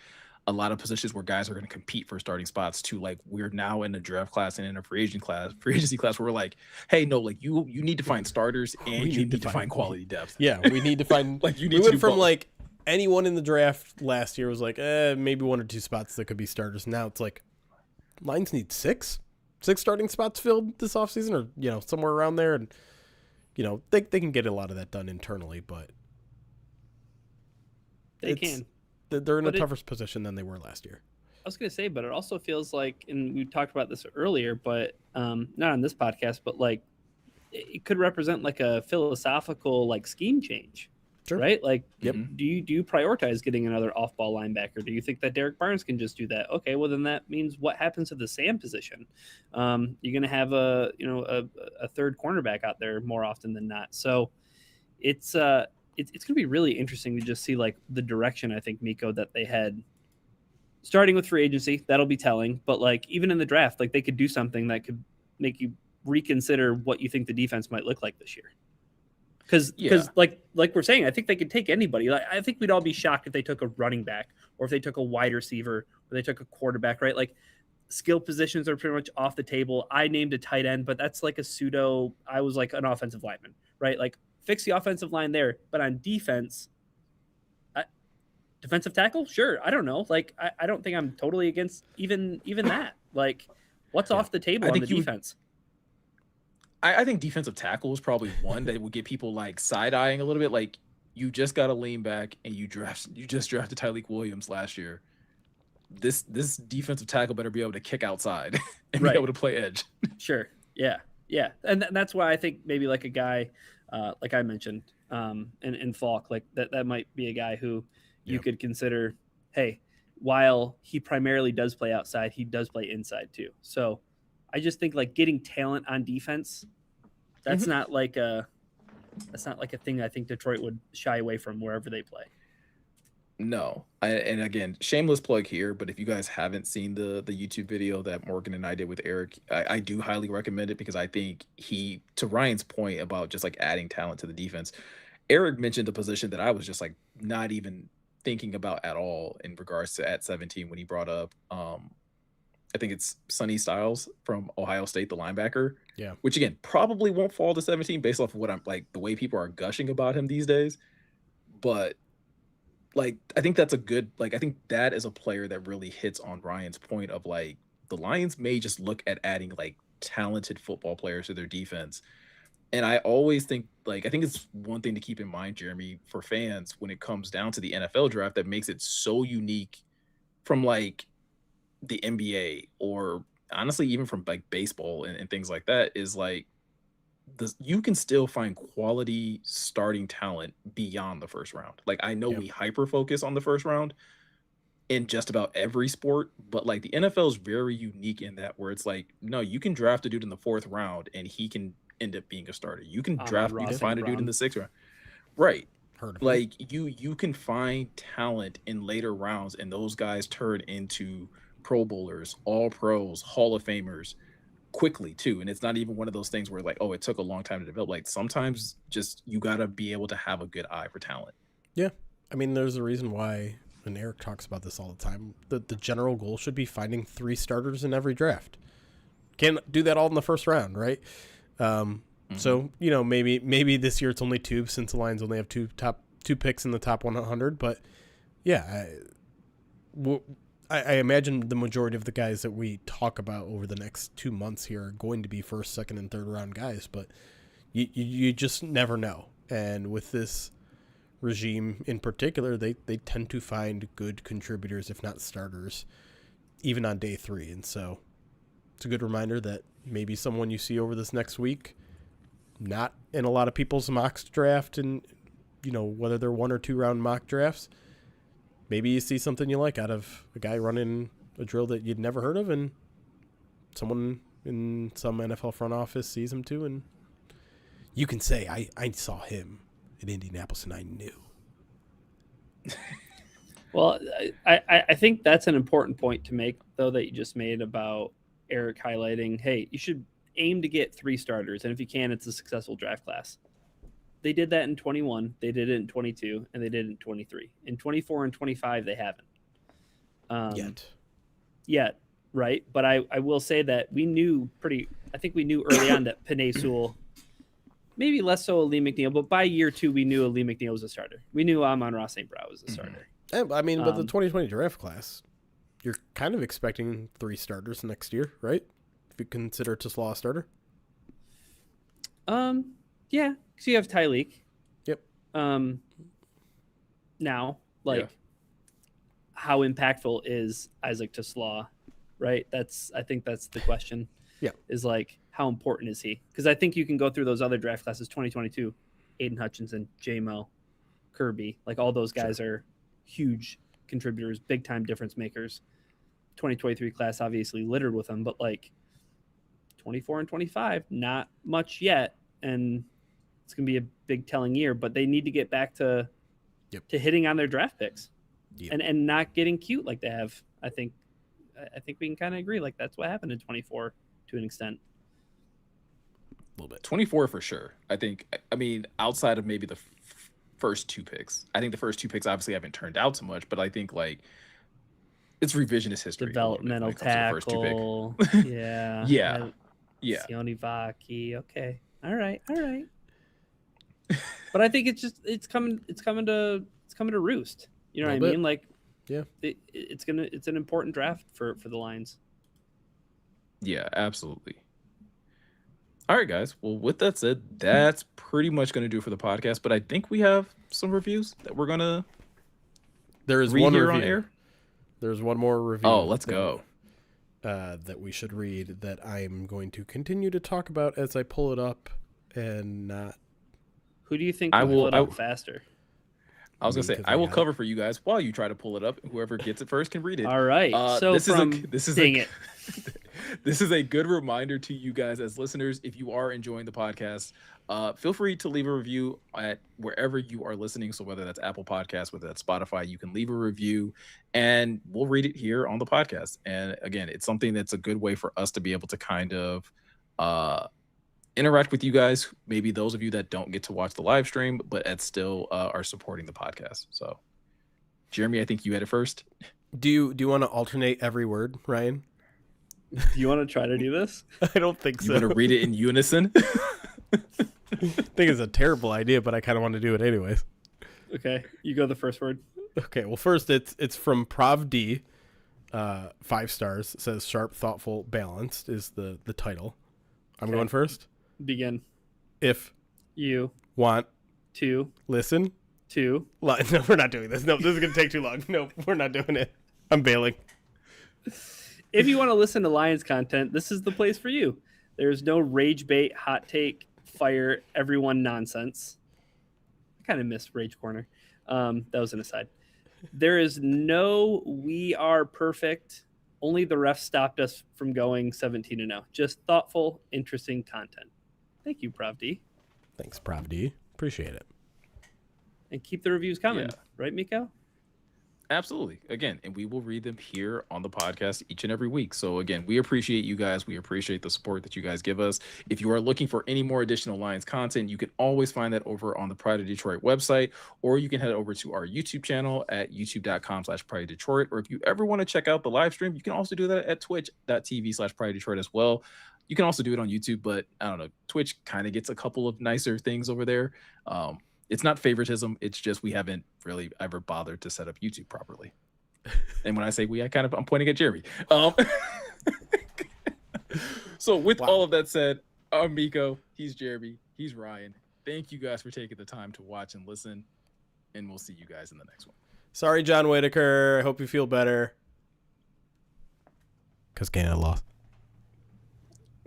a lot of positions where guys are going to compete for starting spots, to like we're now in a draft class and in a free agency class where we're like, hey, no, like you need to find starters and you need to find quality depth. Yeah, we need to find like you need we to went from both. like anyone in the draft last year was like, maybe one or two spots that could be starters. Now it's like Lions need six starting spots filled this offseason, or somewhere around there, and they can get a lot of that done internally, but they're in a tougher position than they were last year. I was going to say, but it also feels like, and we talked about this earlier, but not on this podcast, but like it could represent like a philosophical like scheme change. Sure. Right? Like, Yep. do you prioritize getting another off-ball linebacker? Do you think that Derek Barnes can just do that? Okay, well then that means what happens to the Sam position? You're going to have a third cornerback out there more often than not. So it's going to be really interesting to just see like the direction, I think, Miko, that they had starting with free agency. That'll be telling, but like even in the draft, like they could do something that could make you reconsider what you think the defense might look like this year. Because like we're saying, I think they could take anybody. Like, I think we'd all be shocked if they took a running back, or if they took a wide receiver, or they took a quarterback, right? Like, skill positions are pretty much off the table. I named a tight end, but that's like a pseudo. I was like an offensive lineman, right? Like, fix the offensive line there. But on defense, defensive tackle, sure. I don't know. Like, I don't think I'm totally against even that. Like, what's off the table on the defense? I think defensive tackle is probably one that would get people like side-eyeing a little bit. Like, you just got to lean back and you just drafted Tyleik Williams last year. This defensive tackle better be able to kick outside and be able to play edge. Sure. Yeah. And that's why I think maybe like a guy like I mentioned in Falk, like that might be a guy who you could consider, hey, while he primarily does play outside, he does play inside too. So I just think like getting talent on defense, that's not like a thing I think Detroit would shy away from wherever they play. No. And again, shameless plug here, but if you guys haven't seen the YouTube video that Morgan and I did with Eric, I do highly recommend it, because I think to Ryan's point about just like adding talent to the defense, Eric mentioned a position that I was just like not even thinking about at all in regards to at 17 when he brought up I think it's Sonny Styles from Ohio State, the linebacker. Yeah. Which again, probably won't fall to 17 based off of what I'm like the way people are gushing about him these days. But like, I think that's a good, like, I think that is a player that really hits on Ryan's point of like, the Lions may just look at adding like talented football players to their defense. And I always think like, I think it's one thing to keep in mind, Jeremy, for fans when it comes down to the NFL draft that makes it so unique from like the NBA, or honestly even from like baseball and things like that, is like you can still find quality starting talent beyond the first round. Like, I know we hyper focus on the first round, in just about every sport, but like the NFL is very unique in that where it's like, no, you can draft a dude in the fourth round and he can end up being a starter. You can you can Ross find St. a dude in Brown. the sixth round. Right. Heard of him. Like you can find talent in later rounds and those guys turn into pro bowlers, all pros, hall of famers quickly too. And it's not even one of those things where like, oh, it took a long time to develop. Like sometimes just you gotta be able to have a good eye for talent. Yeah. I mean, there's a reason why, and Eric talks about this all the time, the general goal should be finding 3 starters in every draft. Can't do that all in the first round, right? So, you know, maybe this year it's only 2 since the Lions only have 2 picks in the top 100. But, yeah, I imagine the majority of the guys that we talk about over the next 2 months here are going to be first, second, and third round guys. But you just never know. And with this regime in particular, they tend to find good contributors, if not starters, even on day 3. And so it's a good reminder that maybe someone you see over this next week, not in a lot of people's mock draft, and you know, whether they're 1 or 2 round mock drafts, maybe you see something you like out of a guy running a drill that you'd never heard of, and someone in some NFL front office sees him too, and you can say, I saw him in Indianapolis and I knew. Well, I think that's an important point to make, though, that you just made about Eric highlighting, hey, you should aim to get 3 starters, and if you can, it's a successful draft class. They did that in 21, they did it in 22, and they did it in 23. In 24 and 25, they haven't. Yet, right? But I will say that we knew early on that Penei Sewell, maybe less so Lee McNeil, but by year 2, we knew Lee McNeil was a starter. We knew Amon-Ra St. Brown was a starter. I mean, but the 2020 draft class, you're kind of expecting 3 starters next year, right? If you consider Tisslaw a starter. Yeah, because you have Tyleek. Yep. Now, how impactful is Isaac Tisslaw, right? I think that's the question. Yeah. Is like, how important is he? Because I think you can go through those other draft classes, 2022, Aiden Hutchinson, J-Mo, Kirby, like all those guys are huge contributors, big time difference makers. 2023 class obviously littered with them, but like 24 and 25, not much yet, and it's gonna be a big telling year. But they need to get back to hitting on their draft picks and not getting cute like they have. I think we can kind of agree, like that's what happened in 24 to an extent. A little bit. 24 for sure. I mean, outside of maybe the first 2 picks, I think the first 2 picks obviously haven't turned out so much, but I think like it's revisionist history. Developmental tackle. Yeah. Yeah. Sione Vaki. Okay. All right. But I think it's coming to roost. You know what I mean? Like, yeah, it's an important draft for the Lions. Yeah, absolutely. All right, guys. Well, with that said, that's pretty much going to do for the podcast. But I think we have some reviews that we're going to read one here review. On air. There's one more review. Oh, let's go. That we should read that I'm going to continue to talk about as I pull it up and not. Who do you think will pull it up faster? I was going to say, I will cover for you guys while you try to pull it up. Whoever gets it first can read it. All right. This is a good reminder to you guys as listeners. If you are enjoying the podcast, feel free to leave a review at wherever you are listening. So whether that's Apple Podcasts, whether that's Spotify, you can leave a review and we'll read it here on the podcast. And again, it's something that's a good way for us to be able to kind of interact with you guys. Maybe those of you that don't get to watch the live stream, but still are supporting the podcast. So Jeremy, I think you had it first. Do you want to alternate every word, Ryan? Do you want to try to do this? I don't think so. You want to read it in unison? I think it's a terrible idea, but I kind of want to do it anyways. Okay, you go the first word. Okay, well, first it's from Prov D, 5 stars. It says sharp, thoughtful, balanced is the title. I'm going first. Begin. If you want to listen to. No, we're not doing this. No, this is going to take too long. No, we're not doing it. I'm bailing. If you want to listen to Lions content, this is the place for you. There's no rage bait, hot take, fire everyone nonsense. I kind of missed Rage Corner. That was an aside. There is no "we are perfect." Only the refs stopped us from going 17-0. Just thoughtful, interesting content. Thank you, Prav D. Thanks, Prav D. Appreciate it. And keep the reviews coming. Yeah. Right, Miko? Absolutely. Again, and we will read them here on the podcast each and every week. So again, we appreciate you guys. We appreciate the support that you guys give us. If you are looking for any more additional Lions content, you can always find that over on the Pride of Detroit website, or you can head over to our YouTube channel at youtube.com/Pride of Detroit. Or if you ever want to check out the live stream, you can also do that at twitch.tv/Pride of Detroit as well. You can also do it on YouTube, but I don't know, Twitch kind of gets a couple of nicer things over there. It's not favoritism. It's just we haven't really ever bothered to set up YouTube properly. And when I say we, I'm pointing at Jeremy. So with all of that said, I'm Miko. He's Jeremy. He's Ryan. Thank you guys for taking the time to watch and listen. And we'll see you guys in the next one. Sorry, John Whitaker. I hope you feel better. Because Canada lost.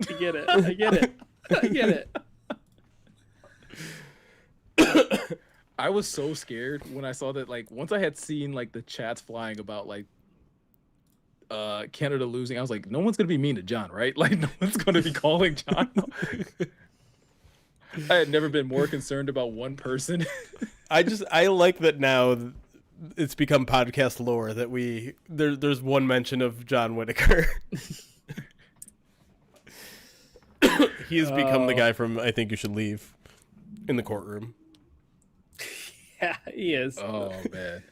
I get it. I get it. I get it. I was so scared when I saw that, like, once I had seen like the chats flying about like Canada losing, I was like, no one's gonna be mean to John, right? Like, no one's gonna be calling John. I had never been more concerned about one person. I like that now it's become podcast lore that there's one mention of John Whitaker. He has become the guy from I Think You Should Leave in the courtroom. Yeah, he is. Oh man.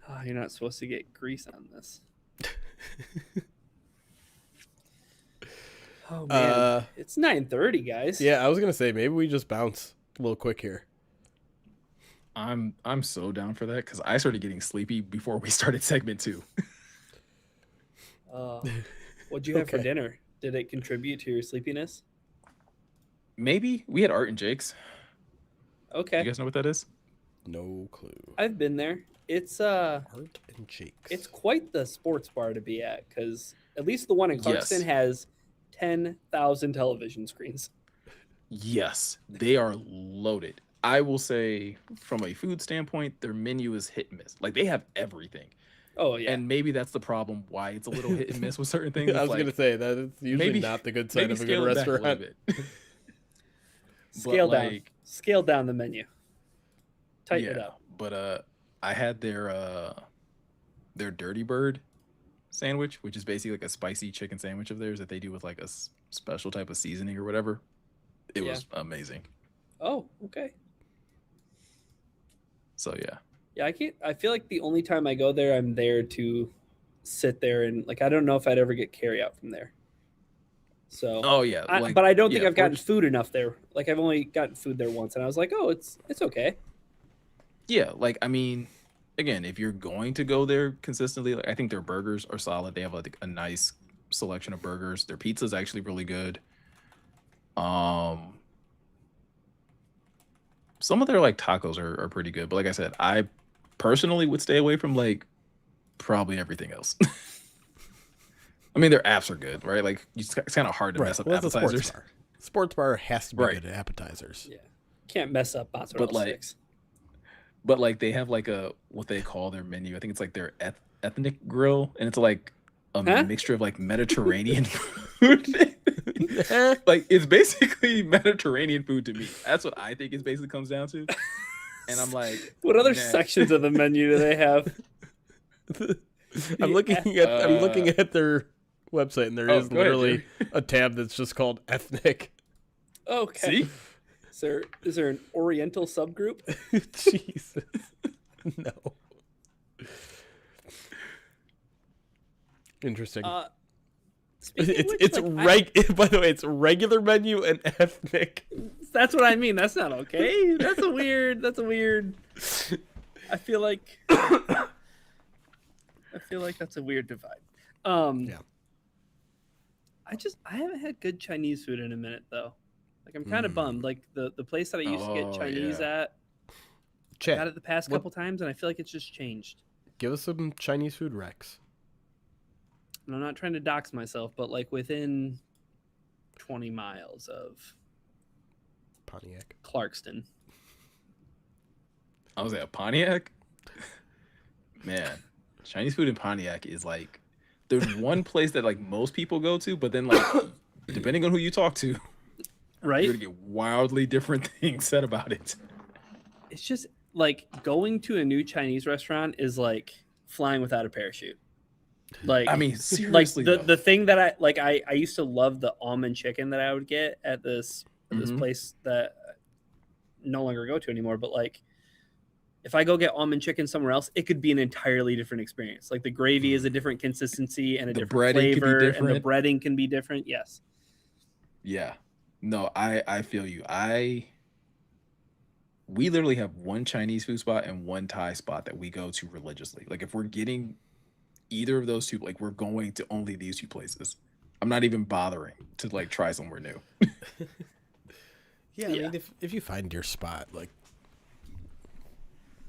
Oh, you're not supposed to get grease on this. Oh man, it's 9:30, guys. Yeah, I was gonna say maybe we just bounce a little quick here. I'm so down for that because I started getting sleepy before we started segment 2. What'd you have for Okay. dinner? Did it contribute to your sleepiness? Maybe we had Art and Jake's. Okay, You guys know what that is? No clue. I've been there. It's Art and Jakes. it's quite the sports bar to be at because at least the one in Clarkston Yes. has 10,000 television screens. Yes, they are loaded. I will say, from a food standpoint, their menu is hit and miss. Like, they have everything. Oh yeah, And maybe that's the problem why it's a little hit and miss with certain things. I was It's gonna like, say that it's usually maybe- not the good sign maybe of a scale good it back a little restaurant. bit. scale But, down, like, scale down the menu, tighten it yeah, up. but I had their Dirty Bird sandwich, which is basically like a spicy chicken sandwich of theirs that they do with like a special type of seasoning or whatever. It was amazing. Oh, okay. So yeah. Yeah, I feel like the only time I go there, I'm there to sit there and like I don't know if I'd ever get carry out from there. So, Oh yeah. but I don't think yeah, I've gotten food enough there. Like I've only gotten food there once, and I was like, oh, it's okay. Yeah, like I mean, again, if you're going to go there consistently, like I think their burgers are solid. They have like a nice selection of burgers. Their pizza is actually really good. Some of their like tacos are pretty good, but like I said, I personally would stay away from like probably everything else. I mean, their apps are good, right? Like it's kind of hard to mess up Well, it's a sports appetizers. bar. Sports bar has to be Right. good at appetizers. Yeah, can't mess up mozzarella But, like, sticks. But like they have like a what they call their menu. I think it's like their ethnic grill, and it's like a Huh? mixture of like Mediterranean food. Like it's basically Mediterranean food to me. That's what I think it basically comes down to. And I'm like, What other nah. sections of the menu do they have? I'm looking at their website, and there Oh, is go ahead, literally a tab that's just called ethnic. Okay. See? Is there an Oriental subgroup? Jesus, no. Interesting. Speaking of It's which, by the way, it's regular menu and ethnic. that's what I mean. That's not okay. That's a weird. I feel like that's a weird divide. Yeah. I haven't had good Chinese food in a minute though. Like I'm kind of bummed. Like the place that I used to get Oh, Chinese yeah. at, Chat, got it the past what- couple times, and I feel like it's just changed. give us some Chinese food, Rex. And I'm not trying to dox myself, but like within 20 miles of Pontiac. Clarkston. I was at Pontiac. Man, Chinese food in Pontiac is like, there's one place that like most people go to, but then like, depending on who you talk to, Right? you're gonna get wildly different things said about it. It's just like going to a new Chinese restaurant is like flying without a parachute. Like, I mean, like seriously, the thing that I used to love the almond chicken that I would get at this place that I no longer go to anymore. But like, if I go get almond chicken somewhere else, it could be an entirely different experience. Like the gravy is a different consistency and a different flavor, and the breading can be different. Yes. Yeah. No, I feel you. We literally have one Chinese food spot and one Thai spot that we go to religiously. Like if we're getting either of those two, like we're going to only these two places. I'm not even bothering to like try somewhere new. Yeah, I mean, if you find your spot, like,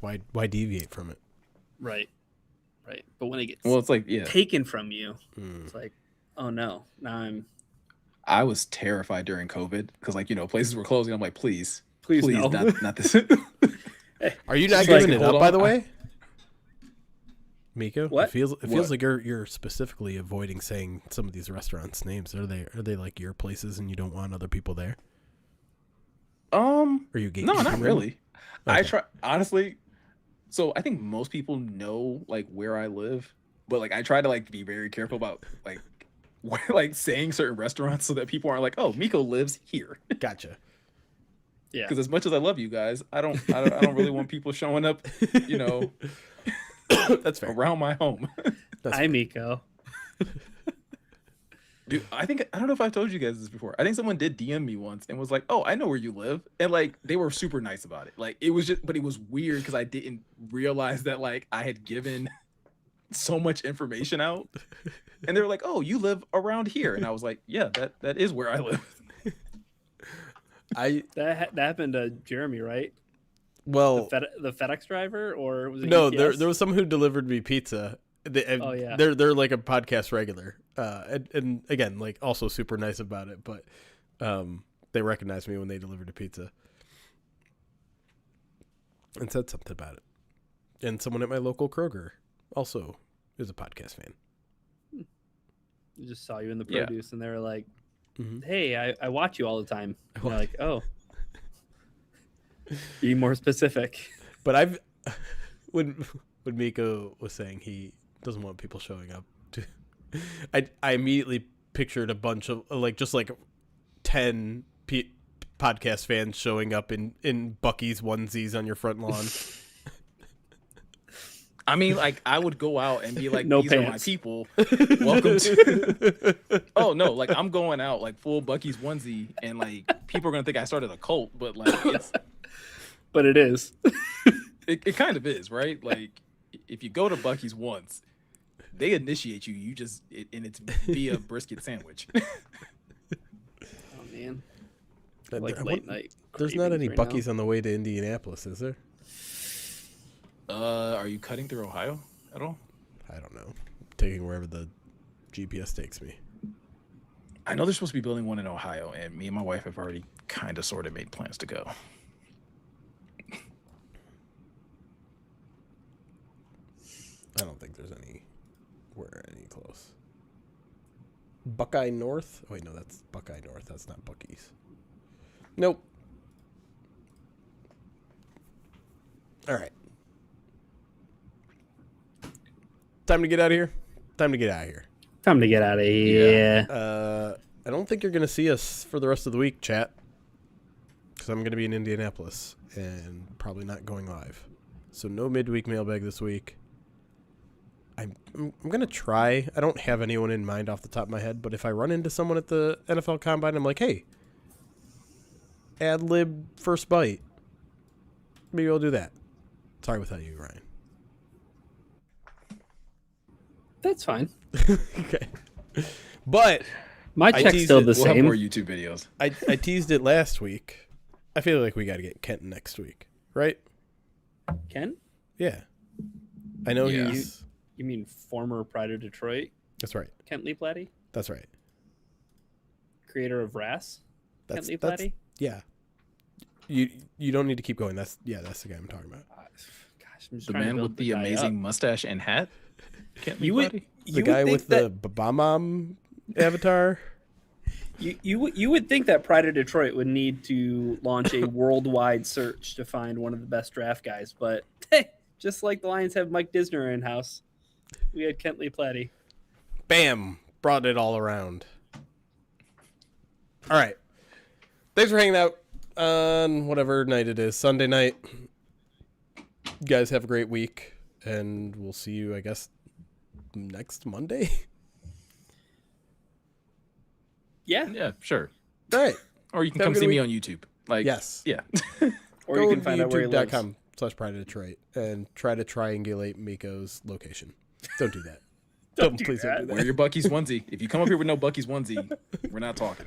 why deviate from it? Right. But when it gets Well, it's like taken from you, it's like, oh no, now I was terrified during COVID because like places were closing. I'm like, please no. not this. Are you not You guys giving can it hold up, by on. the way? Miko, What? It feels What? like you're specifically avoiding saying some of these restaurants' names. Are they like your places and you don't want other people there? Are you gatekeeping No, not them? really. Okay. I try honestly. So I think most people know like where I live, but like I try to like be very careful about like like saying certain restaurants so that people aren't like, oh, Miko lives here. Gotcha. Yeah. Because as much as I love you guys, I don't really want people showing up, That's fair. around my home. Hi, Miko. Dude, I don't know if I've told you guys this before. I think someone did DM me once and was like, "Oh, I know where you live," and like they were super nice about it. Like it was but it was weird because I didn't realize that like I had given so much information out, and they were like, "Oh, you live around here," and I was like, "Yeah, that is where I live." That happened to Jeremy, right? Well, The FedEx driver, or was it no, UPS? there was someone who delivered me pizza. Oh, yeah. They're like a podcast regular, and again, like also super nice about it. But they recognized me when they delivered a pizza and said something about it. And someone at my local Kroger also is a podcast fan. They just saw you in the Yeah. produce, and they were like, Mm-hmm. "Hey, I watch you all the time." And you're like, "Oh, be more specific." But when Miko was saying he doesn't want people showing up, I immediately pictured a bunch of like 10 podcast fans showing up in Bucky's onesies on your front lawn. I mean, like I would go out and be like, No "These are my pants. people. Welcome to." Oh no, like I'm going out like full Bucky's onesie, and like people are gonna think I started a cult, but like But it is. it kind of is, right? Like if you go to Bucky's once, they initiate you. You just and it's via brisket sandwich. Oh man, like late night. There's not cravings any right Bucky's on the way to Indianapolis, is there? Are you cutting through Ohio at all? I don't know. Taking wherever the GPS takes me. I know they're supposed to be building one in Ohio, and me and my wife have already kind of sort of made plans to go. I don't think there's anywhere any close. Buckeye North? Oh, wait, no, that's Buckeye North. That's not Bucky's. Nope. All right. Time to get out of here? Time to get out of here. Time to get out of here. I don't think you're going to see us for the rest of the week, chat. Because I'm going to be in Indianapolis and probably not going live. So no midweek mailbag this week. I'm going to try. I don't have anyone in mind off the top of my head, but if I run into someone at the NFL Combine, I'm like, hey, ad lib first bite. Maybe I'll do that. Sorry without you, Ryan. That's fine. Okay. But My check's teased still it. the We'll have same. more YouTube videos. I teased it last week. I feel like we got to get Kent next week, right? Ken? Yeah. I know Yeah. he's... You mean former Pride of Detroit? That's right. Kent Leaplatty? That's right. Creator of RAS? That's Kent Leaplatty? yeah. You don't need to keep going. That's the guy I'm talking about. Gosh, I'm just The trying to man build with the guy amazing up. mustache and hat. Can't You leave would buddy. The guy with the Babamam avatar. You would think that Pride of Detroit would need to launch a worldwide search to find one of the best draft guys, but hey, just like the Lions have Mike Disner in house, we had Kentley Platty. Bam! Brought it all around. All right. Thanks for hanging out on whatever night it is. Sunday night. You guys have a great week, and we'll see you, I guess, next Monday. Yeah. Yeah, sure. All right. Or you can Have a come good see me week. on YouTube. Like, Yes. yeah. Or you can find out where he lives. YouTube.com/Pride of Detroit and try to triangulate Miko's location. Don't do that. Don't do Please don't that. do that. Wear your Bucky's onesie. If you come up here with no Bucky's onesie, we're not talking.